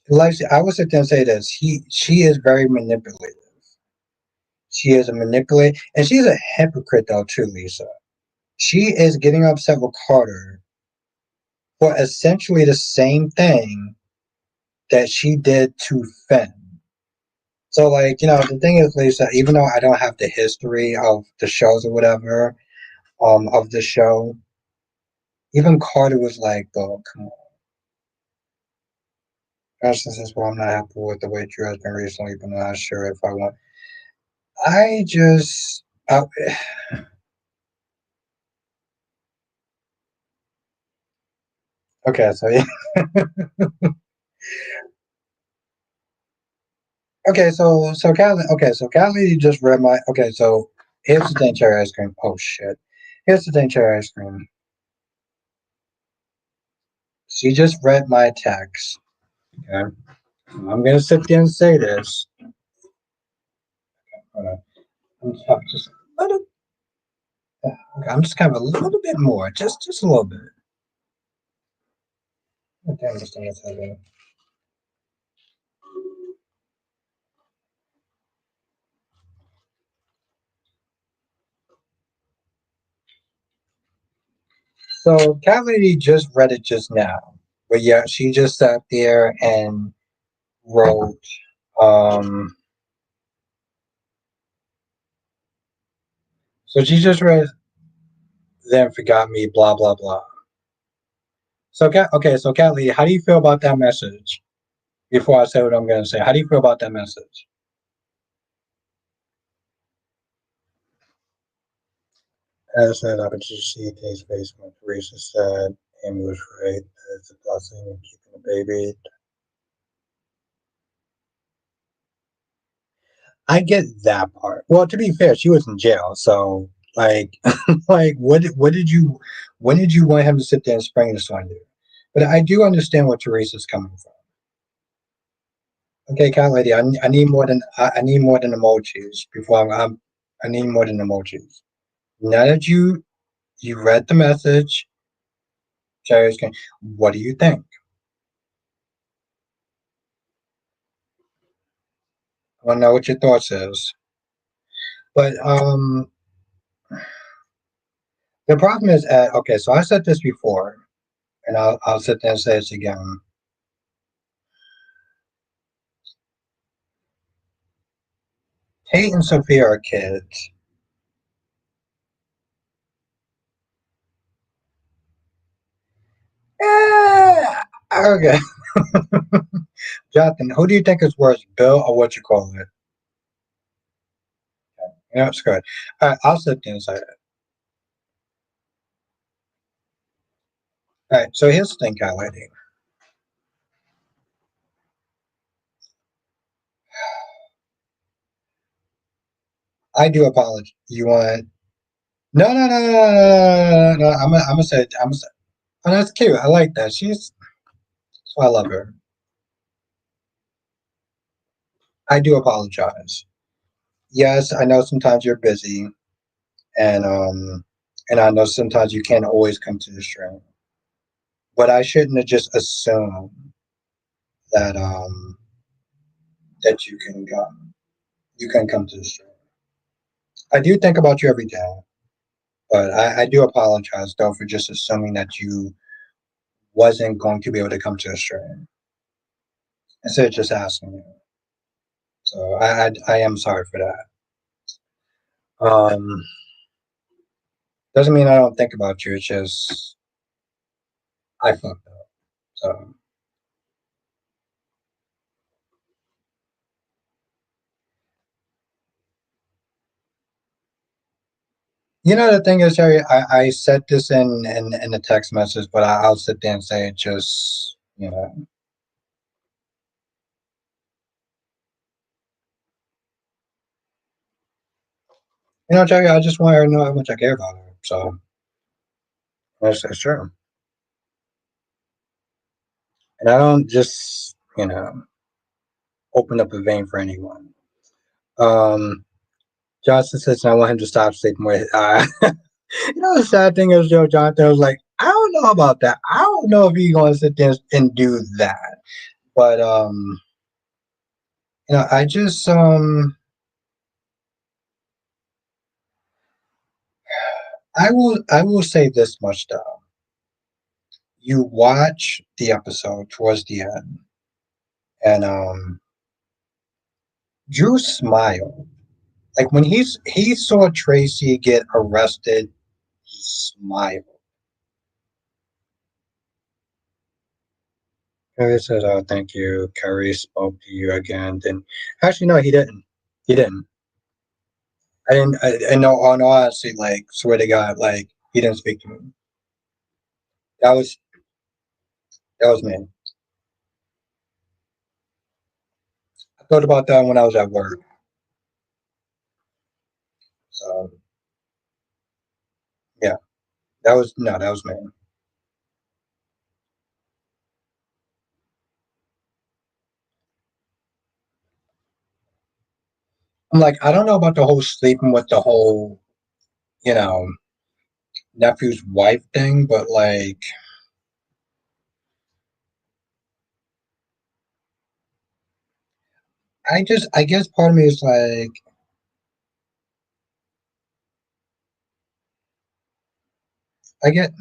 S1: like I would sit there and say this. She is very manipulative. She is a manipulator, and she's a hypocrite though too, Lisa. She is getting upset with Carter for essentially the same thing that she did to Finn. So, like, the thing is, Lisa, even though I don't have the history of the shows or whatever, of the show, even Carter was like, "Oh, come on." This is why I'm not happy with the way Drew has been recently, but I'm not sure if I want. I just, okay, so yeah, so Callie just read my. Okay, so here's the thing, cherry ice cream. Oh shit, here's the thing, cherry ice cream. She just read my text. Okay, I'm gonna sit there and say this. Hold on. I'm just a little. Okay, I'm just kind of a little bit more, just a little bit. Okay, I'm just gonna. So Cat Lady just read it just now, but yeah, she just sat there and wrote. Um, so she just read, then forgot me, blah blah blah. So Cat Lady, how do you feel about that message? Before I say what I'm gonna say, how do you feel about that message? As I said, I could just see Kay's face when Teresa said Amy was right. It's a blessing in keeping a baby. I get that part. Well, to be fair, she was in jail, so like, like, when did you want him to sit there and spring this on you? But I do understand where Teresa's coming from. Okay, cat lady, I need more than I need more than emojis before I need more than emojis. Now that you read the message, Jerry's going. What do you think? I want to know what your thoughts is. But the problem is at okay. So I said this before, and I'll sit there and say this again. Tate and Sophia are kids. Eh, okay. Jonathan, who do you think is worse, Bill or what you call it? It's good. All right, I'll sit there and say it. All right, so here's the thing, Kyle lady. I do apologize. You want? No, no, no, no, no, no, no, no. I'm gonna say. Oh, that's cute. I like that. So I love her. I do apologize. Yes, I know sometimes you're busy, and and I know sometimes you can't always come to the stream. But I shouldn't have just assumed that that you can come to the stream. I do think about you every day, but I do apologize though for just assuming that you wasn't going to be able to come to the stream instead of just asking you. So I am sorry for that. Um, doesn't mean I don't think about you. It's just I fucked up. So you know the thing is, Harry, I said this in the text message, but I'll sit there and say it just Jerry, I just want her to know how much I care about her. So that's true. And I don't just, open up a vein for anyone. Um, Johnson says, I want him to stop sleeping with. The sad thing is, Joe Jonathan was like, I don't know about that. I don't know if he's going to sit there and do that. But, I just, I will say this much though. You watch the episode towards the end, and Drew smiled. Like when he saw Tracy get arrested, he smiled. He said, "Oh, thank you." Kerry spoke to you again. Then, actually, no, he didn't. He didn't. I didn't. I know. On honesty, like, swear to God, like, he didn't speak to me. That was that was me. I thought about that when I was at work. So yeah, that was no, that was me. I'm like, I don't know about the whole sleeping with the whole, you know, nephew's wife thing, but like, I guess part of me is like, I get,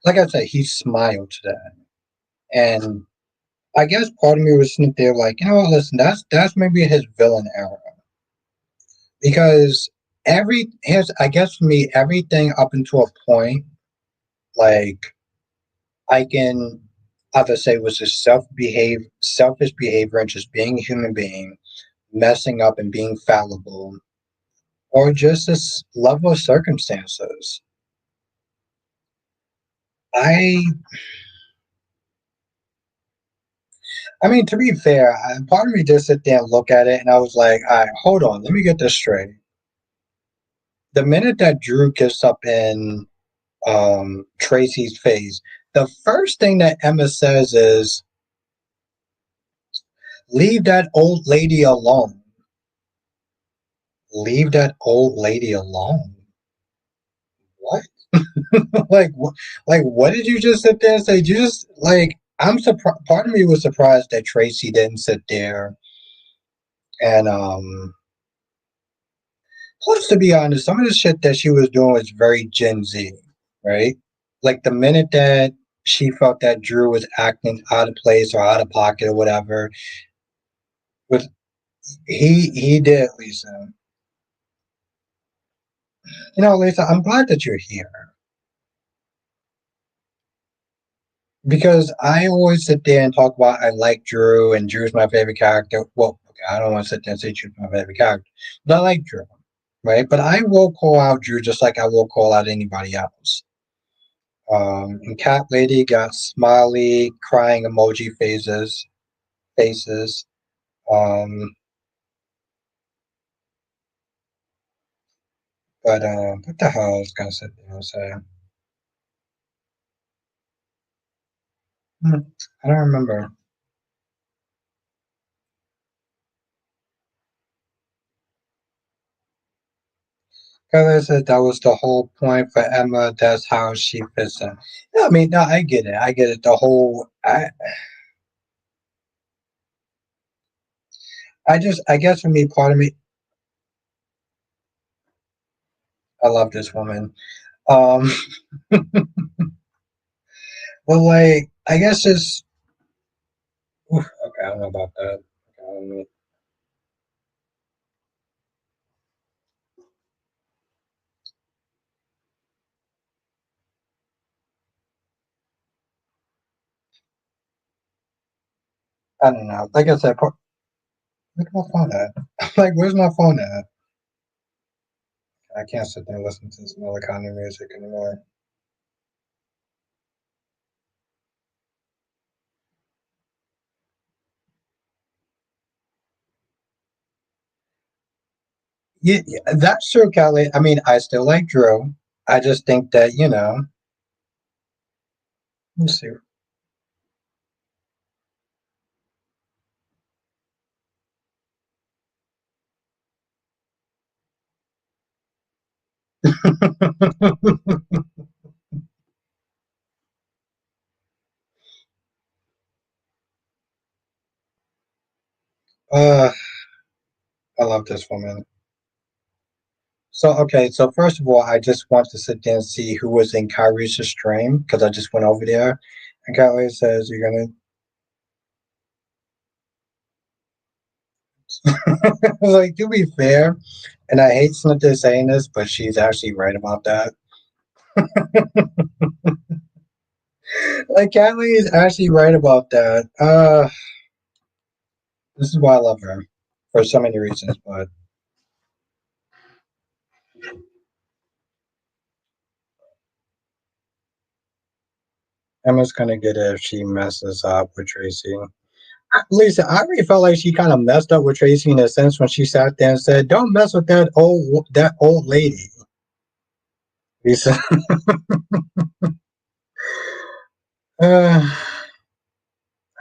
S1: like I said, he smiled today, and I guess part of me was sitting there like, you know what, listen, that's maybe his villain era because I guess for me, everything up until a point, like I can either say was just selfish behavior and just being a human being, messing up and being fallible, or just this level of circumstances. I I mean, to be fair, part of me just sit there and look at it, and I was like, all right, hold on, let me get this straight. The minute that Drew gets up in Tracy's face, the first thing that Emma says is, leave that old lady alone. Leave that old lady alone. What? like, like, what did you just sit there and say? You just, like, I'm surprised. Part of me was surprised that Tracy didn't sit there and, plus, to be honest, some of the shit that she was doing was very Gen Z, right? Like the minute that she felt that Drew was acting out of place or out of pocket or whatever, with he did, Lisa. Lisa, I'm glad that you're here because I always sit there and talk about I like Drew and Drew's my favorite character. Well, okay, I don't want to sit there and say Drew's my favorite character, but I like Drew, right? But I will call out Drew just like I will call out anybody else. And Cat Lady got smiley, crying emoji faces. Um, but what the hell I was gonna sit there and say? Hmm, I don't remember. Kylie said that was the whole point for Emma. That's how she fits in. No, I mean, no, I get it. I get it. The whole, I guess for me, part of me, I love this woman. Um, but like, I guess it's, oof, okay, I don't know about that. Um, I don't know. Like I said, where's my phone at? Like, where's my phone at? I can't sit there and listen to some other kind of music anymore. Yeah, yeah, that's true, Kelly. I mean, I still like Drew. I just think that, let's see. uh, I love this woman. So, okay, so first of all, I just want to sit there and see who was in Kyrie's stream because I just went over there. And Kyrie says, you're going to, like, to be fair, and I hate Cynthia saying this, but she's actually right about that. Like, Kylie is actually right about that. This is why I love her for so many reasons, but Emma's gonna get it if she messes up with Tracy. Lisa, I really felt like she kind of messed up with Tracy in a sense when she sat there and said, "Don't mess with that old lady." Lisa, uh,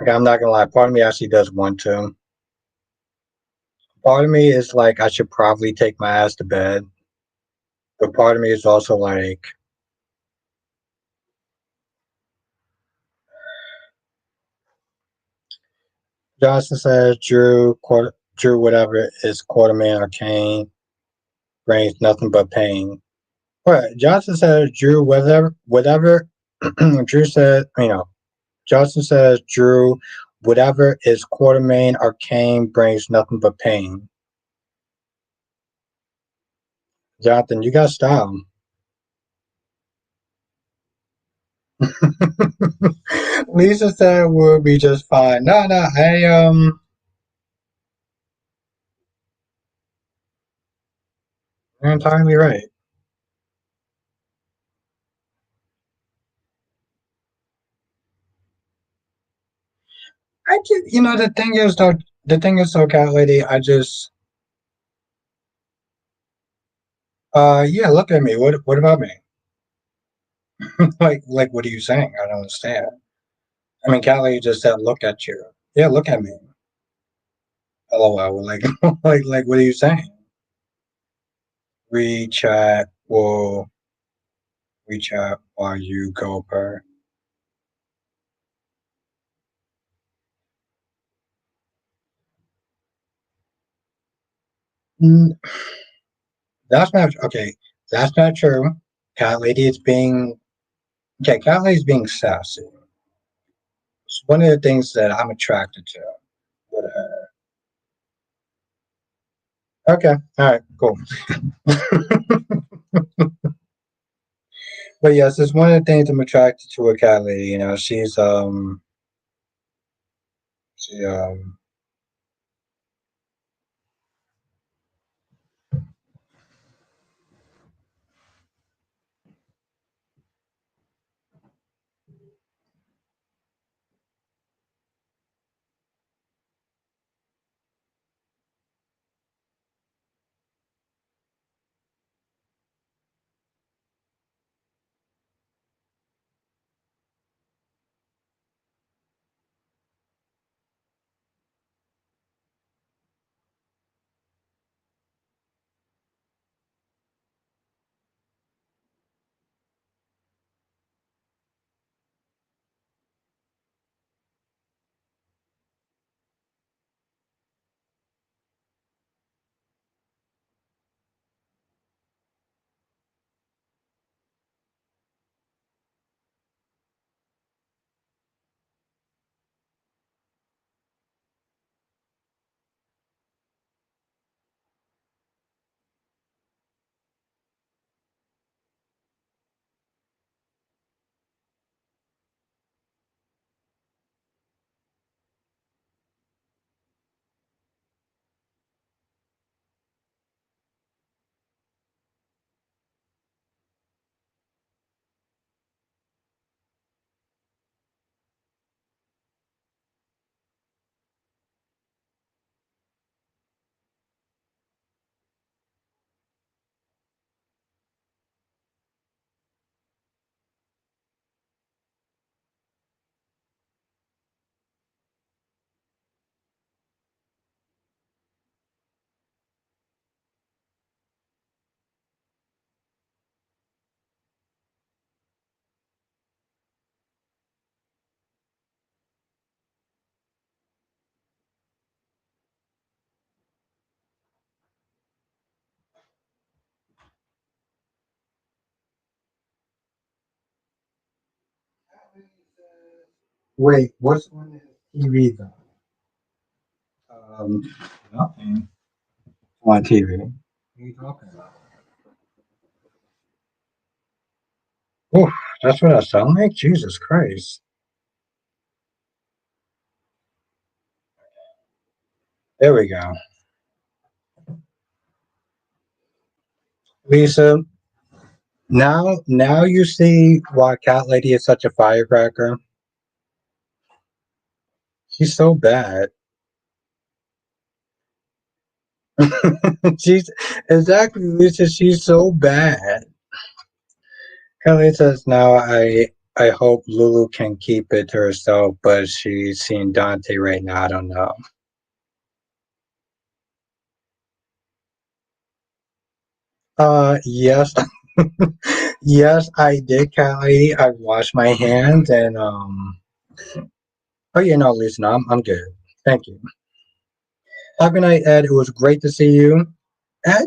S1: okay, I'm not gonna lie. Part of me actually does want to. Part of me is like I should probably take my ass to bed, but part of me is also like Johnson says Drew, whatever is quarterman or Kane brings nothing but pain. What Johnson says, Drew, whatever. Drew said, Johnson says, Drew, whatever is Quartermain or Kane brings nothing but pain. Jonathan, you got style. Lisa said we'll be just fine. No, no, you're entirely right. I just, the thing is though, cat lady, yeah, look at me. What about me? Like, what are you saying? I don't understand. I mean, cat lady just said, look at you. Yeah, look at me. LOL. Like, like, what are you saying? WeChat will WeChat while you go per. Mm, that's not okay. That's not true. Cat lady is being okay. Cat lady is being sassy. It's one of the things that I'm attracted to with her. Okay, all right, cool. But yes, it's one of the things I'm attracted to a cat lady. She Wait, what's on the TV though? Um, Nothing on TV. What are you talking about? Oof, that's what I sound like? Jesus Christ. There we go. Lisa, now you see why Cat Lady is such a firecracker. She's so bad. She's exactly, Lisa. She's so bad. Kelly says now I hope Lulu can keep it to herself, but she's seeing Dante right now. I don't know. Yes, yes, I did, Kelly. I washed my hands and oh yeah, no, listen, I'm good. Thank you. Have a good night, Ed. It was great to see you. Ed,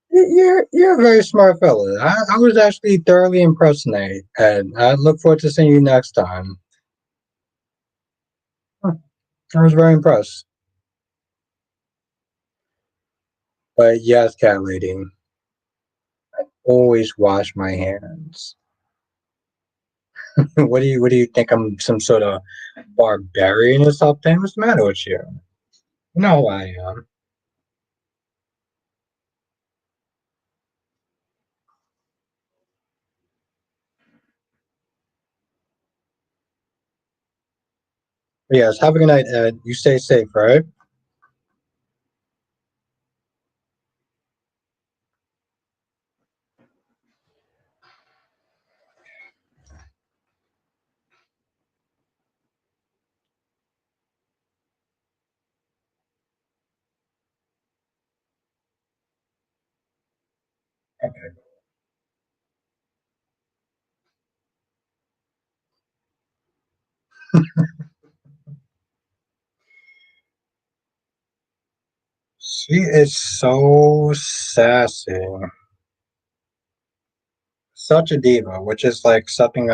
S1: you're a very smart fella. I was actually thoroughly impressed tonight, and I look forward to seeing you next time. Huh, I was very impressed. But yes, cat lady, always wash my hands. What do you think? I'm some sort of barbarian or something? What's the matter with you? You know who I am. Yes, have a good night, Ed. You stay safe, right? Okay. She is so sassy. Such a diva, which is like something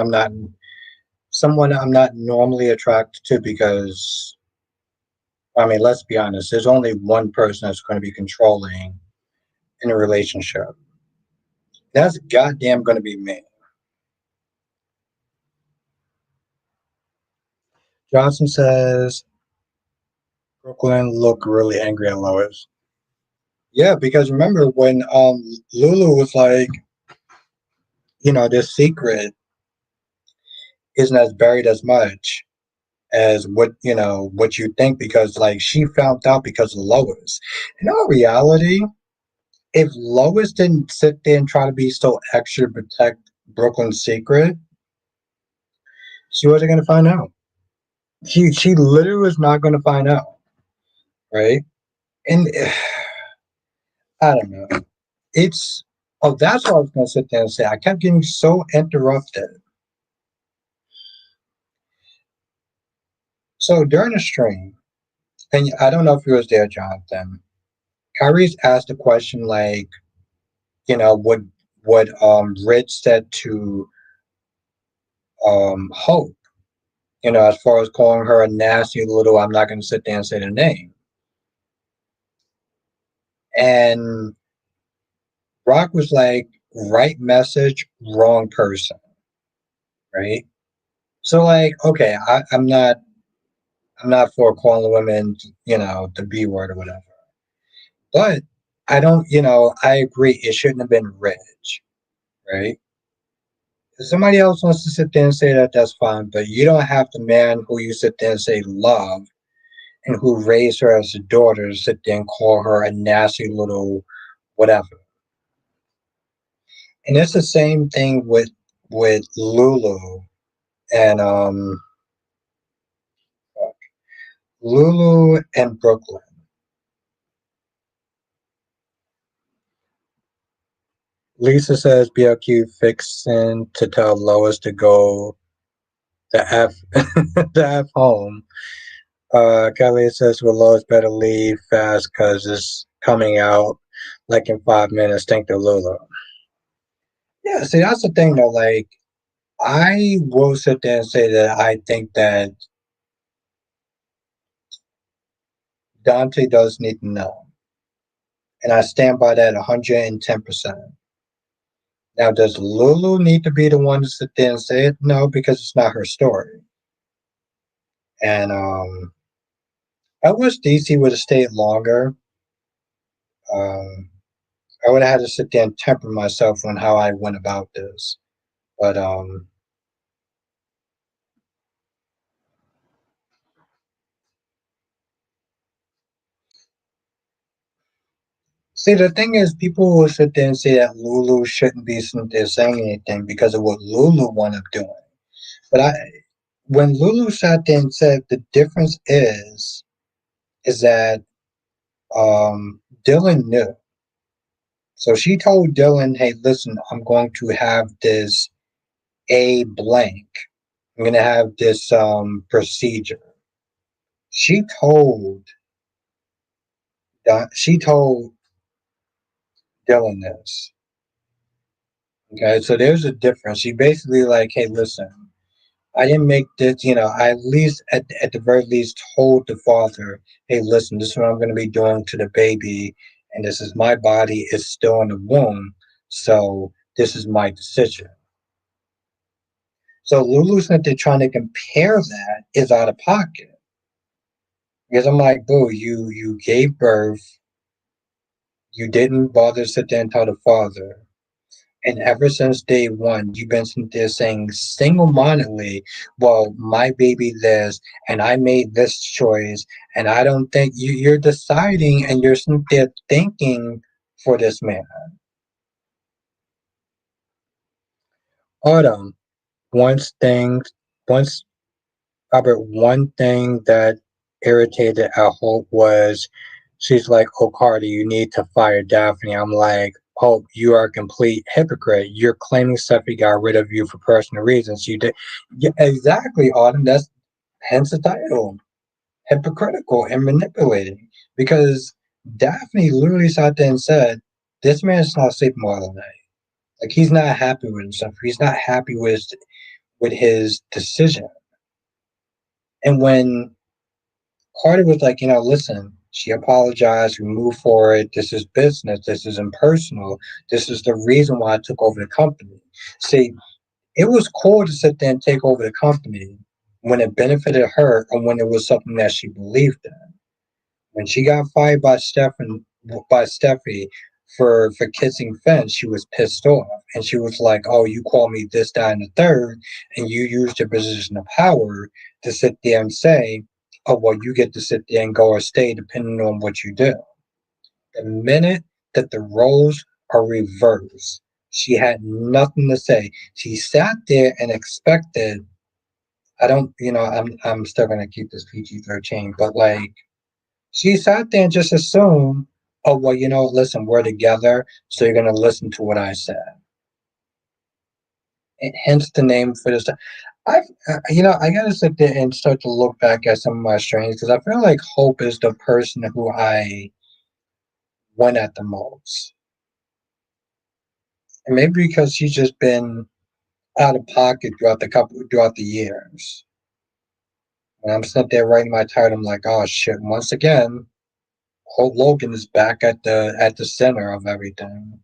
S1: someone I'm not normally attracted to because, I mean, let's be honest, there's only one person that's going to be controlling in a relationship. That's goddamn going to be me. Johnson says Brooklyn looked really angry at Lois. Yeah, because remember when Lulu was like, this secret isn't as buried as much as what you think because like she found out because of Lois. In all reality, if Lois didn't sit there and try to be so extra to protect Brooklyn's secret, she wasn't gonna find out. She literally was not gonna find out, right? And I don't know. It's that's what I was gonna sit there and say. I kept getting so interrupted. So during the stream, and I don't know if you was there, Jonathan. Kyrie's asked a question like, what Rich said to Hope, as far as calling her a nasty little, I'm not gonna sit there and say the name. And Rock was like, right message, wrong person, right? So like, okay, I'm not for calling women, the B word or whatever. But I don't, I agree it shouldn't have been Rich, right? If somebody else wants to sit there and say that, that's fine. But you don't have the man who you sit there and say love and who raised her as a daughter to sit there and call her a nasty little whatever. And it's the same thing with Lulu and Lulu and Brooklyn. Lisa says BLQ fixing to tell Lois to go the F the F home. Kelly says well Lois better leave fast cause it's coming out like in 5 minutes. Thank the Lulu. Yeah, see that's the thing though, like I will sit there and say that I think that Dante does need to know, and I stand by that 110%. Now, does Lulu need to be the one to sit there and say it? No, because it's not her story. And I wish DC would have stayed longer. Um, I would have had to sit there and temper myself on how I went about this. But see, the thing is, people will sit there and say that Lulu shouldn't be sitting there saying anything because of what Lulu wound up doing. But when Lulu sat there and said the difference is that Dylan knew. So she told Dylan, "Hey, listen, I'm going to have this a blank. I'm going to have this procedure." She told she told Dylan this. Okay, so there's a difference. She basically like, "Hey, listen, I didn't make this. I at least at the very least told the father, hey, listen, this is what I'm going to be doing to the baby, and this is my body. It's still in the womb, so this is my decision." So Lulu's that they're trying to compare that is out of pocket because I'm like, boo, you gave birth, you didn't bother to sit there and tell the father. And ever since day one, you've been sitting there saying single mindedly, well, my baby this, and I made this choice, and I don't think you're deciding and you're sitting there thinking for this man. Autumn, once things, once Robert, one thing that irritated at Hope was she's like, "Oh, Carter, you need to fire Daphne." I'm like, "Hope, you are a complete hypocrite. You're claiming Stephanie got rid of you for personal reasons. You did." Yeah, exactly, Autumn. That's hence the title. Hypocritical and manipulating. Because Daphne literally sat there and said, "This man's not sleeping well at night. Like he's not happy with himself. He's not happy with his decision." And when Carter was like, listen, she apologized. We moved forward. This is business. This is impersonal. This is the reason why I took over the company. See, it was cool to sit there and take over the company when it benefited her and when it was something that she believed in. When she got fired by Steffi for kissing Finn, she was pissed off. And she was like, "Oh, you call me this, that, and the third, and you used your position of power to sit there and say, oh, well, you get to sit there and go or stay depending on what you do." The minute that the roles are reversed, she had nothing to say. She sat there and expected, I don't, I'm still going to keep this PG-13, but like, she sat there and just assumed, oh, well, listen, we're together, so you're going to listen to what I said. And hence the name for this. I gotta sit there and start to look back at some of my strains because I feel like Hope is the person who I went at the most. And maybe because she's just been out of pocket throughout the years. When I'm sitting there writing my title, I'm like, oh shit, once again, Hope Logan is back at the center of everything.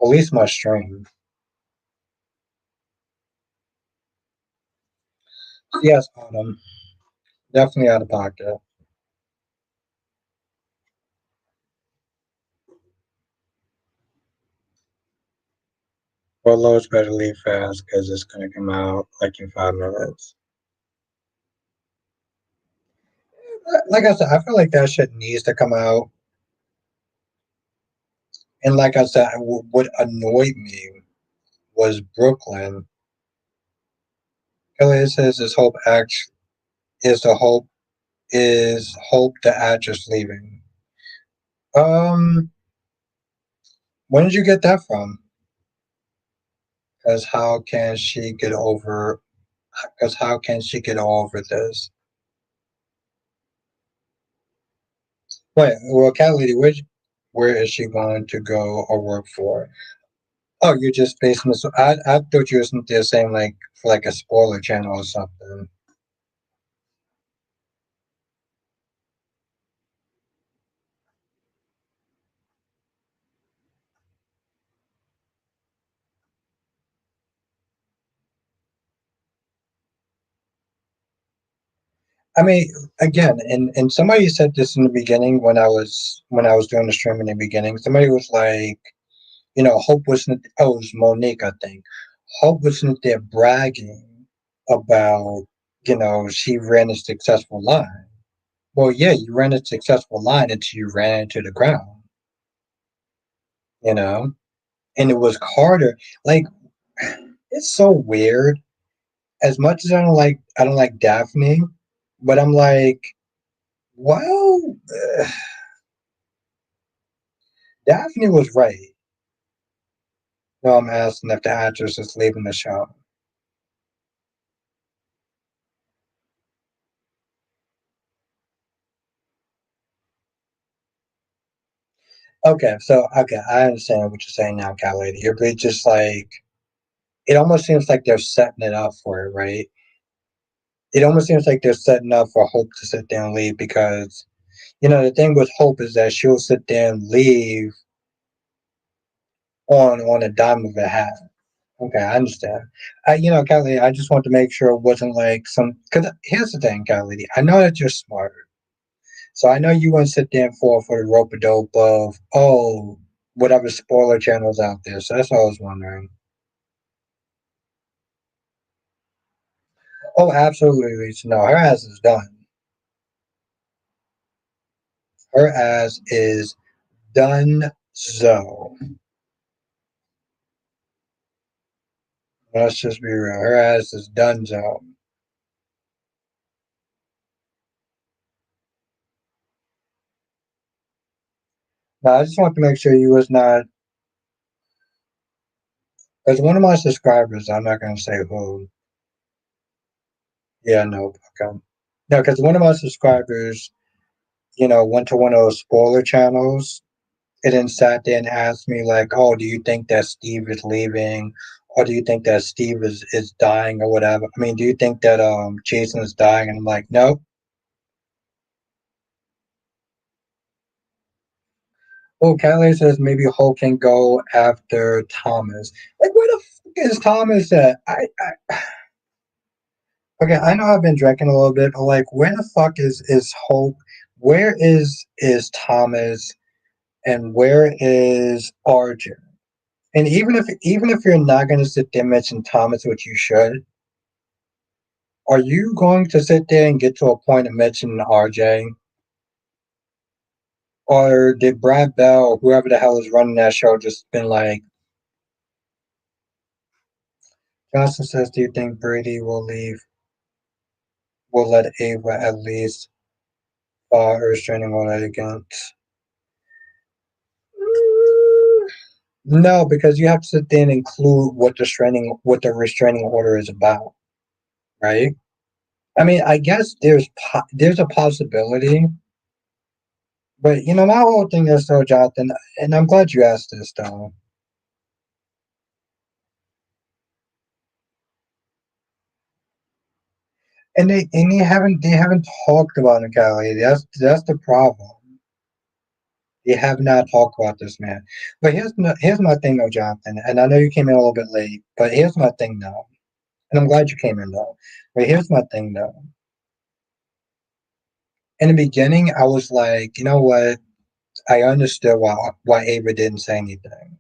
S1: At least my stream. Yes, Autumn. Definitely out of pocket. Well, Lowe's better leave fast because it's gonna come out like in 5 minutes. Like I said, I feel like that shit needs to come out. And like I said, what annoyed me was Brooklyn. Kelly says his hope act is the hope is hope the actress leaving. Um, when did you get that from? Because how can she get over? Because how can she get over this? Wait, well, Cat Lady, where is she going to go or work for? Oh, you're just basing this. I thought you were there saying like for like a spoiler channel or something. I mean, again, and somebody said this in the beginning when I was doing the stream in the beginning. Somebody was like, Hope wasn't. Oh, it was Monique, I think. Hope wasn't there bragging about she ran a successful line. Well, yeah, you ran a successful line until you ran into the ground. You know, and it was harder. Like it's so weird. As much as I don't like Daphne, but I'm like, well, Daphne was right. No, I'm asking if the actress is leaving the show. Okay, so okay, I understand what you're saying now, Cat Lady. You're just like it almost seems like they're setting it up for it, right? It almost seems like they're setting up for Hope to sit there and leave because the thing with Hope is that she'll sit there and leave on a dime of a hat. Okay, I understand. Cat Lady, I just want to make sure it wasn't like some. Because here's the thing, Cat Lady. I know that you're smart. So I know you wouldn't sit there and fall for the rope a dope of whatever spoiler channels out there. So that's all I was wondering. Oh, absolutely, Lisa. No, her ass is done. Her ass is done. So let's just be real. Her ass is done. So now I just want to make sure you was not. As one of my subscribers, I'm not going to say who. Yeah, no, okay. No, because one of my subscribers, went to one of those spoiler channels and then sat there and asked me like, "Oh, do you think that Steve is leaving, or do you think that Steve is dying, or whatever? I mean, do you think that Jason is dying?" And I'm like, "No." Well, Callie says maybe Hulk can go after Thomas. Like, where the fuck is Thomas at? Okay, I know I've been drinking a little bit, but like, where the fuck is Hulk? Where is Thomas? And where is RJ? And even if you're not going to sit there and mention Thomas, which you should, are you going to sit there and get to a point of mentioning RJ? Or did Brad Bell or whoever the hell is running that show just been like, Johnson says, do you think Brady will let Ava at least file a restraining order against? No, because you have to sit there and include what the restraining order is about, right? I mean, I guess there's a possibility. But my whole thing is though, Jonathan, and I'm glad you asked this though. And they haven't talked about it, Callie. That's the problem. They have not talked about this man. But here's my thing though, Jonathan. And I know you came in a little bit late, but here's my thing though. And I'm glad you came in though. But here's my thing though. In the beginning, I was like, you know what? I understood why Ava didn't say anything.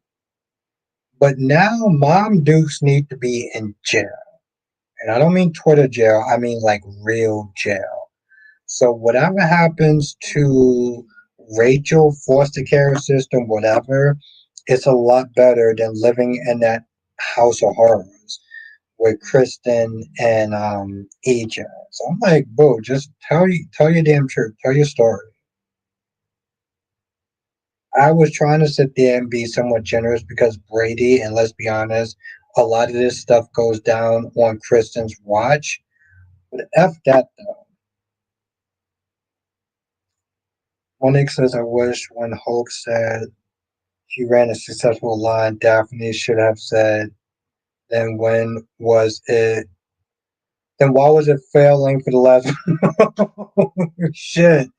S1: But now Mom Dukes need to be in jail. And I don't mean Twitter jail, I mean like real jail. So whatever happens to Rachel, foster care system, whatever, it's a lot better than living in that house of horrors with Kristen and EJ. So I'm like, boo, just tell your damn truth, tell your story. I was trying to sit there and be somewhat generous because Brady, and let's be honest, a lot of this stuff goes down on Kristen's watch. But F that though. Monique says, I wish when Hulk said She ran a successful line. Daphne should have said, then when was it? Then why was it failing for the last? Shit.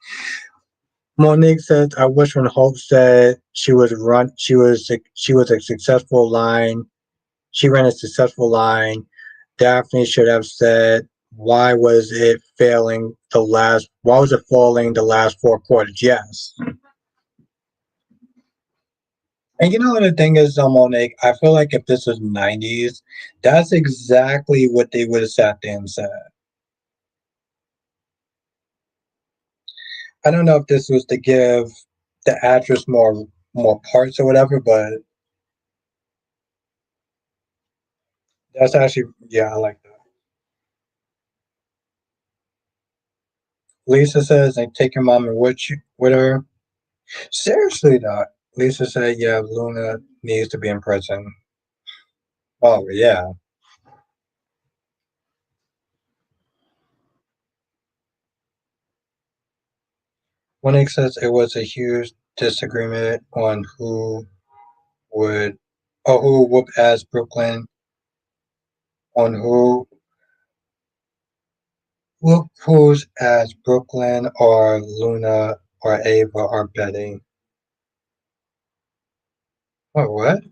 S1: Monique says, "I wish when Hope said she was a successful line. She ran a successful line. Daphne should have said, why was it failing the last? Why was it falling the last four quarters?" Yes. And you know what the thing is, Monique, I feel like if this was '90s, that's exactly what they would have sat there and said. I don't know if this was to give the actress more parts or whatever, but that's actually yeah, I like that. Lisa says, "And take your mom and with her." Seriously, though. Lisa said, "Yeah, Luna needs to be in prison." Oh yeah. Winnick says it was a huge disagreement on would who would whoop as Brooklyn on who's as Brooklyn or Luna or Ava or Betty. Oh what? It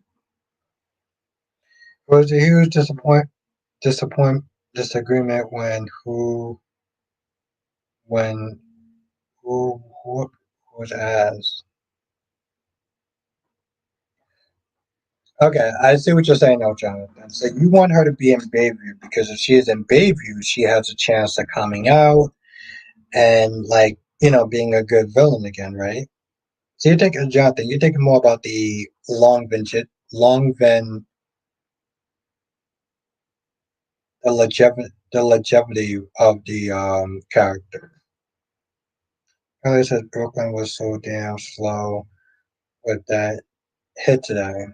S1: was a huge disappoint disagreement when who was as. Okay, I see what you're saying now, Jonathan. So you want her to be in Bayview because if she is in Bayview, she has a chance of coming out and being a good villain again, right? So you're thinking, Jonathan, you're thinking more about the the longevity of the character. Earlier said Brooklyn was so damn slow with that hit today,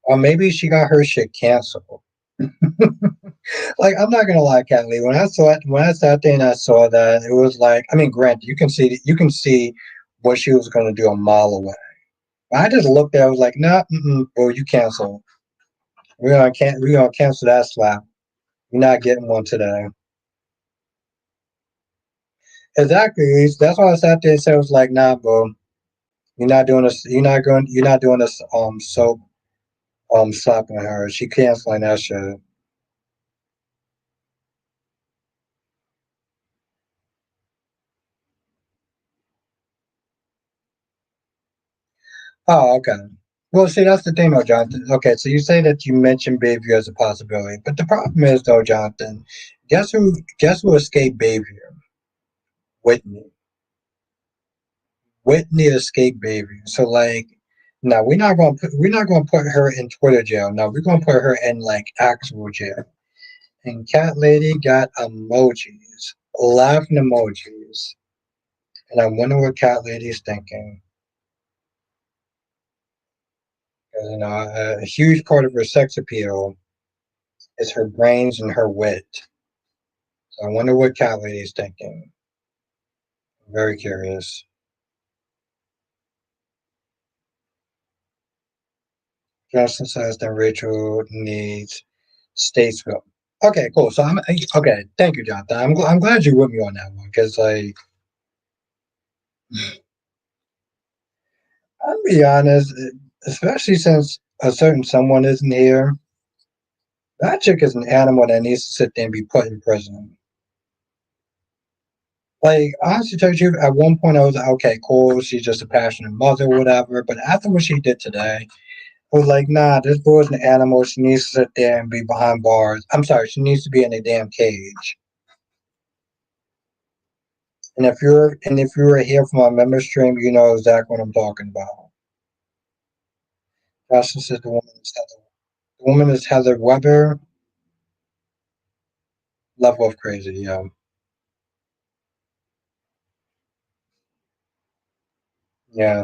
S1: or maybe she got her shit canceled. Like I'm not gonna lie, Kathleen. When I sat there and I saw that, it was like, I mean, granted, you can see what she was gonna do a mile away. I just looked at it, I was like, nah, bro, you cancel. We're gonna cancel that slap. You're not getting one today. Exactly. That's why I sat there and said, I was like, nah, bro, you're not doing this. You're not doing this. Slapping her. She canceling that shit. Oh, okay. Well, see, that's the thing, though, Jonathan. Okay, so you say that you mentioned Bayview as a possibility, but the problem is, though, Jonathan, guess who escaped Bayview? Whitney. Whitney escaped Bayview. So, like, no, we're not gonna put her in Twitter jail. No, we're gonna put her in like actual jail. And Cat Lady got emojis, laughing emojis, and I wonder what Cat Lady's thinking. 'Cause, a huge part of her sex appeal is her brains and her wit. So I wonder what Cat Lady's thinking. I'm very curious. Justin says that Rachel needs Statesville. Okay, cool. So okay. Thank you, Jonathan. I'm glad you're with me on that one because like I'll be honest, especially since a certain someone isn't here. That chick is an animal that needs to sit there and be put in prison. Like, honestly, tell you the truth, at one point I was like, okay, cool, she's just a passionate mother, whatever. But after what she did today, I was like, nah, this girl's an animal. She needs to sit there and be behind bars. I'm sorry, she needs to be in a damn cage. And if you were here from my member stream, you know exactly what I'm talking about. Justin said the woman is Heather Weber, level of crazy, yeah. Yeah.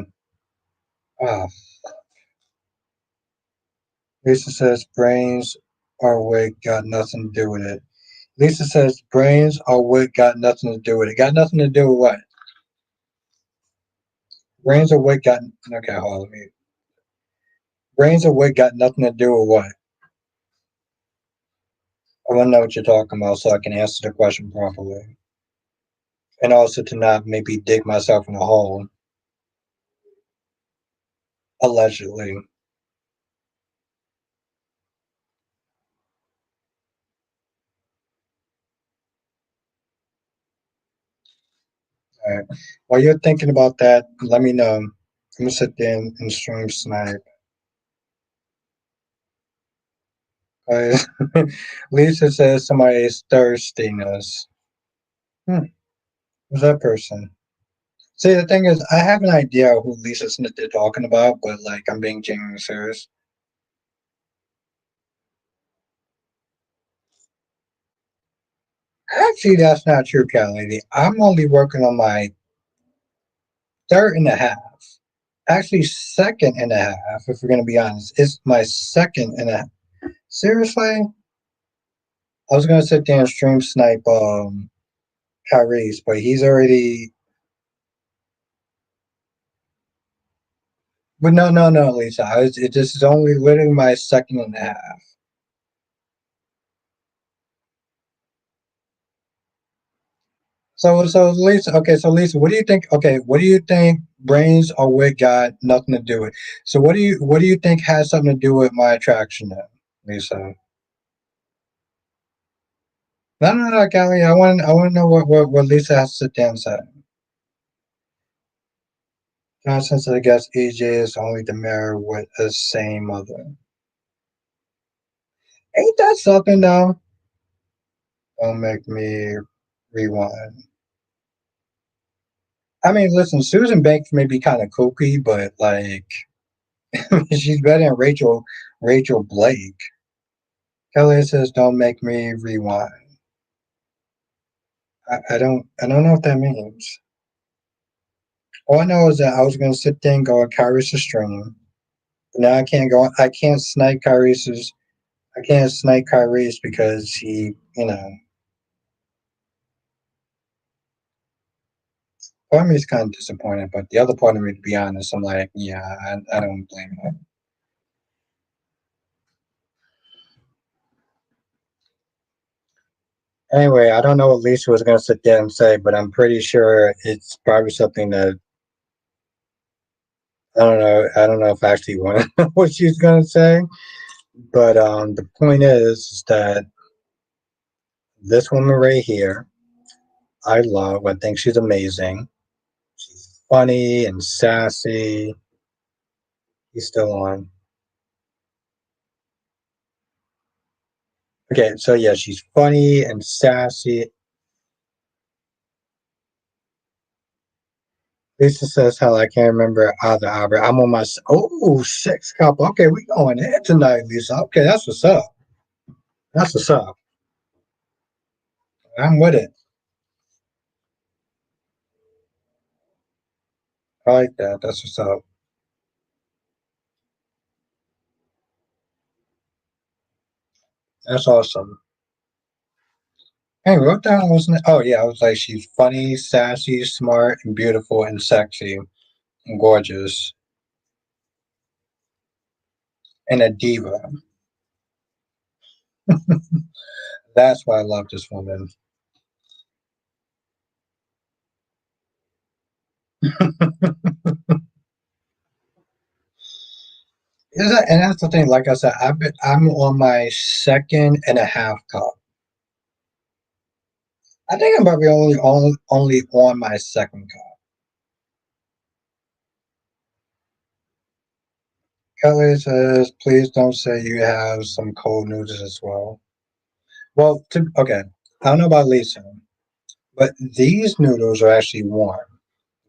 S1: Ah, Lisa says brains or wig got nothing to do with it. Lisa says brains or wig got nothing to do with it. Got nothing to do with what? Brains of wit got okay. Hold on, let me. Brains of wit got nothing to do with what? I want to know what you're talking about so I can answer the question properly, and also to not maybe dig myself in a hole. Allegedly. All right. While you're thinking about that, let me know. I'm gonna sit there and stream snipe. Uh, Lisa says somebody's thirstiness. Hmm, who's that person? See, the thing is, I have an idea who Lisa Smith they're talking about, but like, I'm being genuinely serious. Actually, that's not true, cat lady. I'm only working on my third and a half. Actually, second and a half, if we're gonna be honest. It's my second and a half. Seriously? I was gonna sit there and stream snipe Tyrese, but he's already. But no, no, no, Lisa. This is only literally my second and a half. So Lisa, okay, so Lisa, what do you think? Okay, what do you think? Brains or wit got nothing to do with. So what do you think has something to do with my attraction then, Lisa? No, no, no, Callie. I want to know what Lisa has to sit down and say. Johnson said, I guess EJ is only the mirror with the same mother. Ain't that something though? Don't make me rewind. I mean, listen, Susan Banks may be kind of kooky, but like she's better than Rachel Blake. Kelly says, "Don't make me rewind." I don't know what that means. All I know is that I was gonna sit there and go on Kyrie's stream. But now I can't go. I can't snipe Kyrie's. I can't snipe Kyrie's because he. Part of me is kind of disappointed, but the other part of me, to be honest, I'm like, yeah, I don't blame him. Anyway, I don't know what Lisa was going to sit there and say, but I'm pretty sure it's probably something that I don't know. I don't know if I actually want to know what she's going to say. But the point is that this woman right here, I love. I think she's amazing. She's funny and sassy. He's still on. Okay, so yeah, she's funny and sassy. Lisa says, "Hell, I can't remember either, Albert. I'm on my six cup. Okay, we going in tonight, Lisa. Okay, that's what's up. That's what's up. I'm with it. I like that. That's what's up. That's awesome. Hey, what the hell was it? Oh yeah, I was like, she's funny, sassy, smart, and beautiful, and sexy, and gorgeous, and a diva. That's why I love this woman. And that's the thing. Like I said, I'm on my second and a half cup. I think I'm probably only on my second cup. Kelly says, please don't say you have some cold noodles as well. Well, okay, I don't know about Lisa, but these noodles are actually warm.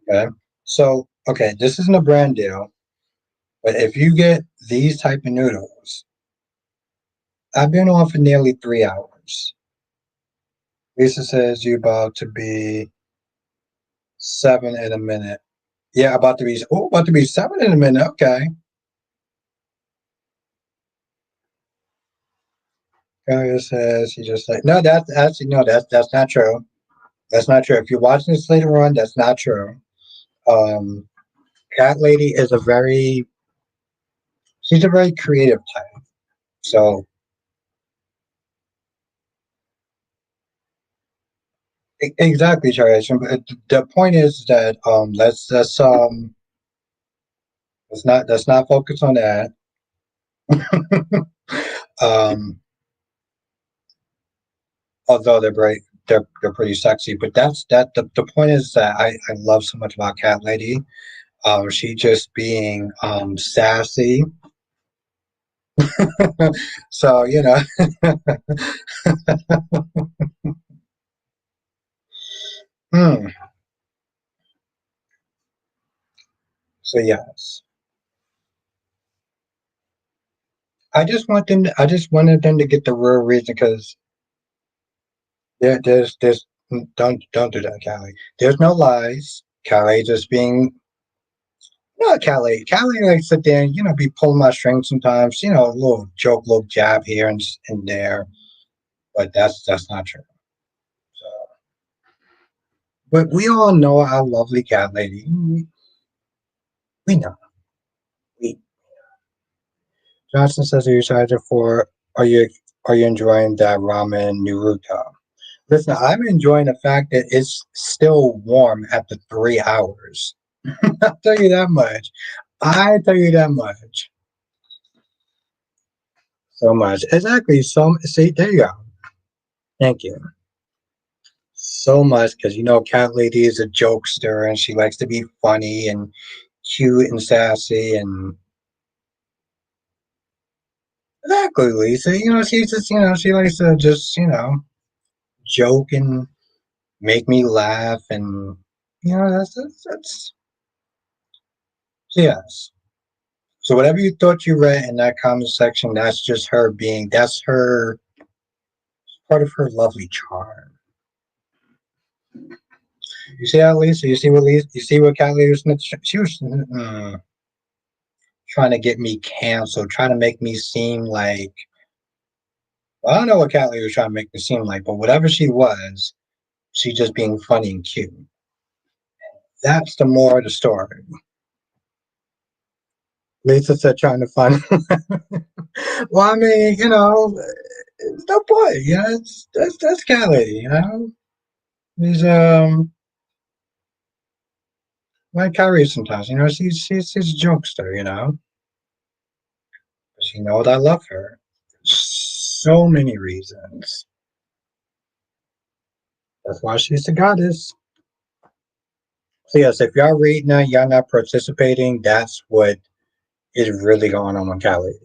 S1: Okay, so okay, this isn't a brand deal, but if you get these type of noodles, I've been on for nearly 3 hours. Lisa says you're about to be 7 in a minute. Yeah, about to be 7 in a minute. Okay. Kaya says he just like no. That's actually no. That's not true. That's not true. If you're watching this later on, that's not true. Um, Cat Lady is she's a very creative type. So exactly, Charles. But the point is that let's not focus on that. um, although they're pretty sexy, but the point is that I love so much about Cat Lady. She just being sassy. So hmm. So yes, I just wanted them to get the real reason because there's don't do that, Callie. There's no lies. Callie just being no Callie. Callie like sit there and be pulling my strings sometimes. A little joke, little jab here and there, but that's not true. So, but we all know how lovely Cat Lady. We know. We Johnson says, "Are you excited for? Are you are you enjoying that ramen Naruto?" Listen, I'm enjoying the fact that it's still warm after 3 hours. I'll tell you that much. I tell you that much. So much. Exactly. So see, there you go. Thank you. So much because Cat Lady is a jokester and she likes to be funny and cute and sassy and exactly, Lisa. She's just she likes to just joke and make me laugh and that's yes. So whatever you thought you read in that comment section, that's just her being that's her part of her lovely charm. You see that, Lisa? You see what Cat Lady Smith? She was trying to get me canceled, trying to make me seem like well, I don't know what Cat Lady was trying to make me seem like, but whatever she was, she just being funny and cute. That's the more of the story. Lisa said trying to find. Well, I mean, it's no point. That's Cat Lady. He's like Kyrie sometimes. She's a jokester. But she knows I love her. So many reasons. That's why she's the goddess. So yes, if y'all reading that, y'all not participating. That's what is really going on with Cat Lady.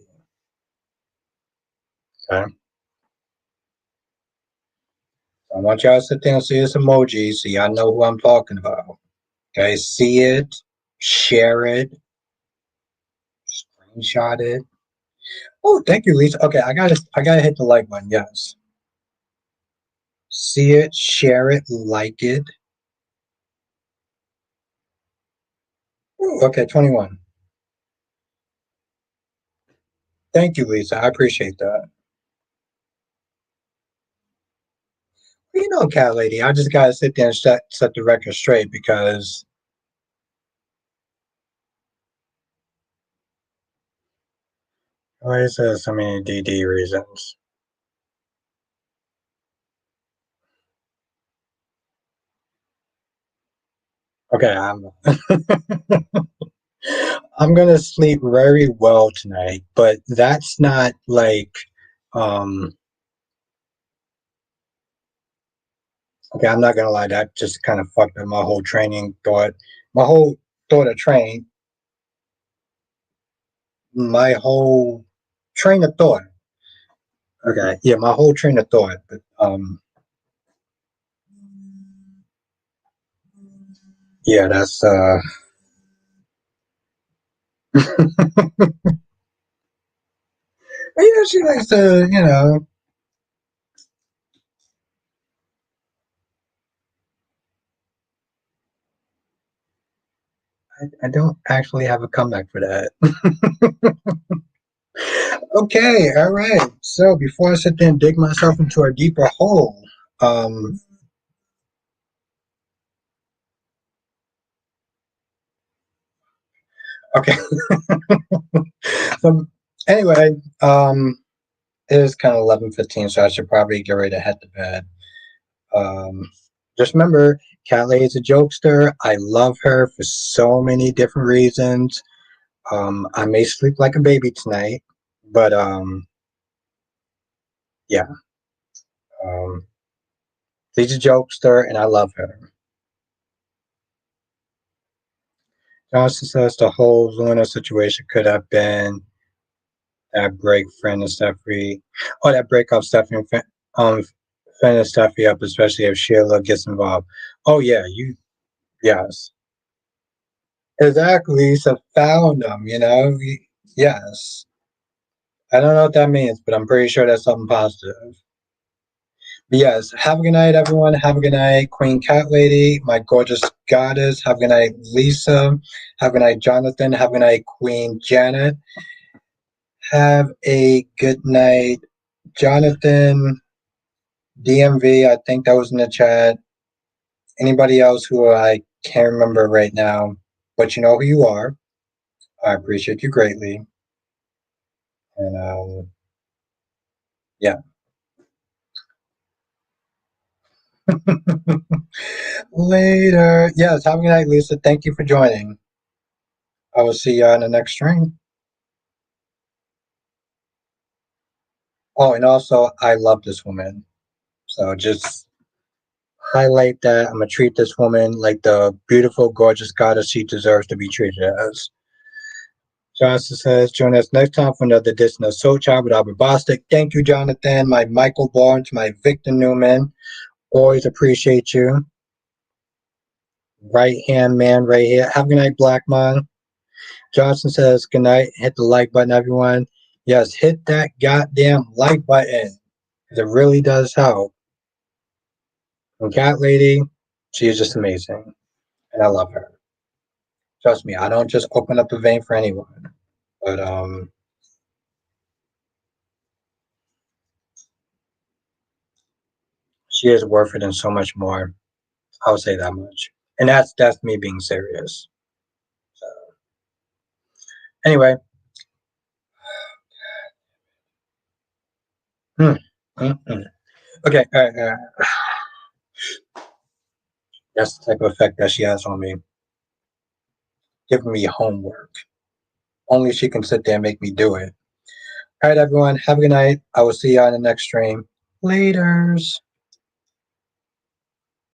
S1: Okay. So I want y'all to sit there and see this emoji so y'all know who I'm talking about. Okay, see it, share it, screenshot it. Oh, thank you, Lisa. Okay, I gotta hit the like button. Yes. See it, share it, like it. Ooh, okay, 21. Thank you, Lisa. I appreciate that. Cat Lady, I just gotta sit there and set the record straight because Lisa has so many DD reasons. Okay, I'm gonna sleep very well tonight, but that's not like um okay, I'm not gonna lie, that just kind of fucked up my whole training thought. My whole thought of training, my whole train of thought. Okay, yeah, my whole train of thought. But yeah, that's she likes to, I don't actually have a comeback for that. Okay, all right. So before I sit there and dig myself into a deeper hole, um, Okay. So anyway, it is kind of 11:15, so I should probably get ready to head to bed. Um, just remember, Cat Lady is a jokester. I love her for so many different reasons. I may sleep like a baby tonight, but yeah. Um, she's a jokester, and I love her. Johnson says the whole Luna situation could have been that break Fran and Stephanie, or that break up Stephanie, um, Fran and Stephanie up, especially if Sheila gets involved. Oh yeah, yes, exactly. So found them, yes. I don't know what that means, but I'm pretty sure that's something positive. But yes, have a good night, everyone. Have a good night, Queen Cat Lady, my gorgeous goddess. Have a good night, Lisa. Have a good night, Jonathan. Have a good night, Queen Janet. Have a good night, Jonathan. DMV, I think that was in the chat. Anybody else who I can't remember right now, but you know who you are. I appreciate you greatly. And yeah. Later. Yes, have a good night, Lisa. Thank you for joining. I will see you on the next stream. Oh, and also, I love this woman. So just highlight that. I'm going to treat this woman like the beautiful, gorgeous goddess she deserves to be treated as. Johnson says, join us next time for another edition of Soul Child with Albert Bostic. Thank you, Jonathan, my Michael Barnes, my Victor Newman. Always appreciate you. Right hand man right here. Have a good night, Black Man. Johnson says, good night. Hit the like button, everyone. Yes, hit that goddamn like button. It really does help. And Cat Lady, she is just amazing. And I love her. Trust me, I don't just open up a vein for anyone. But she is worth it and so much more. I'll say that much. And that's me being serious. So anyway. Hmm. Mm-mm. Okay, that's the type of effect that she has on me. Giving me homework. Only she can sit there and make me do it. All right, everyone. Have a good night. I will see you on the next stream. Laters.